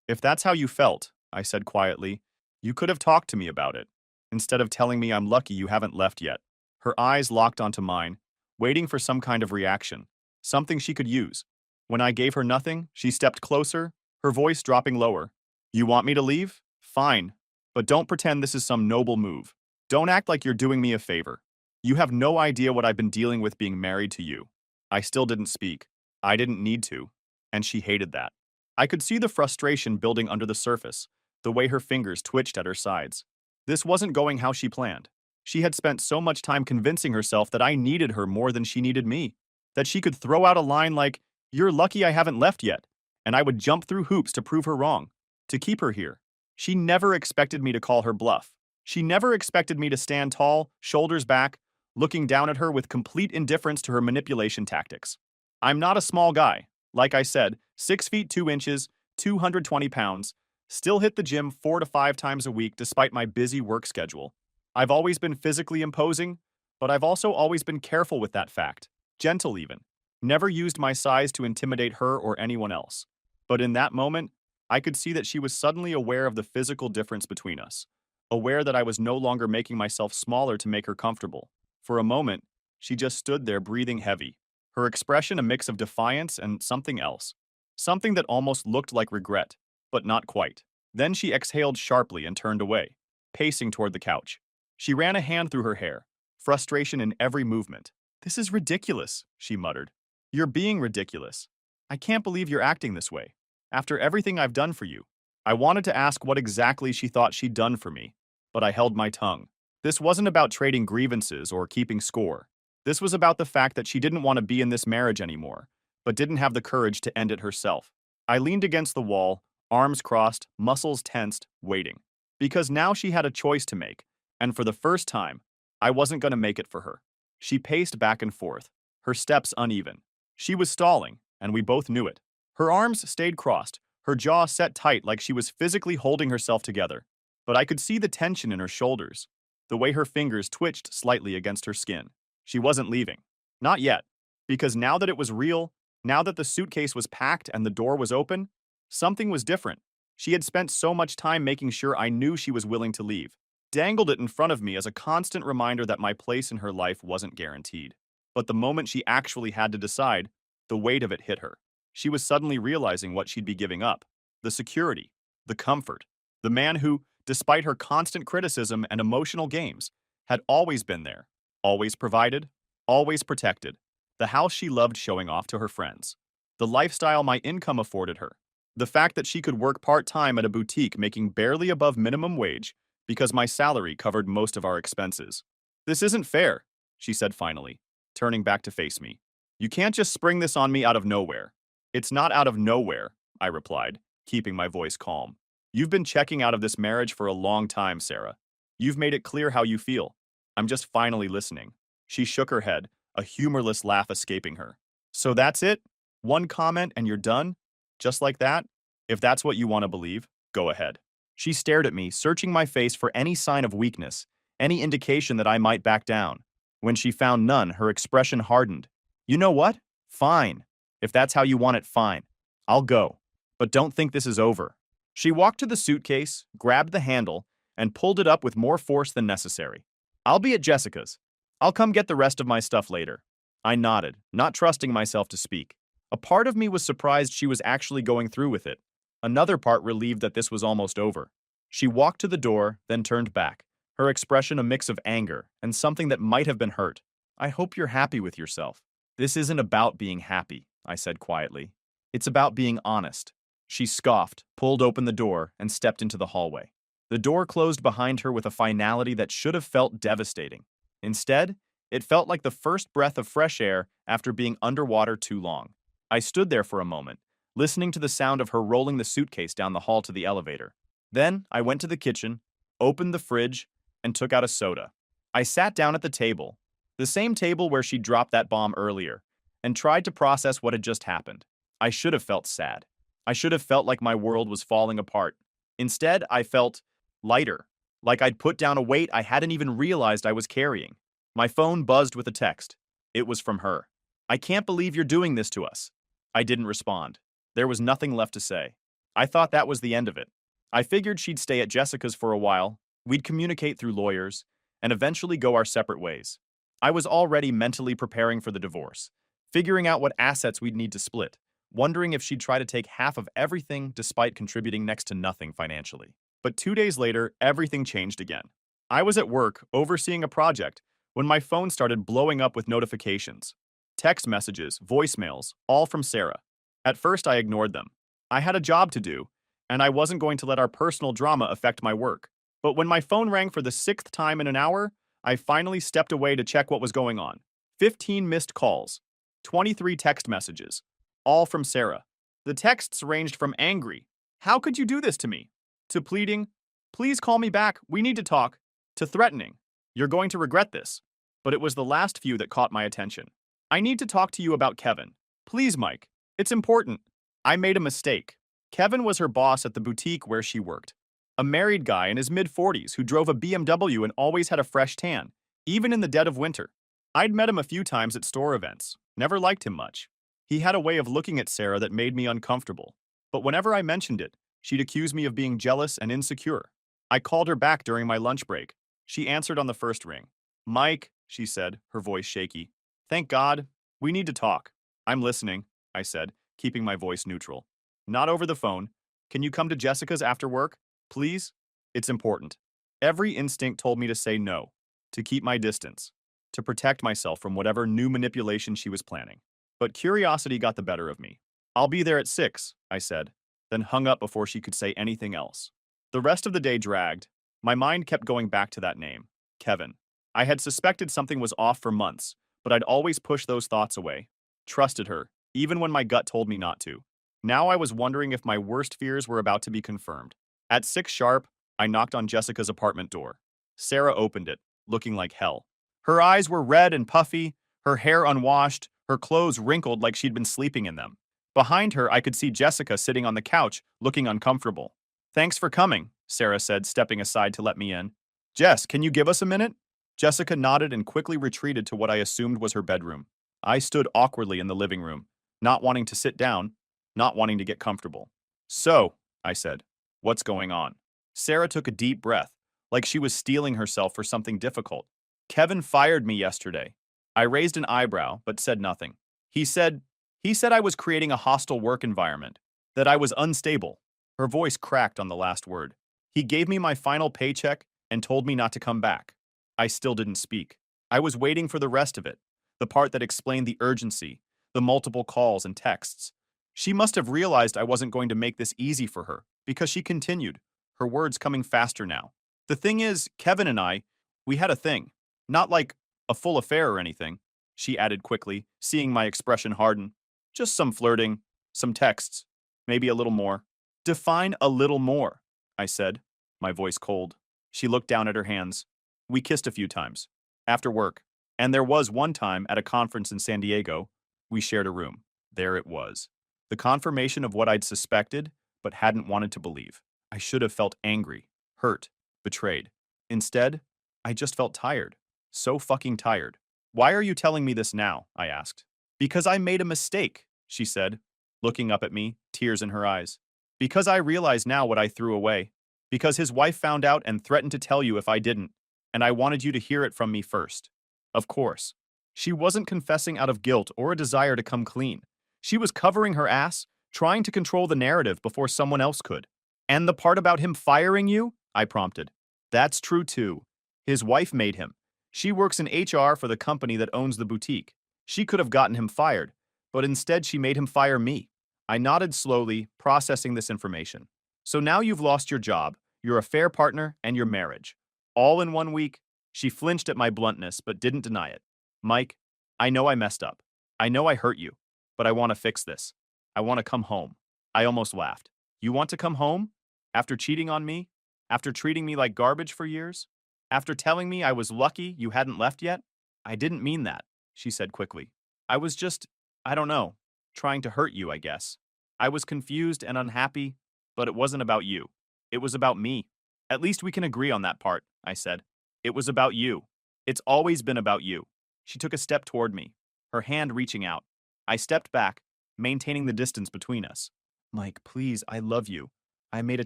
If that's how you felt, I said quietly, you could have talked to me about it, instead of telling me I'm lucky you haven't left yet. Her eyes locked onto mine, waiting for some kind of reaction, something she could use. When I gave her nothing, she stepped closer, her voice dropping lower. You want me to leave? Fine. But don't pretend this is some noble move. Don't act like you're doing me a favor. You have no idea what I've been dealing with being married to you. I still didn't speak. I didn't need to. And she hated that. I could see the frustration building under the surface, the way her fingers twitched at her sides. This wasn't going how she planned. She had spent so much time convincing herself that I needed her more than she needed me, that she could throw out a line like, "You're lucky I haven't left yet," and I would jump through hoops to prove her wrong, to keep her here. She never expected me to call her bluff. She never expected me to stand tall, shoulders back, looking down at her with complete indifference to her manipulation tactics. I'm not a small guy. Like I said, 6 feet 2 inches, 220 pounds, still hit the gym 4 to 5 times a week despite my busy work schedule. I've always been physically imposing, but I've also always been careful with that fact, gentle even. Never used my size to intimidate her or anyone else. But in that moment, I could see that she was suddenly aware of the physical difference between us, aware that I was no longer making myself smaller to make her comfortable. For a moment, she just stood there breathing heavy, her expression a mix of defiance and something else, something that almost looked like regret, but not quite. Then she exhaled sharply and turned away, pacing toward the couch. She ran a hand through her hair, frustration in every movement. This is ridiculous, she muttered. You're being ridiculous. I can't believe you're acting this way. After everything I've done for you. I wanted to ask what exactly she thought she'd done for me, but I held my tongue. This wasn't about trading grievances or keeping score. This was about the fact that she didn't want to be in this marriage anymore, but didn't have the courage to end it herself. I leaned against the wall, arms crossed, muscles tensed, waiting. Because now she had a choice to make, and for the first time, I wasn't going to make it for her. She paced back and forth, her steps uneven. She was stalling, and we both knew it. Her arms stayed crossed, her jaw set tight like she was physically holding herself together. But I could see the tension in her shoulders, the way her fingers twitched slightly against her skin. She wasn't leaving. Not yet. Because now that it was real, now that the suitcase was packed and the door was open, something was different. She had spent so much time making sure I knew she was willing to leave, dangled it in front of me as a constant reminder that my place in her life wasn't guaranteed. But the moment she actually had to decide, the weight of it hit her. She was suddenly realizing what she'd be giving up. The security, the comfort, the man who, despite her constant criticism and emotional games, had always been there, always provided, always protected. The house she loved showing off to her friends. The lifestyle my income afforded her. The fact that she could work part-time at a boutique making barely above minimum wage because my salary covered most of our expenses. This isn't fair, she said finally, turning back to face me. You can't just spring this on me out of nowhere. It's not out of nowhere, I replied, keeping my voice calm. You've been checking out of this marriage for a long time, Sarah. You've made it clear how you feel. I'm just finally listening. She shook her head, a humorless laugh escaping her. So that's it? One comment and you're done? Just like that? If that's what you want to believe, go ahead. She stared at me, searching my face for any sign of weakness, any indication that I might back down. When she found none, her expression hardened. You know what? Fine. If that's how you want it, fine. I'll go. But don't think this is over. She walked to the suitcase, grabbed the handle, and pulled it up with more force than necessary. I'll be at Jessica's. I'll come get the rest of my stuff later. I nodded, not trusting myself to speak. A part of me was surprised she was actually going through with it. Another part relieved that this was almost over. She walked to the door, then turned back, her expression a mix of anger and something that might have been hurt. I hope you're happy with yourself. This isn't about being happy, I said quietly. It's about being honest. She scoffed, pulled open the door, and stepped into the hallway. The door closed behind her with a finality that should have felt devastating. Instead, it felt like the first breath of fresh air after being underwater too long. I stood there for a moment, listening to the sound of her rolling the suitcase down the hall to the elevator. Then I went to the kitchen, opened the fridge, and took out a soda. I sat down at the table, the same table where she dropped that bomb earlier, and tried to process what had just happened. I should have felt sad. I should have felt like my world was falling apart. Instead, I felt lighter, like I'd put down a weight I hadn't even realized I was carrying. My phone buzzed with a text. It was from her. I can't believe you're doing this to us. I didn't respond. There was nothing left to say. I thought that was the end of it. I figured she'd stay at Jessica's for a while, we'd communicate through lawyers, and eventually go our separate ways. I was already mentally preparing for the divorce, figuring out what assets we'd need to split, wondering if she'd try to take half of everything despite contributing next to nothing financially. But 2 days later, everything changed again. I was at work, overseeing a project, when my phone started blowing up with notifications. Text messages, voicemails, all from Sarah. At first, I ignored them. I had a job to do, and I wasn't going to let our personal drama affect my work. But when my phone rang for the 6th time in an hour, I finally stepped away to check what was going on. 15 missed calls, 23 text messages, all from Sarah. The texts ranged from angry, "How could you do this to me?" to pleading, "Please call me back, we need to talk," to threatening, "You're going to regret this." But it was the last few that caught my attention. "I need to talk to you about Kevin. Please, Mike. It's important." I made a mistake. Kevin was her boss at the boutique where she worked. A married guy in his mid-40s who drove a BMW and always had a fresh tan, even in the dead of winter. I'd met him a few times at store events, never liked him much. He had a way of looking at Sarah that made me uncomfortable. But whenever I mentioned it, she'd accuse me of being jealous and insecure. I called her back during my lunch break. She answered on the first ring. "Mike," she said, her voice shaky. "Thank God. We need to talk." "I'm listening," I said, keeping my voice neutral. "Not over the phone. Can you come to Jessica's after work? Please? It's important." Every instinct told me to say no, to keep my distance, to protect myself from whatever new manipulation she was planning. But curiosity got the better of me. "I'll be there at 6, I said, then hung up before she could say anything else. The rest of the day dragged. My mind kept going back to that name, Kevin. I had suspected something was off for months, but I'd always pushed those thoughts away. Trusted her, even when my gut told me not to. Now I was wondering if my worst fears were about to be confirmed. At 6 sharp, I knocked on Jessica's apartment door. Sarah opened it, looking like hell. Her eyes were red and puffy, her hair unwashed, her clothes wrinkled like she'd been sleeping in them. Behind her, I could see Jessica sitting on the couch, looking uncomfortable. "Thanks for coming," Sarah said, stepping aside to let me in. "Jess, can you give us a minute?" Jessica nodded and quickly retreated to what I assumed was her bedroom. I stood awkwardly in the living room, not wanting to sit down, not wanting to get comfortable. "So," I said, "what's going on?" Sarah took a deep breath, like she was steeling herself for something difficult. "Kevin fired me yesterday." I raised an eyebrow, but said nothing. He said I was creating a hostile work environment, that I was unstable." Her voice cracked on the last word. "He gave me my final paycheck and told me not to come back." I still didn't speak. I was waiting for the rest of it, the part that explained the urgency, the multiple calls and texts. She must have realized I wasn't going to make this easy for her, because she continued, her words coming faster now. "The thing is, Kevin and I, we had a thing. Not like a full affair or anything," she added quickly, seeing my expression harden. "Just some flirting, some texts, maybe a little more." "Define a little more," I said, my voice cold. She looked down at her hands. "We kissed a few times, after work, and there was one time at a conference in San Diego, we shared a room." There it was. The confirmation of what I'd suspected, but hadn't wanted to believe. I should have felt angry, hurt, betrayed. Instead, I just felt tired. So fucking tired. Why are you telling me this now? I asked. Because I made a mistake, she said, looking up at me, tears in her eyes. Because I realize now what I threw away. Because his wife found out and threatened to tell you if I didn't, and I wanted you to hear it from me first. Of course. She wasn't confessing out of guilt or a desire to come clean. She was covering her ass, trying to control the narrative before someone else could. And the part about him firing you? I prompted. That's true too. His wife made him. She works in HR for the company that owns the boutique. She could have gotten him fired, but instead she made him fire me. I nodded slowly, processing this information. So now you've lost your job, your affair partner, and your marriage. All in 1 week? She flinched at my bluntness, but didn't deny it. Mike, I know I messed up. I know I hurt you, but I want to fix this. I want to come home. I almost laughed. You want to come home? After cheating on me? After treating me like garbage for years? After telling me I was lucky you hadn't left yet? I didn't mean that, she said quickly. I was just, I don't know, trying to hurt you, I guess. I was confused and unhappy, but it wasn't about you. It was about me. At least we can agree on that part, I said. It was about you. It's always been about you. She took a step toward me, her hand reaching out. I stepped back, maintaining the distance between us. Mike, please, I love you. I made a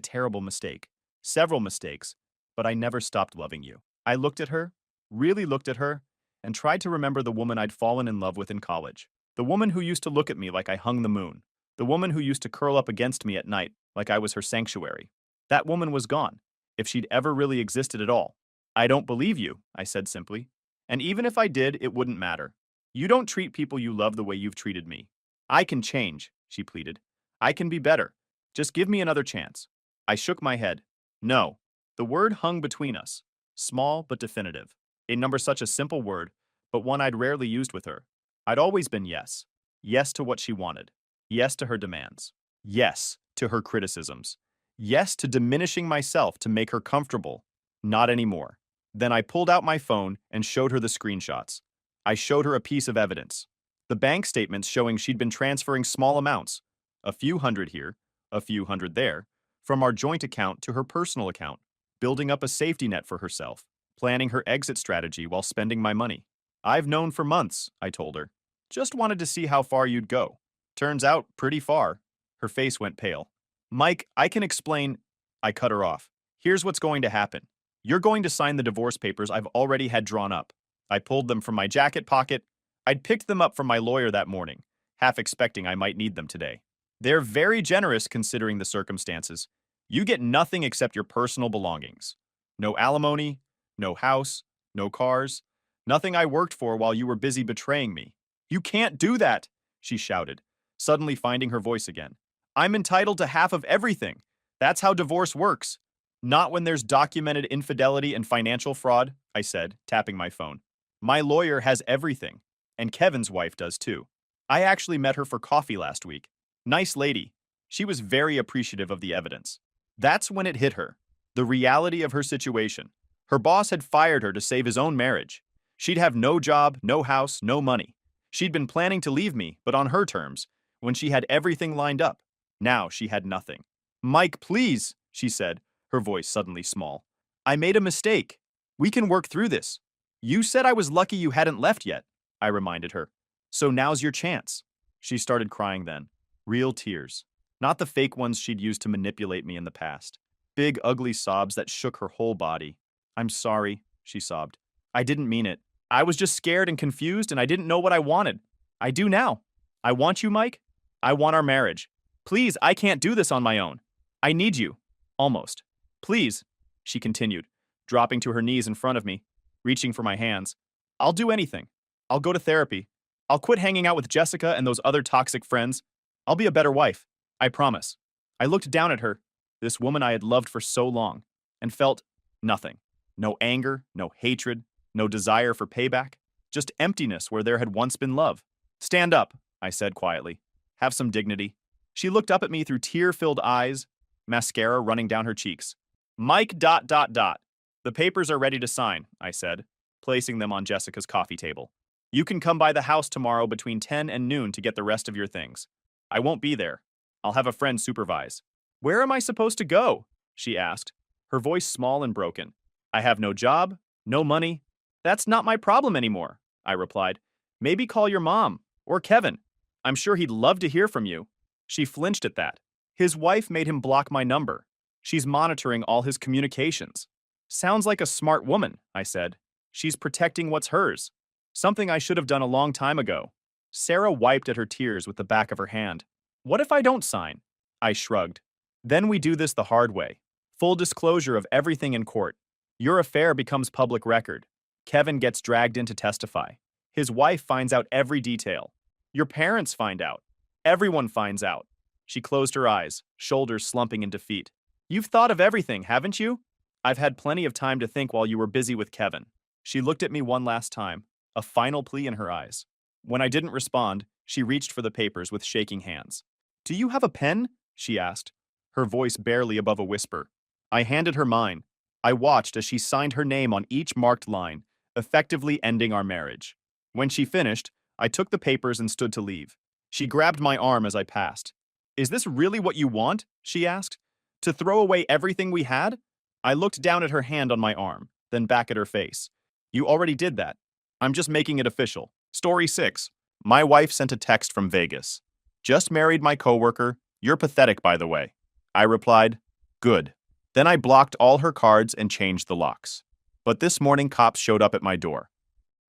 terrible mistake. Several mistakes, but I never stopped loving you. I looked at her, really looked at her, and tried to remember the woman I'd fallen in love with in college. The woman who used to look at me like I hung the moon. The woman who used to curl up against me at night like I was her sanctuary. That woman was gone, if she'd ever really existed at all. I don't believe you, I said simply. And even if I did, it wouldn't matter. You don't treat people you love the way you've treated me. I can change, she pleaded. I can be better. Just give me another chance. I shook my head. No. The word hung between us. Small but definitive. A number such a simple word, but one I'd rarely used with her. I'd always been yes. Yes to what she wanted. Yes to her demands. Yes to her criticisms. Yes to diminishing myself to make her comfortable. Not anymore. Then I pulled out my phone and showed her the screenshots. I showed her a piece of evidence. The bank statements showing she'd been transferring small amounts, a few hundred here, a few hundred there, from our joint account to her personal account, building up a safety net for herself, planning her exit strategy while spending my money. I've known for months, I told her. Just wanted to see how far you'd go. Turns out, pretty far. Her face went pale. Mike, I can explain. I cut her off. Here's what's going to happen. You're going to sign the divorce papers I've already had drawn up. I pulled them from my jacket pocket. I'd picked them up from my lawyer that morning, half expecting I might need them today. They're very generous considering the circumstances. You get nothing except your personal belongings. No alimony, no house, no cars, nothing I worked for while you were busy betraying me. You can't do that, she shouted, suddenly finding her voice again. I'm entitled to half of everything. That's how divorce works. Not when there's documented infidelity and financial fraud, I said, tapping my phone. My lawyer has everything, and Kevin's wife does too. I actually met her for coffee last week. Nice lady. She was very appreciative of the evidence. That's when it hit her. The reality of her situation. Her boss had fired her to save his own marriage. She'd have no job, no house, no money. She'd been planning to leave me, but on her terms, when she had everything lined up. Now she had nothing. Mike, please, she said, her voice suddenly small. I made a mistake. We can work through this. You said I was lucky you hadn't left yet, I reminded her. So now's your chance. She started crying then. Real tears. Not the fake ones she'd used to manipulate me in the past. Big, ugly sobs that shook her whole body. I'm sorry, she sobbed. I didn't mean it. I was just scared and confused and I didn't know what I wanted. I do now. I want you, Mike. I want our marriage. Please, I can't do this on my own. I need you. Almost. Please, she continued, dropping to her knees in front of me, reaching for my hands. I'll do anything. I'll go to therapy. I'll quit hanging out with Jessica and those other toxic friends. I'll be a better wife. I promise. I looked down at her, this woman I had loved for so long, and felt nothing. No anger, no hatred, no desire for payback. Just emptiness where there had once been love. Stand up, I said quietly. Have some dignity. She looked up at me through tear-filled eyes, mascara running down her cheeks. Mike ... The papers are ready to sign, I said, placing them on Jessica's coffee table. You can come by the house tomorrow between 10 and noon to get the rest of your things. I won't be there. I'll have a friend supervise. Where am I supposed to go? She asked, her voice small and broken. I have no job, no money. That's not my problem anymore, I replied. Maybe call your mom or Kevin. I'm sure he'd love to hear from you. She flinched at that. His wife made him block my number. She's monitoring all his communications. Sounds like a smart woman, I said. She's protecting what's hers. Something I should have done a long time ago. Sarah wiped at her tears with the back of her hand. What if I don't sign? I shrugged. Then we do this the hard way. Full disclosure of everything in court. Your affair becomes public record. Kevin gets dragged in to testify. His wife finds out every detail. Your parents find out. Everyone finds out. She closed her eyes, shoulders slumping in defeat. You've thought of everything, haven't you? I've had plenty of time to think while you were busy with Kevin. She looked at me one last time, a final plea in her eyes. When I didn't respond, she reached for the papers with shaking hands. Do you have a pen? She asked, her voice barely above a whisper. I handed her mine. I watched as she signed her name on each marked line, effectively ending our marriage. When she finished, I took the papers and stood to leave. She grabbed my arm as I passed. Is this really what you want? She asked. To throw away everything we had? I looked down at her hand on my arm, then back at her face. You already did that. I'm just making it official. Story 6. My wife sent a text from Vegas. Just married my coworker. You're pathetic, by the way. I replied, good. Then I blocked all her cards and changed the locks. But this morning, cops showed up at my door.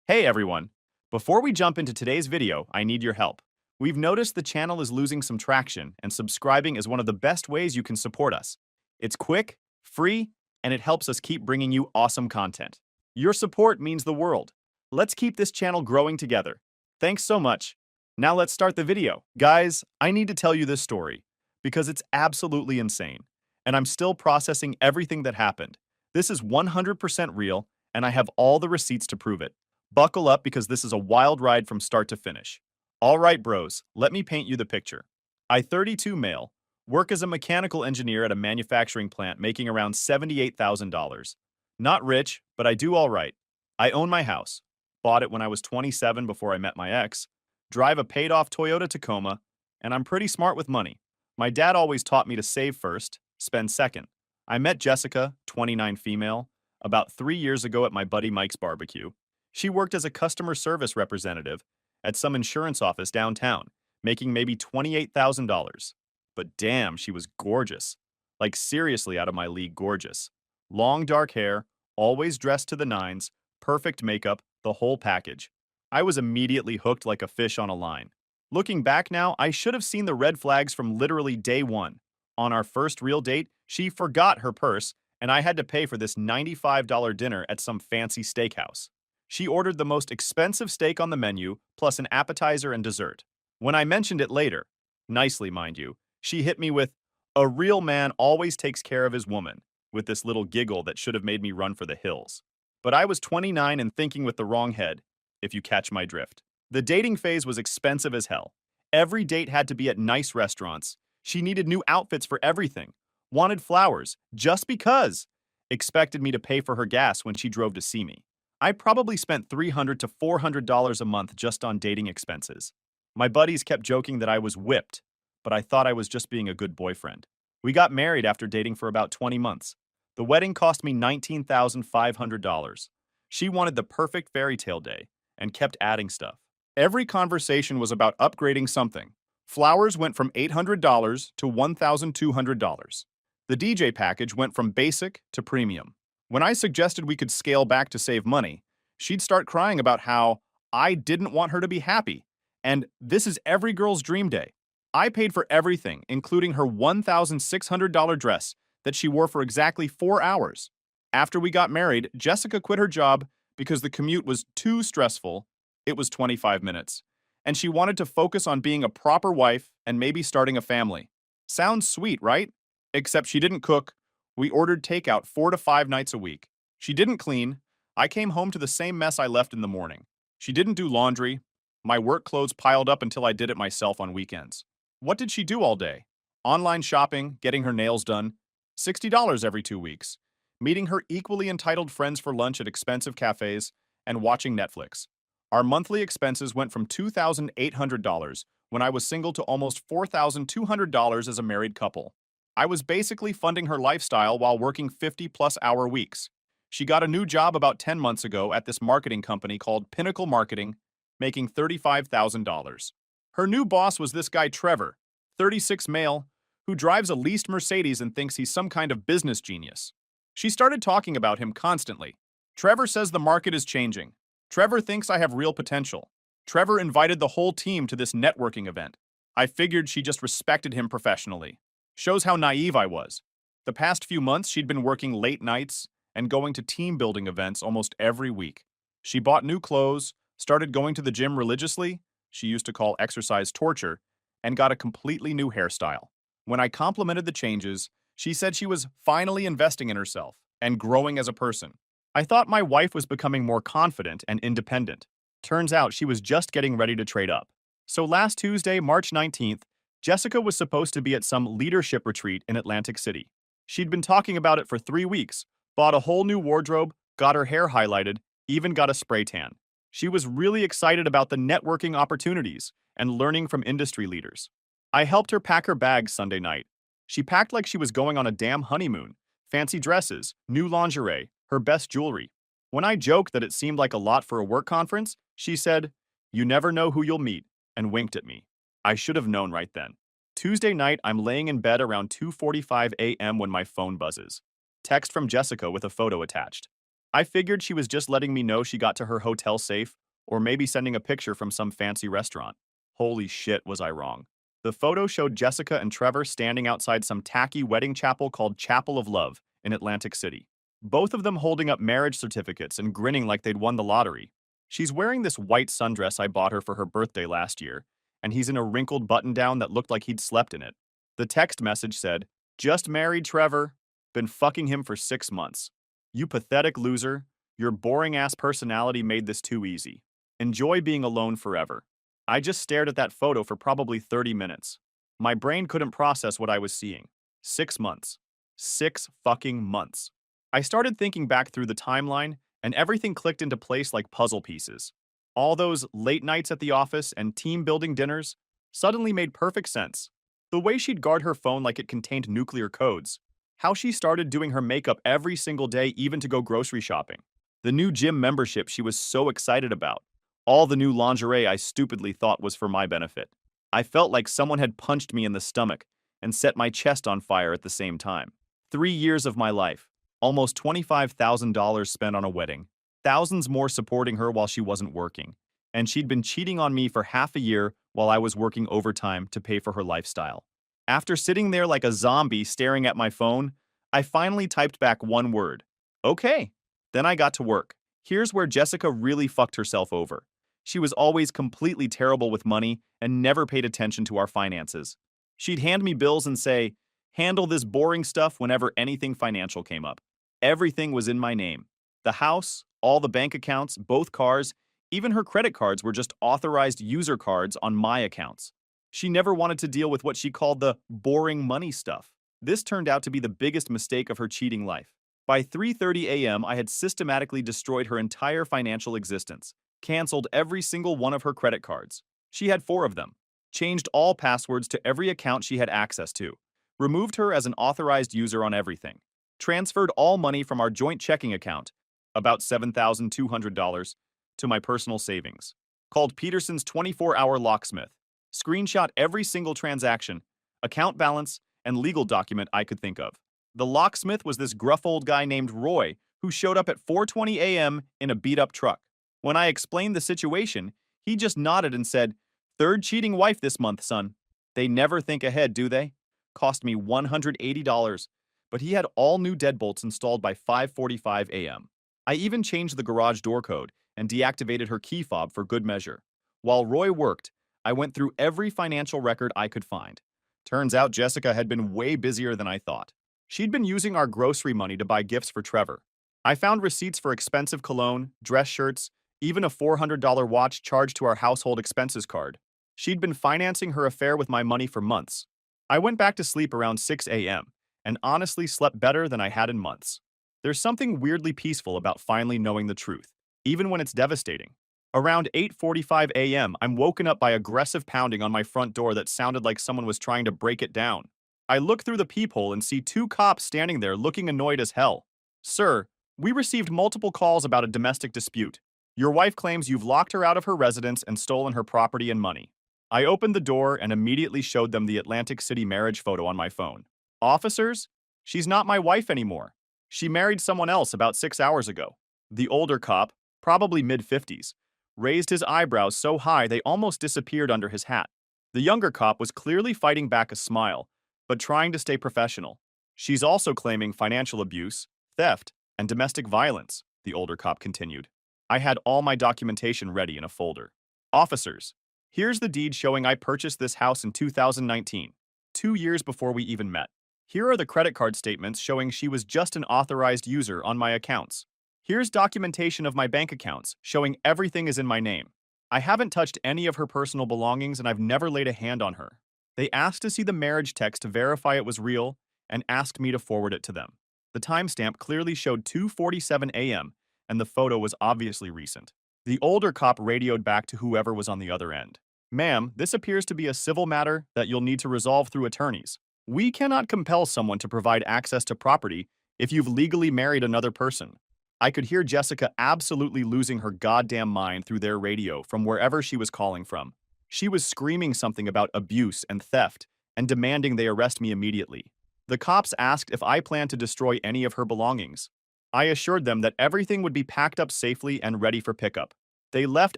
Hey, everyone. Before we jump into today's video, I need your help. We've noticed the channel is losing some traction, and subscribing is one of the best ways you can support us. It's quick, free, and it helps us keep bringing you awesome content. Your support means the world. Let's keep this channel growing together. Thanks so much. Now let's start the video. Guys, I need to tell you this story because it's absolutely insane, and I'm still processing everything that happened. This is 100% real, and I have all the receipts to prove it. Buckle up because this is a wild ride from start to finish. All right, bros, let me paint you the picture. I, 32 male, work as a mechanical engineer at a manufacturing plant making around $78,000. Not rich, but I do all right. I own my house. Bought it when I was 27 before I met my ex. Drive a paid-off Toyota Tacoma, and I'm pretty smart with money. My dad always taught me to save first, spend second. I met Jessica, 29 female, about 3 years ago at my buddy Mike's barbecue. She worked as a customer service representative at some insurance office downtown, making maybe $28,000. But damn, she was gorgeous. Like seriously out of my league gorgeous. Long dark hair, always dressed to the nines, perfect makeup, the whole package. I was immediately hooked like a fish on a line. Looking back now, I should have seen the red flags from literally day one. On our first real date, she forgot her purse, and I had to pay for this $95 dinner at some fancy steakhouse. She ordered the most expensive steak on the menu, plus an appetizer and dessert. When I mentioned it later, nicely mind you, she hit me with, a real man always takes care of his woman, with this little giggle that should have made me run for the hills. But I was 29 and thinking with the wrong head, if you catch my drift. The dating phase was expensive as hell. Every date had to be at nice restaurants. She needed new outfits for everything. Wanted flowers, just because. Expected me to pay for her gas when she drove to see me. I probably spent $300 to $400 a month just on dating expenses. My buddies kept joking that I was whipped, but I thought I was just being a good boyfriend. We got married after dating for about 20 months. The wedding cost me $19,500. She wanted the perfect fairy tale day and kept adding stuff. Every conversation was about upgrading something. Flowers went from $800 to $1,200. The DJ package went from basic to premium. When I suggested we could scale back to save money, she'd start crying about how I didn't want her to be happy, and this is every girl's dream day. I paid for everything, including her $1,600 dress that she wore for exactly 4 hours. After we got married, Jessica quit her job because the commute was too stressful. It was 25 minutes, and she wanted to focus on being a proper wife and maybe starting a family. Sounds sweet, right? Except she didn't cook. We ordered takeout 4 to 5 nights a week. She didn't clean. I came home to the same mess I left in the morning. She didn't do laundry. My work clothes piled up until I did it myself on weekends. What did she do all day? Online shopping, getting her nails done, $60 every 2 weeks, meeting her equally entitled friends for lunch at expensive cafes, and watching Netflix. Our monthly expenses went from $2,800 when I was single to almost $4,200 as a married couple. I was basically funding her lifestyle while working 50-plus hour weeks. She got a new job about 10 months ago at this marketing company called Pinnacle Marketing, making $35,000. Her new boss was this guy Trevor, 36 male, who drives a leased Mercedes and thinks he's some kind of business genius. She started talking about him constantly. Trevor says the market is changing. Trevor thinks I have real potential. Trevor invited the whole team to this networking event. I figured she just respected him professionally. Shows how naive I was. The past few months, she'd been working late nights and going to team building events almost every week. She bought new clothes, started going to the gym religiously, she used to call exercise torture, and got a completely new hairstyle. When I complimented the changes, she said she was finally investing in herself and growing as a person. I thought my wife was becoming more confident and independent. Turns out she was just getting ready to trade up. So last Tuesday, March 19th, Jessica was supposed to be at some leadership retreat in Atlantic City. She'd been talking about it for 3 weeks, bought a whole new wardrobe, got her hair highlighted, even got a spray tan. She was really excited about the networking opportunities and learning from industry leaders. I helped her pack her bags Sunday night. She packed like she was going on a damn honeymoon. Fancy dresses, new lingerie, her best jewelry. When I joked that it seemed like a lot for a work conference, she said, "You never know who you'll meet," and winked at me. I should have known right then. Tuesday night, I'm laying in bed around 2:45 a.m. when my phone buzzes. Text from Jessica with a photo attached. I figured she was just letting me know she got to her hotel safe, or maybe sending a picture from some fancy restaurant. Holy shit, was I wrong. The photo showed Jessica and Trevor standing outside some tacky wedding chapel called Chapel of Love in Atlantic City. Both of them holding up marriage certificates and grinning like they'd won the lottery. She's wearing this white sundress I bought her for her birthday last year, and he's in a wrinkled button-down that looked like he'd slept in it. The text message said, "Just married Trevor. Been fucking him for 6 months. You pathetic loser. Your boring-ass personality made this too easy. Enjoy being alone forever." I just stared at that photo for probably 30 minutes. My brain couldn't process what I was seeing. 6 months. 6 fucking months. I started thinking back through the timeline, and everything clicked into place like puzzle pieces. All those late nights at the office and team-building dinners suddenly made perfect sense. The way she'd guard her phone like it contained nuclear codes. How she started doing her makeup every single day even to go grocery shopping. The new gym membership she was so excited about. All the new lingerie I stupidly thought was for my benefit. I felt like someone had punched me in the stomach and set my chest on fire at the same time. 3 years of my life. Almost $25,000 spent on a wedding. Thousands more supporting her while she wasn't working. And she'd been cheating on me for half a year while I was working overtime to pay for her lifestyle. After sitting there like a zombie staring at my phone, I finally typed back one word. Okay. Then I got to work. Here's where Jessica really fucked herself over. She was always completely terrible with money and never paid attention to our finances. She'd hand me bills and say, "Handle this boring stuff," whenever anything financial came up. Everything was in my name. The house, all the bank accounts, both cars, even her credit cards were just authorized user cards on my accounts. She never wanted to deal with what she called the boring money stuff. This turned out to be the biggest mistake of her cheating life. By 3:30 a.m., I had systematically destroyed her entire financial existence, canceled every single one of her credit cards. She had 4 of them, changed all passwords to every account she had access to, removed her as an authorized user on everything, transferred all money from our joint checking account, about $7,200, to my personal savings, called Peterson's 24-hour locksmith, screenshot every single transaction, account balance, and legal document I could think of. The locksmith was this gruff old guy named Roy who showed up at 4:20 a.m. in a beat-up truck. When I explained the situation, he just nodded and said, "Third cheating wife this month, son." They never think ahead, do they? Cost me $180, but he had all new deadbolts installed by 5:45 a.m. I even changed the garage door code and deactivated her key fob for good measure. While Roy worked, I went through every financial record I could find. Turns out Jessica had been way busier than I thought. She'd been using our grocery money to buy gifts for Trevor. I found receipts for expensive cologne, dress shirts, even a $400 watch charged to our household expenses card. She'd been financing her affair with my money for months. I went back to sleep around 6 a.m. and honestly slept better than I had in months. There's something weirdly peaceful about finally knowing the truth, even when it's devastating. Around 8:45 a.m., I'm woken up by aggressive pounding on my front door that sounded like someone was trying to break it down. I look through the peephole and see two cops standing there looking annoyed as hell. Sir, we received multiple calls about a domestic dispute. Your wife claims you've locked her out of her residence and stolen her property and money. I opened the door and immediately showed them the Atlantic City marriage photo on my phone. Officers? She's not my wife anymore. She married someone else about 6 hours ago. The older cop, probably mid-50s, raised his eyebrows so high they almost disappeared under his hat. The younger cop was clearly fighting back a smile, but trying to stay professional. She's also claiming financial abuse, theft, and domestic violence, the older cop continued. I had all my documentation ready in a folder. Officers, here's the deed showing I purchased this house in 2019, 2 years before we even met. Here are the credit card statements showing she was just an authorized user on my accounts. Here's documentation of my bank accounts showing everything is in my name. I haven't touched any of her personal belongings and I've never laid a hand on her. They asked to see the marriage text to verify it was real and asked me to forward it to them. The timestamp clearly showed 2:47 a.m. and the photo was obviously recent. The older cop radioed back to whoever was on the other end. Ma'am, this appears to be a civil matter that you'll need to resolve through attorneys. We cannot compel someone to provide access to property if you've legally married another person. I could hear Jessica absolutely losing her goddamn mind through their radio from wherever she was calling from. She was screaming something about abuse and theft and demanding they arrest me immediately. The cops asked if I planned to destroy any of her belongings. I assured them that everything would be packed up safely and ready for pickup. They left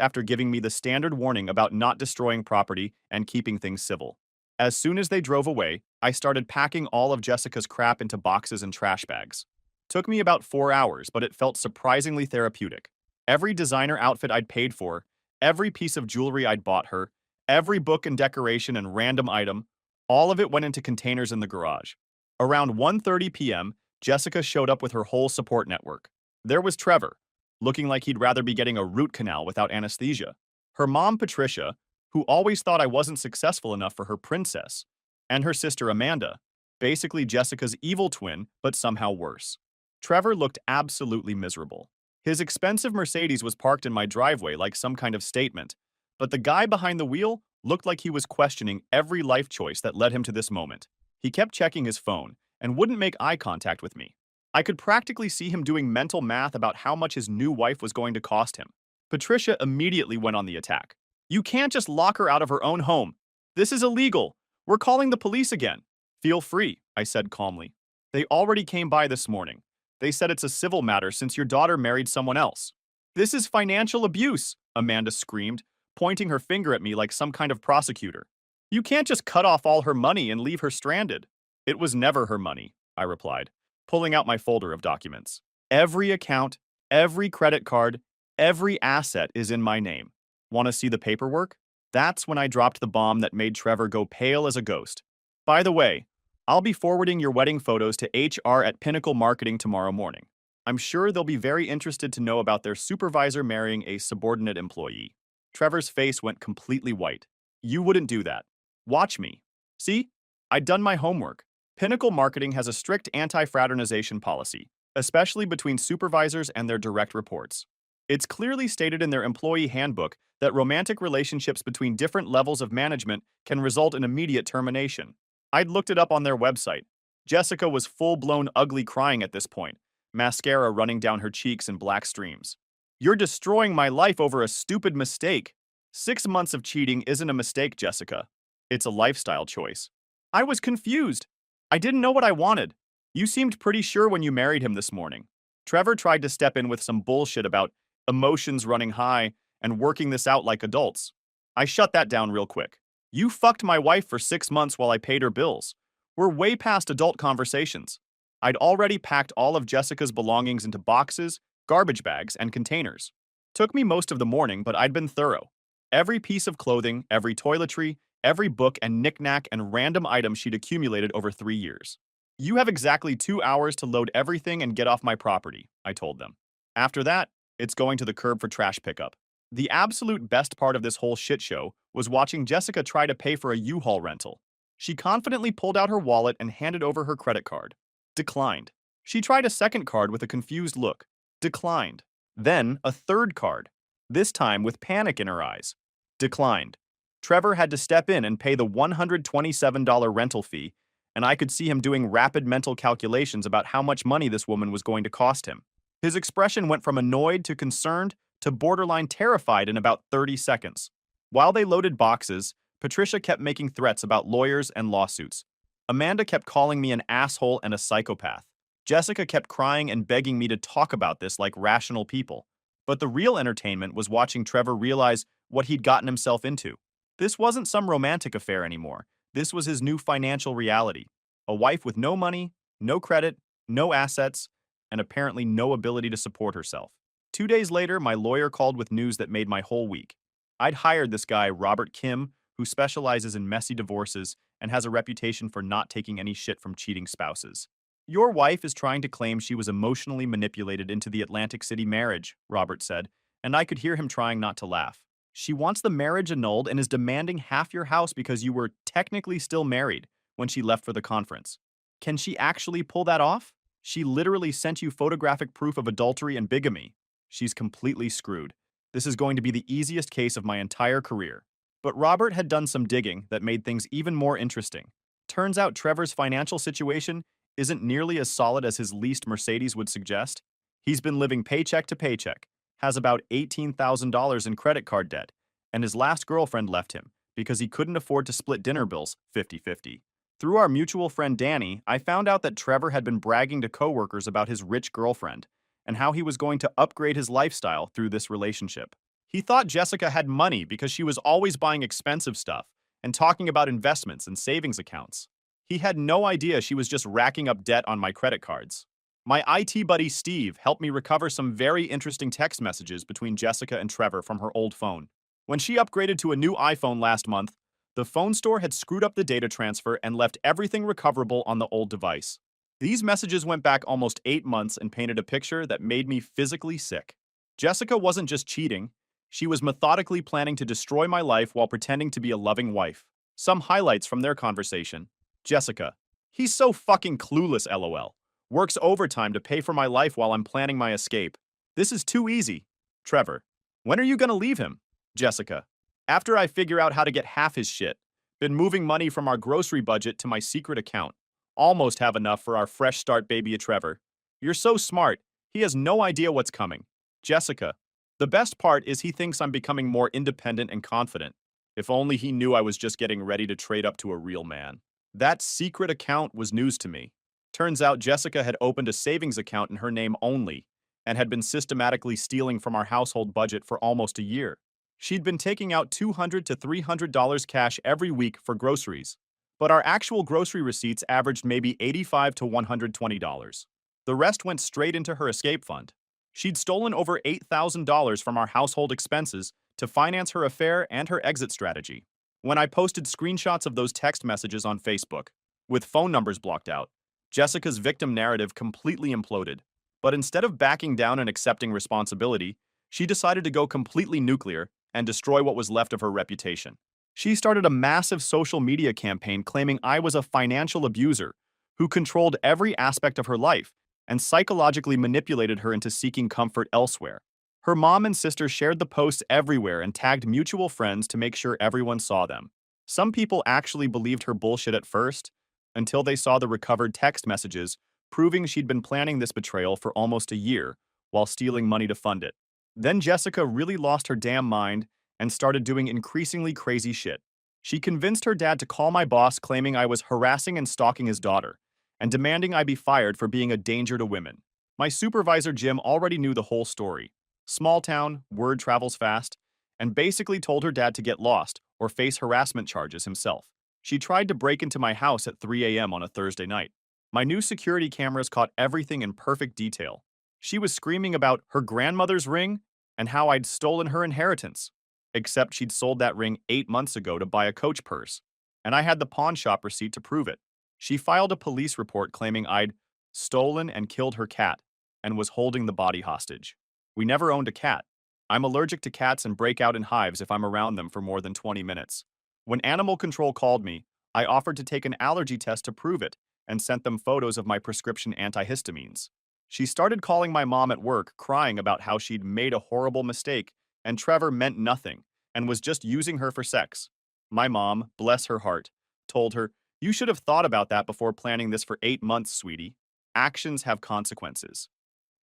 after giving me the standard warning about not destroying property and keeping things civil. As soon as they drove away, I started packing all of Jessica's crap into boxes and trash bags. Took me about 4 hours, but it felt surprisingly therapeutic. Every designer outfit I'd paid for, every piece of jewelry I'd bought her, every book and decoration and random item, all of it went into containers in the garage. Around 1:30 p.m., Jessica showed up with her whole support network. There was Trevor, looking like he'd rather be getting a root canal without anesthesia. Her mom, Patricia, who always thought I wasn't successful enough for her princess, and her sister, Amanda, basically Jessica's evil twin, but somehow worse. Trevor looked absolutely miserable. His expensive Mercedes was parked in my driveway like some kind of statement, but the guy behind the wheel looked like he was questioning every life choice that led him to this moment. He kept checking his phone and wouldn't make eye contact with me. I could practically see him doing mental math about how much his new wife was going to cost him. Patricia immediately went on the attack. You can't just lock her out of her own home. This is illegal. We're calling the police again. Feel free, I said calmly. They already came by this morning. They said it's a civil matter since your daughter married someone else. This is financial abuse, Amanda screamed, pointing her finger at me like some kind of prosecutor. You can't just cut off all her money and leave her stranded. It was never her money, I replied, pulling out my folder of documents. Every account, every credit card, every asset is in my name. Want to see the paperwork? That's when I dropped the bomb that made Trevor go pale as a ghost. By the way, I'll be forwarding your wedding photos to HR at Pinnacle Marketing tomorrow morning. I'm sure they'll be very interested to know about their supervisor marrying a subordinate employee. Trevor's face went completely white. You wouldn't do that. Watch me. See? I'd done my homework. Pinnacle Marketing has a strict anti-fraternization policy, especially between supervisors and their direct reports. It's clearly stated in their employee handbook that romantic relationships between different levels of management can result in immediate termination. I'd looked it up on their website. Jessica was full-blown ugly crying at this point, mascara running down her cheeks in black streams. You're destroying my life over a stupid mistake. 6 months of cheating isn't a mistake, Jessica. It's a lifestyle choice. I was confused. I didn't know what I wanted. You seemed pretty sure when you married him this morning. Trevor tried to step in with some bullshit about emotions running high and working this out like adults. I shut that down real quick. You fucked my wife for 6 months while I paid her bills. We're way past adult conversations. I'd already packed all of Jessica's belongings into boxes, garbage bags, and containers. Took me most of the morning, but I'd been thorough. Every piece of clothing, every toiletry, every book and knickknack and random item she'd accumulated over 3 years. You have exactly 2 hours to load everything and get off my property, I told them. After that, it's going to the curb for trash pickup. The absolute best part of this whole shit show was watching Jessica try to pay for a U-Haul rental. She confidently pulled out her wallet and handed over her credit card. Declined. She tried a second card with a confused look. Declined. Then a third card. this time with panic in her eyes. Declined. Trevor had to step in and pay the $127 rental fee, and I could see him doing rapid mental calculations about how much money this woman was going to cost him. His expression went from annoyed to concerned to borderline terrified in about 30 seconds. While they loaded boxes, Patricia kept making threats about lawyers and lawsuits. Amanda kept calling me an asshole and a psychopath. Jessica kept crying and begging me to talk about this like rational people. But the real entertainment was watching Trevor realize what he'd gotten himself into. This wasn't some romantic affair anymore. This was his new financial reality. A wife with no money, no credit, no assets, and apparently no ability to support herself. 2 days later, my lawyer called with news that made my whole week. I'd hired this guy, Robert Kim, who specializes in messy divorces and has a reputation for not taking any shit from cheating spouses. Your wife is trying to claim she was emotionally manipulated into the Atlantic City marriage, Robert said, and I could hear him trying not to laugh. She wants the marriage annulled and is demanding half your house because you were technically still married when she left for the conference. Can she actually pull that off? She literally sent you photographic proof of adultery and bigamy. She's completely screwed. This is going to be the easiest case of my entire career. But Robert had done some digging that made things even more interesting. Turns out Trevor's financial situation isn't nearly as solid as his leased Mercedes would suggest. He's been living paycheck to paycheck, has about $18,000 in credit card debt, and his last girlfriend left him because he couldn't afford to split dinner bills 50-50. Through our mutual friend Danny, I found out that Trevor had been bragging to coworkers about his rich girlfriend and how he was going to upgrade his lifestyle through this relationship. He thought Jessica had money because she was always buying expensive stuff and talking about investments and savings accounts. He had no idea she was just racking up debt on my credit cards. My IT buddy Steve helped me recover some very interesting text messages between Jessica and Trevor from her old phone. When she upgraded to a new iPhone last month, the phone store had screwed up the data transfer and left everything recoverable on the old device. These messages went back almost 8 months and painted a picture that made me physically sick. Jessica wasn't just cheating, she was methodically planning to destroy my life while pretending to be a loving wife. Some highlights from their conversation. Jessica: he's so fucking clueless, lol. Works overtime to pay for my life while I'm planning my escape. This is too easy. Trevor: when are you gonna leave him? Jessica: after I figure out how to get half his shit. Been moving money from our grocery budget to my secret account. Almost have enough for our fresh start baby Trevor. You're so smart, he has no idea what's coming. Jessica: the best part is he thinks I'm becoming more independent and confident. If only he knew I was just getting ready to trade up to a real man. That secret account was news to me. Turns out Jessica had opened a savings account in her name only and had been systematically stealing from our household budget for almost a year. She'd been taking out $200 to $300 cash every week for groceries, but our actual grocery receipts averaged maybe $85 to $120. The rest went straight into her escape fund. She'd stolen over $8,000 from our household expenses to finance her affair and her exit strategy. When I posted screenshots of those text messages on Facebook, with phone numbers blocked out, Jessica's victim narrative completely imploded. But instead of backing down and accepting responsibility, she decided to go completely nuclear and destroy what was left of her reputation. She started a massive social media campaign claiming I was a financial abuser who controlled every aspect of her life and psychologically manipulated her into seeking comfort elsewhere. Her mom and sister shared the posts everywhere and tagged mutual friends to make sure everyone saw them. Some people actually believed her bullshit at first, until they saw the recovered text messages proving she'd been planning this betrayal for almost a year while stealing money to fund it. Then Jessica really lost her damn mind and started doing increasingly crazy shit. She convinced her dad to call my boss claiming I was harassing and stalking his daughter and demanding I be fired for being a danger to women. My supervisor Jim already knew the whole story. Small town, word travels fast, and basically told her dad to get lost or face harassment charges himself. She tried to break into my house at 3 a.m. on a Thursday night. My new security cameras caught everything in perfect detail. She was screaming about her grandmother's ring and how I'd stolen her inheritance. Except she'd sold that ring 8 months ago to buy a Coach purse, and I had the pawn shop receipt to prove it. She filed a police report claiming I'd stolen and killed her cat and was holding the body hostage. We never owned a cat. I'm allergic to cats and break out in hives if I'm around them for more than 20 minutes. When animal control called me, I offered to take an allergy test to prove it and sent them photos of my prescription antihistamines. She started calling my mom at work, crying about how she'd made a horrible mistake and Trevor meant nothing and was just using her for sex. My mom, bless her heart, told her, "You should have thought about that before planning this for 8 months, sweetie. Actions have consequences."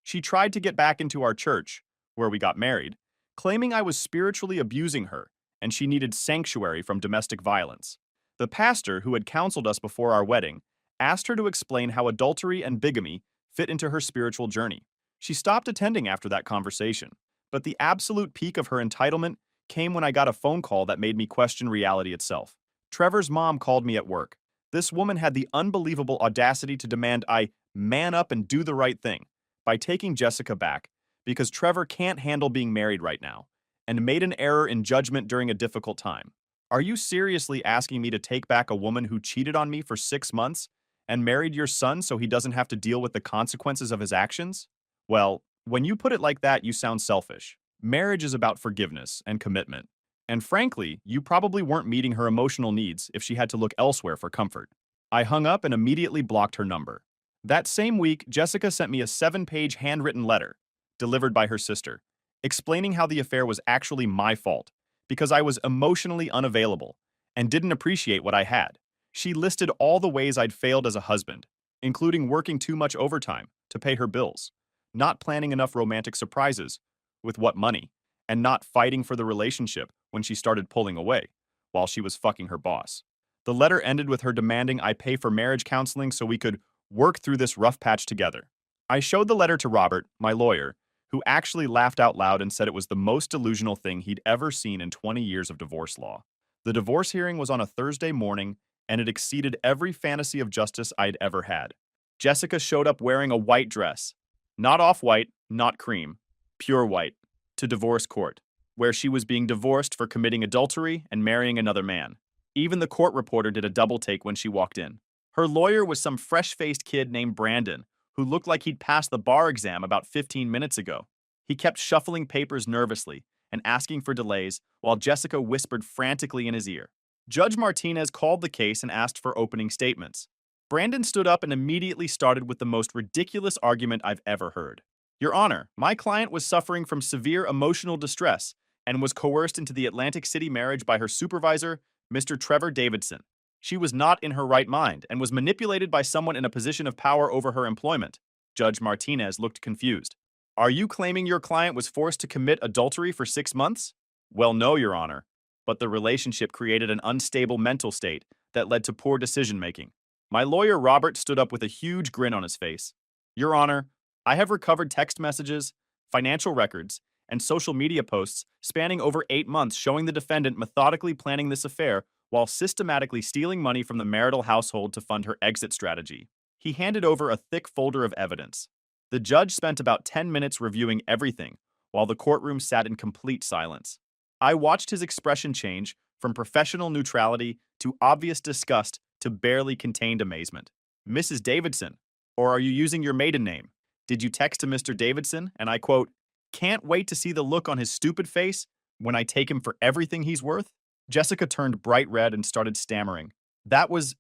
She tried to get back into our church, where we got married, claiming I was spiritually abusing her and she needed sanctuary from domestic violence. The pastor, who had counseled us before our wedding, asked her to explain how adultery and bigamy fit into her spiritual journey. She stopped attending after that conversation, but the absolute peak of her entitlement came when I got a phone call that made me question reality itself. Trevor's mom called me at work. This woman had the unbelievable audacity to demand I man up and do the right thing by taking Jessica back because Trevor can't handle being married right now and made an error in judgment during a difficult time. Are you seriously asking me to take back a woman who cheated on me for 6 months and married your son so he doesn't have to deal with the consequences of his actions? Well, when you put it like that, you sound selfish. Marriage is about forgiveness and commitment. And frankly, you probably weren't meeting her emotional needs if she had to look elsewhere for comfort. I hung up and immediately blocked her number. That same week, Jessica sent me a 7-page handwritten letter, delivered by her sister, explaining how the affair was actually my fault because I was emotionally unavailable and didn't appreciate what I had. She listed all the ways I'd failed as a husband, including working too much overtime to pay her bills, not planning enough romantic surprises with what money, and not fighting for the relationship when she started pulling away while she was fucking her boss. The letter ended with her demanding I pay for marriage counseling so we could work through this rough patch together. I showed the letter to Robert, my lawyer, who actually laughed out loud and said it was the most delusional thing he'd ever seen in 20 years of divorce law. The divorce hearing was on a Thursday morning, and it exceeded every fantasy of justice I'd ever had. Jessica showed up wearing a white dress, not off-white, not cream, pure white, to divorce court, where she was being divorced for committing adultery and marrying another man. Even the court reporter did a double take when she walked in. Her lawyer was some fresh-faced kid named Brandon, who looked like he'd passed the bar exam about 15 minutes ago. He kept shuffling papers nervously and asking for delays while Jessica whispered frantically in his ear. Judge Martinez called the case and asked for opening statements. Brandon stood up and immediately started with the most ridiculous argument I've ever heard. Your Honor, my client was suffering from severe emotional distress and was coerced into the Atlantic City marriage by her supervisor, Mr. Trevor Davidson. She was not in her right mind and was manipulated by someone in a position of power over her employment. Judge Martinez looked confused. Are you claiming your client was forced to commit adultery for 6 months? Well, no, Your Honor, but the relationship created an unstable mental state that led to poor decision-making. My lawyer Robert stood up with a huge grin on his face. Your Honor, I have recovered text messages, financial records, and social media posts spanning over 8 months showing the defendant methodically planning this affair while systematically stealing money from the marital household to fund her exit strategy. He handed over a thick folder of evidence. The judge spent about 10 minutes reviewing everything, while the courtroom sat in complete silence. I watched his expression change from professional neutrality to obvious disgust to barely contained amazement. Mrs. Davidson, or are you using your maiden name? Did you text to Mr. Davidson? And I quote, can't wait to see the look on his stupid face when I take him for everything he's worth? Jessica turned bright red and started stammering. That was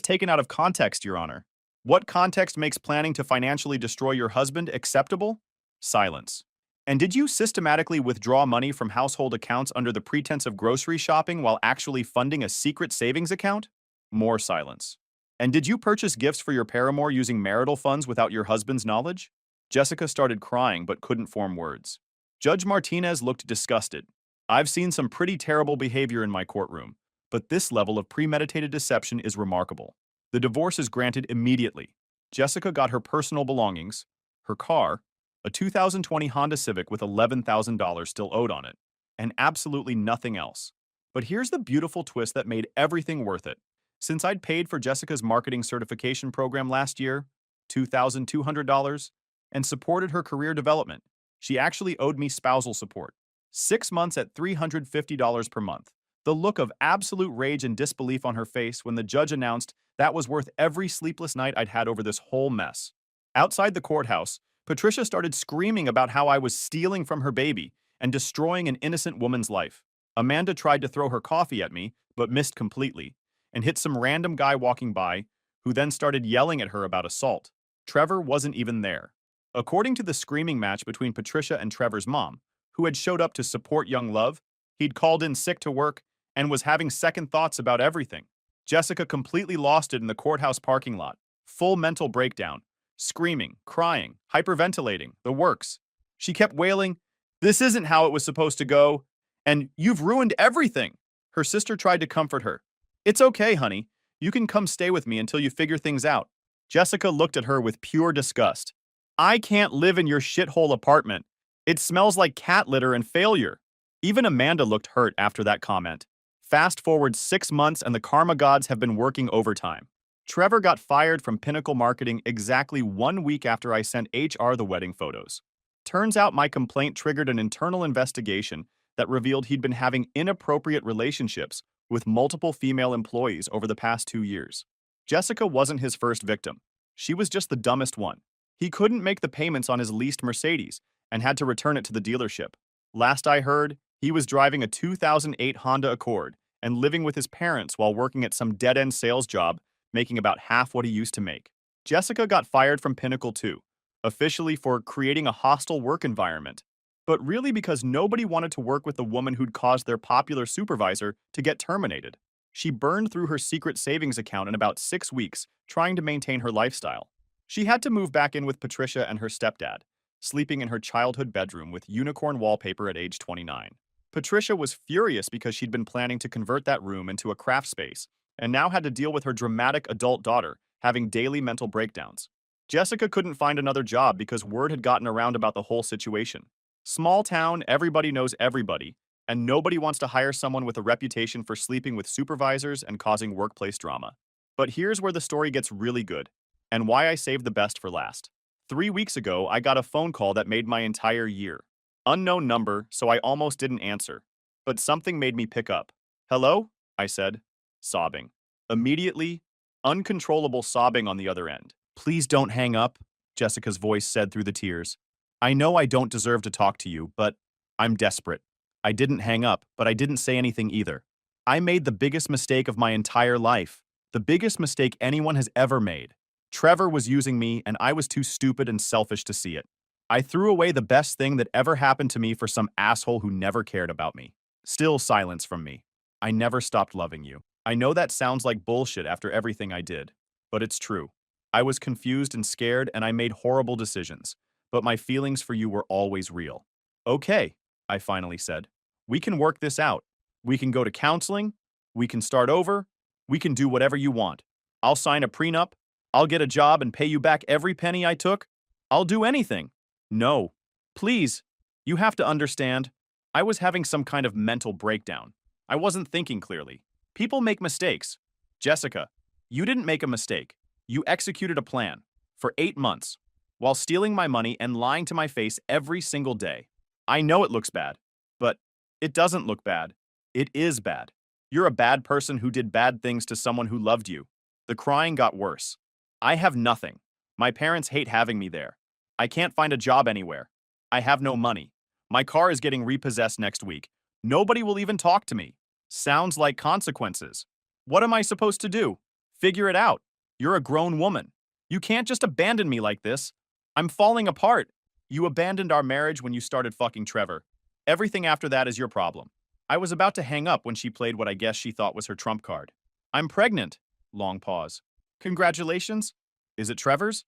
taken out of context, Your Honor. What context makes planning to financially destroy your husband acceptable? Silence. And did you systematically withdraw money from household accounts under the pretense of grocery shopping while actually funding a secret savings account? More silence. And did you purchase gifts for your paramour using marital funds without your husband's knowledge? Jessica started crying but couldn't form words. Judge Martinez looked disgusted. I've seen some pretty terrible behavior in my courtroom, but this level of premeditated deception is remarkable. The divorce is granted immediately. Jessica got her personal belongings, her car, a 2020 Honda Civic with $11,000 still owed on it, and absolutely nothing else. But here's the beautiful twist that made everything worth it. Since I'd paid for Jessica's marketing certification program last year, $2,200, and supported her career development, she actually owed me spousal support. 6 months at $350 per month. The look of absolute rage and disbelief on her face when the judge announced that was worth every sleepless night I'd had over this whole mess. Outside the courthouse, Patricia started screaming about how I was stealing from her baby and destroying an innocent woman's life. Amanda tried to throw her coffee at me, but missed completely, and hit some random guy walking by, who then started yelling at her about assault. Trevor wasn't even there. According to the screaming match between Patricia and Trevor's mom, who had showed up to support young love. He'd called in sick to work and was having second thoughts about everything. Jessica completely lost it in the courthouse parking lot. Full mental breakdown. Screaming, crying, hyperventilating, the works. She kept wailing, "This isn't how it was supposed to go, and you've ruined everything." Her sister tried to comfort her. "It's okay, honey. You can come stay with me until you figure things out." Jessica looked at her with pure disgust. "I can't live in your shithole apartment. It smells like cat litter and failure." Even Amanda looked hurt after that comment. Fast forward 6 months and the karma gods have been working overtime. Trevor got fired from Pinnacle Marketing exactly 1 week after I sent HR the wedding photos. Turns out my complaint triggered an internal investigation that revealed he'd been having inappropriate relationships with multiple female employees over the past 2 years. Jessica wasn't his first victim. She was just the dumbest one. He couldn't make the payments on his leased Mercedes and had to return it to the dealership. Last I heard, he was driving a 2008 Honda Accord and living with his parents while working at some dead-end sales job, making about half what he used to make. Jessica got fired from Pinnacle too, officially for creating a hostile work environment, but really because nobody wanted to work with the woman who'd caused their popular supervisor to get terminated. She burned through her secret savings account in about 6 weeks, trying to maintain her lifestyle. She had to move back in with Patricia and her stepdad, sleeping in her childhood bedroom with unicorn wallpaper at age 29. Patricia was furious because she'd been planning to convert that room into a craft space and now had to deal with her dramatic adult daughter having daily mental breakdowns. Jessica couldn't find another job because word had gotten around about the whole situation. Small town, everybody knows everybody, and nobody wants to hire someone with a reputation for sleeping with supervisors and causing workplace drama. But here's where the story gets really good, and why I saved the best for last. 3 weeks ago, I got a phone call that made my entire year. Unknown number, so I almost didn't answer. But something made me pick up. "Hello?" I said, sobbing. Immediately, uncontrollable sobbing on the other end. "Please don't hang up," Jessica's voice said through the tears. "I know I don't deserve to talk to you, but I'm desperate." I didn't hang up, but I didn't say anything either. I made the biggest mistake of my entire life. The biggest mistake anyone has ever made. Trevor was using me, and I was too stupid and selfish to see it. I threw away the best thing that ever happened to me for some asshole who never cared about me. Still silence from me. I never stopped loving you. I know that sounds like bullshit after everything I did, but it's true. I was confused and scared, and I made horrible decisions, but my feelings for you were always real. "Okay," I finally said. "We can work this out. We can go to counseling. We can start over. We can do whatever you want. I'll sign a prenup. I'll get a job and pay you back every penny I took. I'll do anything." "No. Please. You have to understand. I was having some kind of mental breakdown. I wasn't thinking clearly. People make mistakes. Jessica, you didn't make a mistake. You executed a plan. For 8 months. While stealing my money and lying to my face every single day. I know it looks bad. But it doesn't look bad. It is bad. You're a bad person who did bad things to someone who loved you." The crying got worse. "I have nothing. My parents hate having me there. I can't find a job anywhere. I have no money. My car is getting repossessed next week. Nobody will even talk to me. Sounds like consequences. What am I supposed to do? Figure it out. You're a grown woman. You can't just abandon me like this. I'm falling apart. You abandoned our marriage when you started fucking Trevor. Everything after that is your problem." I was about to hang up when she played what I guess she thought was her trump card. "I'm pregnant." Long pause. "Congratulations. Is it Trevor's?"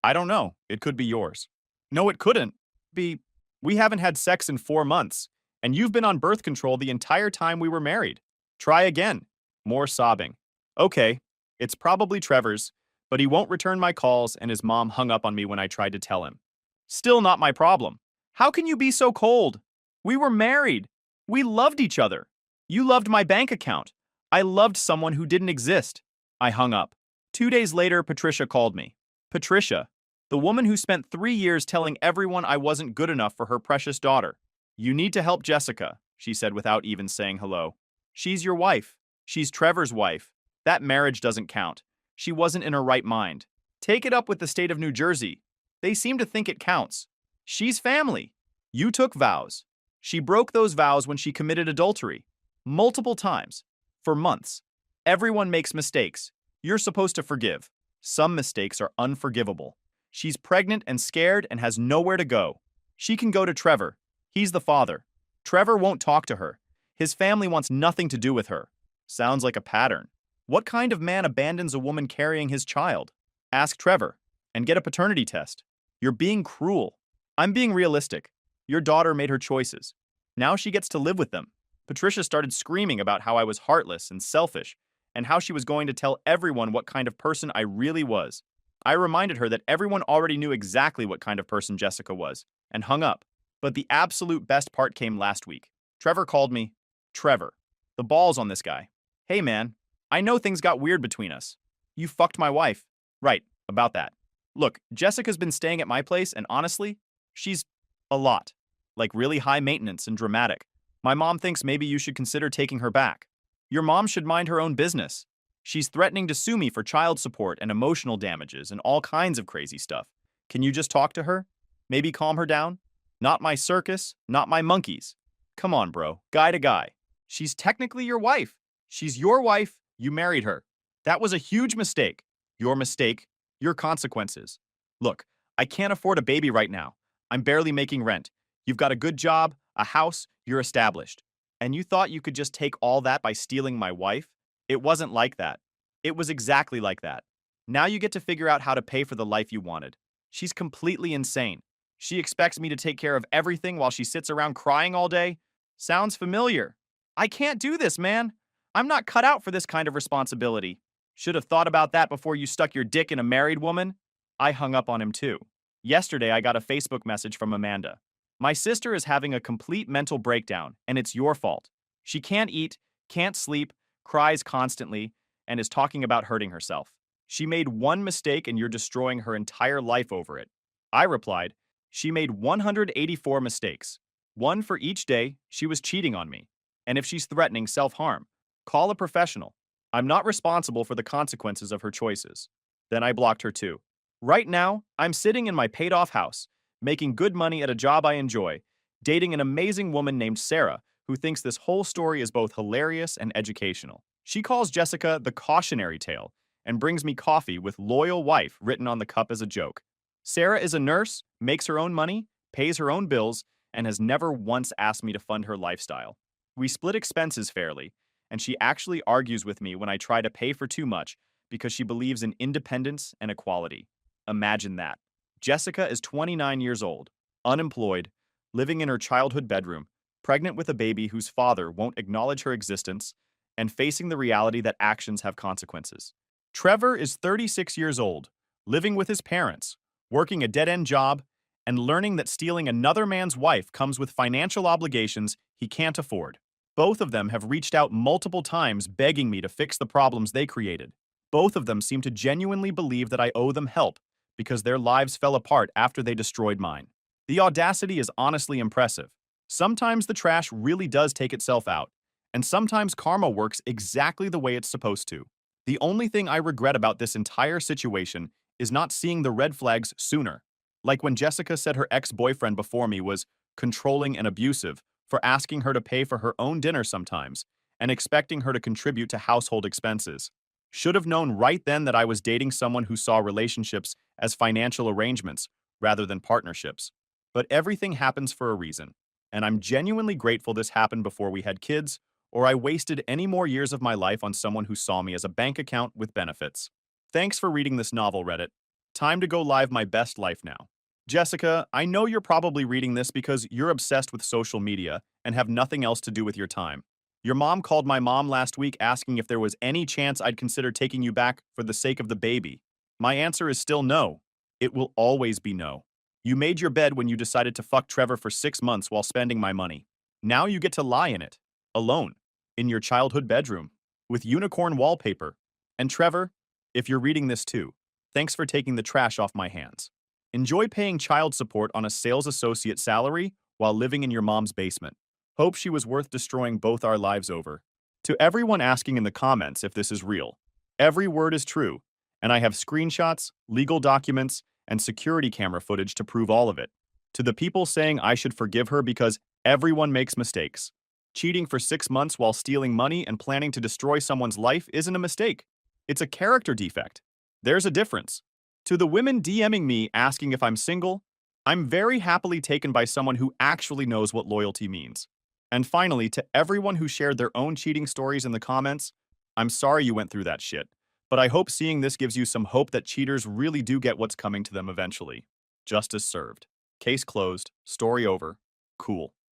I don't know. It could be yours." "No, it couldn't be. We haven't had sex in 4 months, and you've been on birth control the entire time we were married. Try again." More sobbing. "Okay, it's probably Trevor's, but he won't return my calls and his mom hung up on me when I tried to tell him." "Still not my problem. How can you be so cold? We were married. We loved each other. You loved my bank account. I loved someone who didn't exist." I hung up. 2 days later, Patricia called me. Patricia, the woman who spent 3 years telling everyone I wasn't good enough for her precious daughter. "You need to help Jessica," she said without even saying hello. "She's your wife. She's Trevor's wife. That marriage doesn't count. She wasn't in her right mind. Take it up with the state of New Jersey. They seem to think it counts. She's family. You took vows. She broke those vows when she committed adultery. Multiple times. For months. Everyone makes mistakes. You're supposed to forgive. Some mistakes are unforgivable. She's pregnant and scared and has nowhere to go. She can go to Trevor. He's the father. Trevor won't talk to her. His family wants nothing to do with her. Sounds like a pattern. What kind of man abandons a woman carrying his child? Ask Trevor and get a paternity test. You're being cruel. I'm being realistic. Your daughter made her choices. Now she gets to live with them. Patricia started screaming about how I was heartless and selfish, and how she was going to tell everyone what kind of person I really was. I reminded her that everyone already knew exactly what kind of person Jessica was, and hung up. But the absolute best part came last week. Trevor called me. Trevor. The balls on this guy. Hey man, I know things got weird between us. You fucked my wife. Right, about that. Look, Jessica's been staying at my place, and honestly, she's a lot. Like really high maintenance and dramatic. My mom thinks maybe you should consider taking her back. Your mom should mind her own business. She's threatening to sue me for child support and emotional damages and all kinds of crazy stuff. Can you just talk to her? Maybe calm her down? Not my circus, not my monkeys. Come on, bro, guy to guy. She's technically your wife. She's your wife, you married her. That was a huge mistake. Your mistake, your consequences. Look, I can't afford a baby right now. I'm barely making rent. You've got a good job, a house, you're established. And you thought you could just take all that by stealing my wife? It wasn't like that. It was exactly like that. Now you get to figure out how to pay for the life you wanted. She's completely insane. She expects me to take care of everything while she sits around crying all day? Sounds familiar. I can't do this, man. I'm not cut out for this kind of responsibility. Should have thought about that before you stuck your dick in a married woman. I hung up on him too. Yesterday, I got a Facebook message from Amanda. My sister is having a complete mental breakdown, and it's your fault. She can't eat, can't sleep, cries constantly, and is talking about hurting herself. She made one mistake and you're destroying her entire life over it. I replied, she made 184 mistakes. One for each day she was cheating on me. And if she's threatening self-harm, call a professional. I'm not responsible for the consequences of her choices. Then I blocked her too. Right now, I'm sitting in my paid-off house, making good money at a job I enjoy, dating an amazing woman named Sarah, who thinks this whole story is both hilarious and educational. She calls Jessica the cautionary tale and brings me coffee with loyal wife written on the cup as a joke. Sarah is a nurse, makes her own money, pays her own bills, and has never once asked me to fund her lifestyle. We split expenses fairly, and she actually argues with me when I try to pay for too much because she believes in independence and equality. Imagine that. Jessica is 29 years old, unemployed, living in her childhood bedroom, pregnant with a baby whose father won't acknowledge her existence, and facing the reality that actions have consequences. Trevor is 36 years old, living with his parents, working a dead-end job, and learning that stealing another man's wife comes with financial obligations he can't afford. Both of them have reached out multiple times begging me to fix the problems they created. Both of them seem to genuinely believe that I owe them help because their lives fell apart after they destroyed mine. The audacity is honestly impressive. Sometimes the trash really does take itself out, and sometimes karma works exactly the way it's supposed to. The only thing I regret about this entire situation is not seeing the red flags sooner. Like when Jessica said her ex-boyfriend before me was controlling and abusive for asking her to pay for her own dinner sometimes and expecting her to contribute to household expenses. Should have known right then that I was dating someone who saw relationships as financial arrangements rather than partnerships. But everything happens for a reason, and I'm genuinely grateful this happened before we had kids, or I wasted any more years of my life on someone who saw me as a bank account with benefits. Thanks for reading this novel, Reddit. Time to go live my best life now. Jessica, I know you're probably reading this because you're obsessed with social media and have nothing else to do with your time. Your mom called my mom last week asking if there was any chance I'd consider taking you back for the sake of the baby. My answer is still no. It will always be no. You made your bed when you decided to fuck Trevor for 6 months while spending my money. Now you get to lie in it, alone, in your childhood bedroom, with unicorn wallpaper. And Trevor, if you're reading this too, thanks for taking the trash off my hands. Enjoy paying child support on a sales associate salary while living in your mom's basement. Hope she was worth destroying both our lives over. To everyone asking in the comments if this is real, every word is true, and I have screenshots, legal documents, and security camera footage to prove all of it. To the people saying I should forgive her because everyone makes mistakes. Cheating for 6 months while stealing money and planning to destroy someone's life isn't a mistake. It's a character defect. There's a difference. To the women DMing me asking if I'm single, I'm very happily taken by someone who actually knows what loyalty means. And finally, to everyone who shared their own cheating stories in the comments, I'm sorry you went through that shit, but I hope seeing this gives you some hope that cheaters really do get what's coming to them eventually. Justice served. Case closed. Story over. Cool.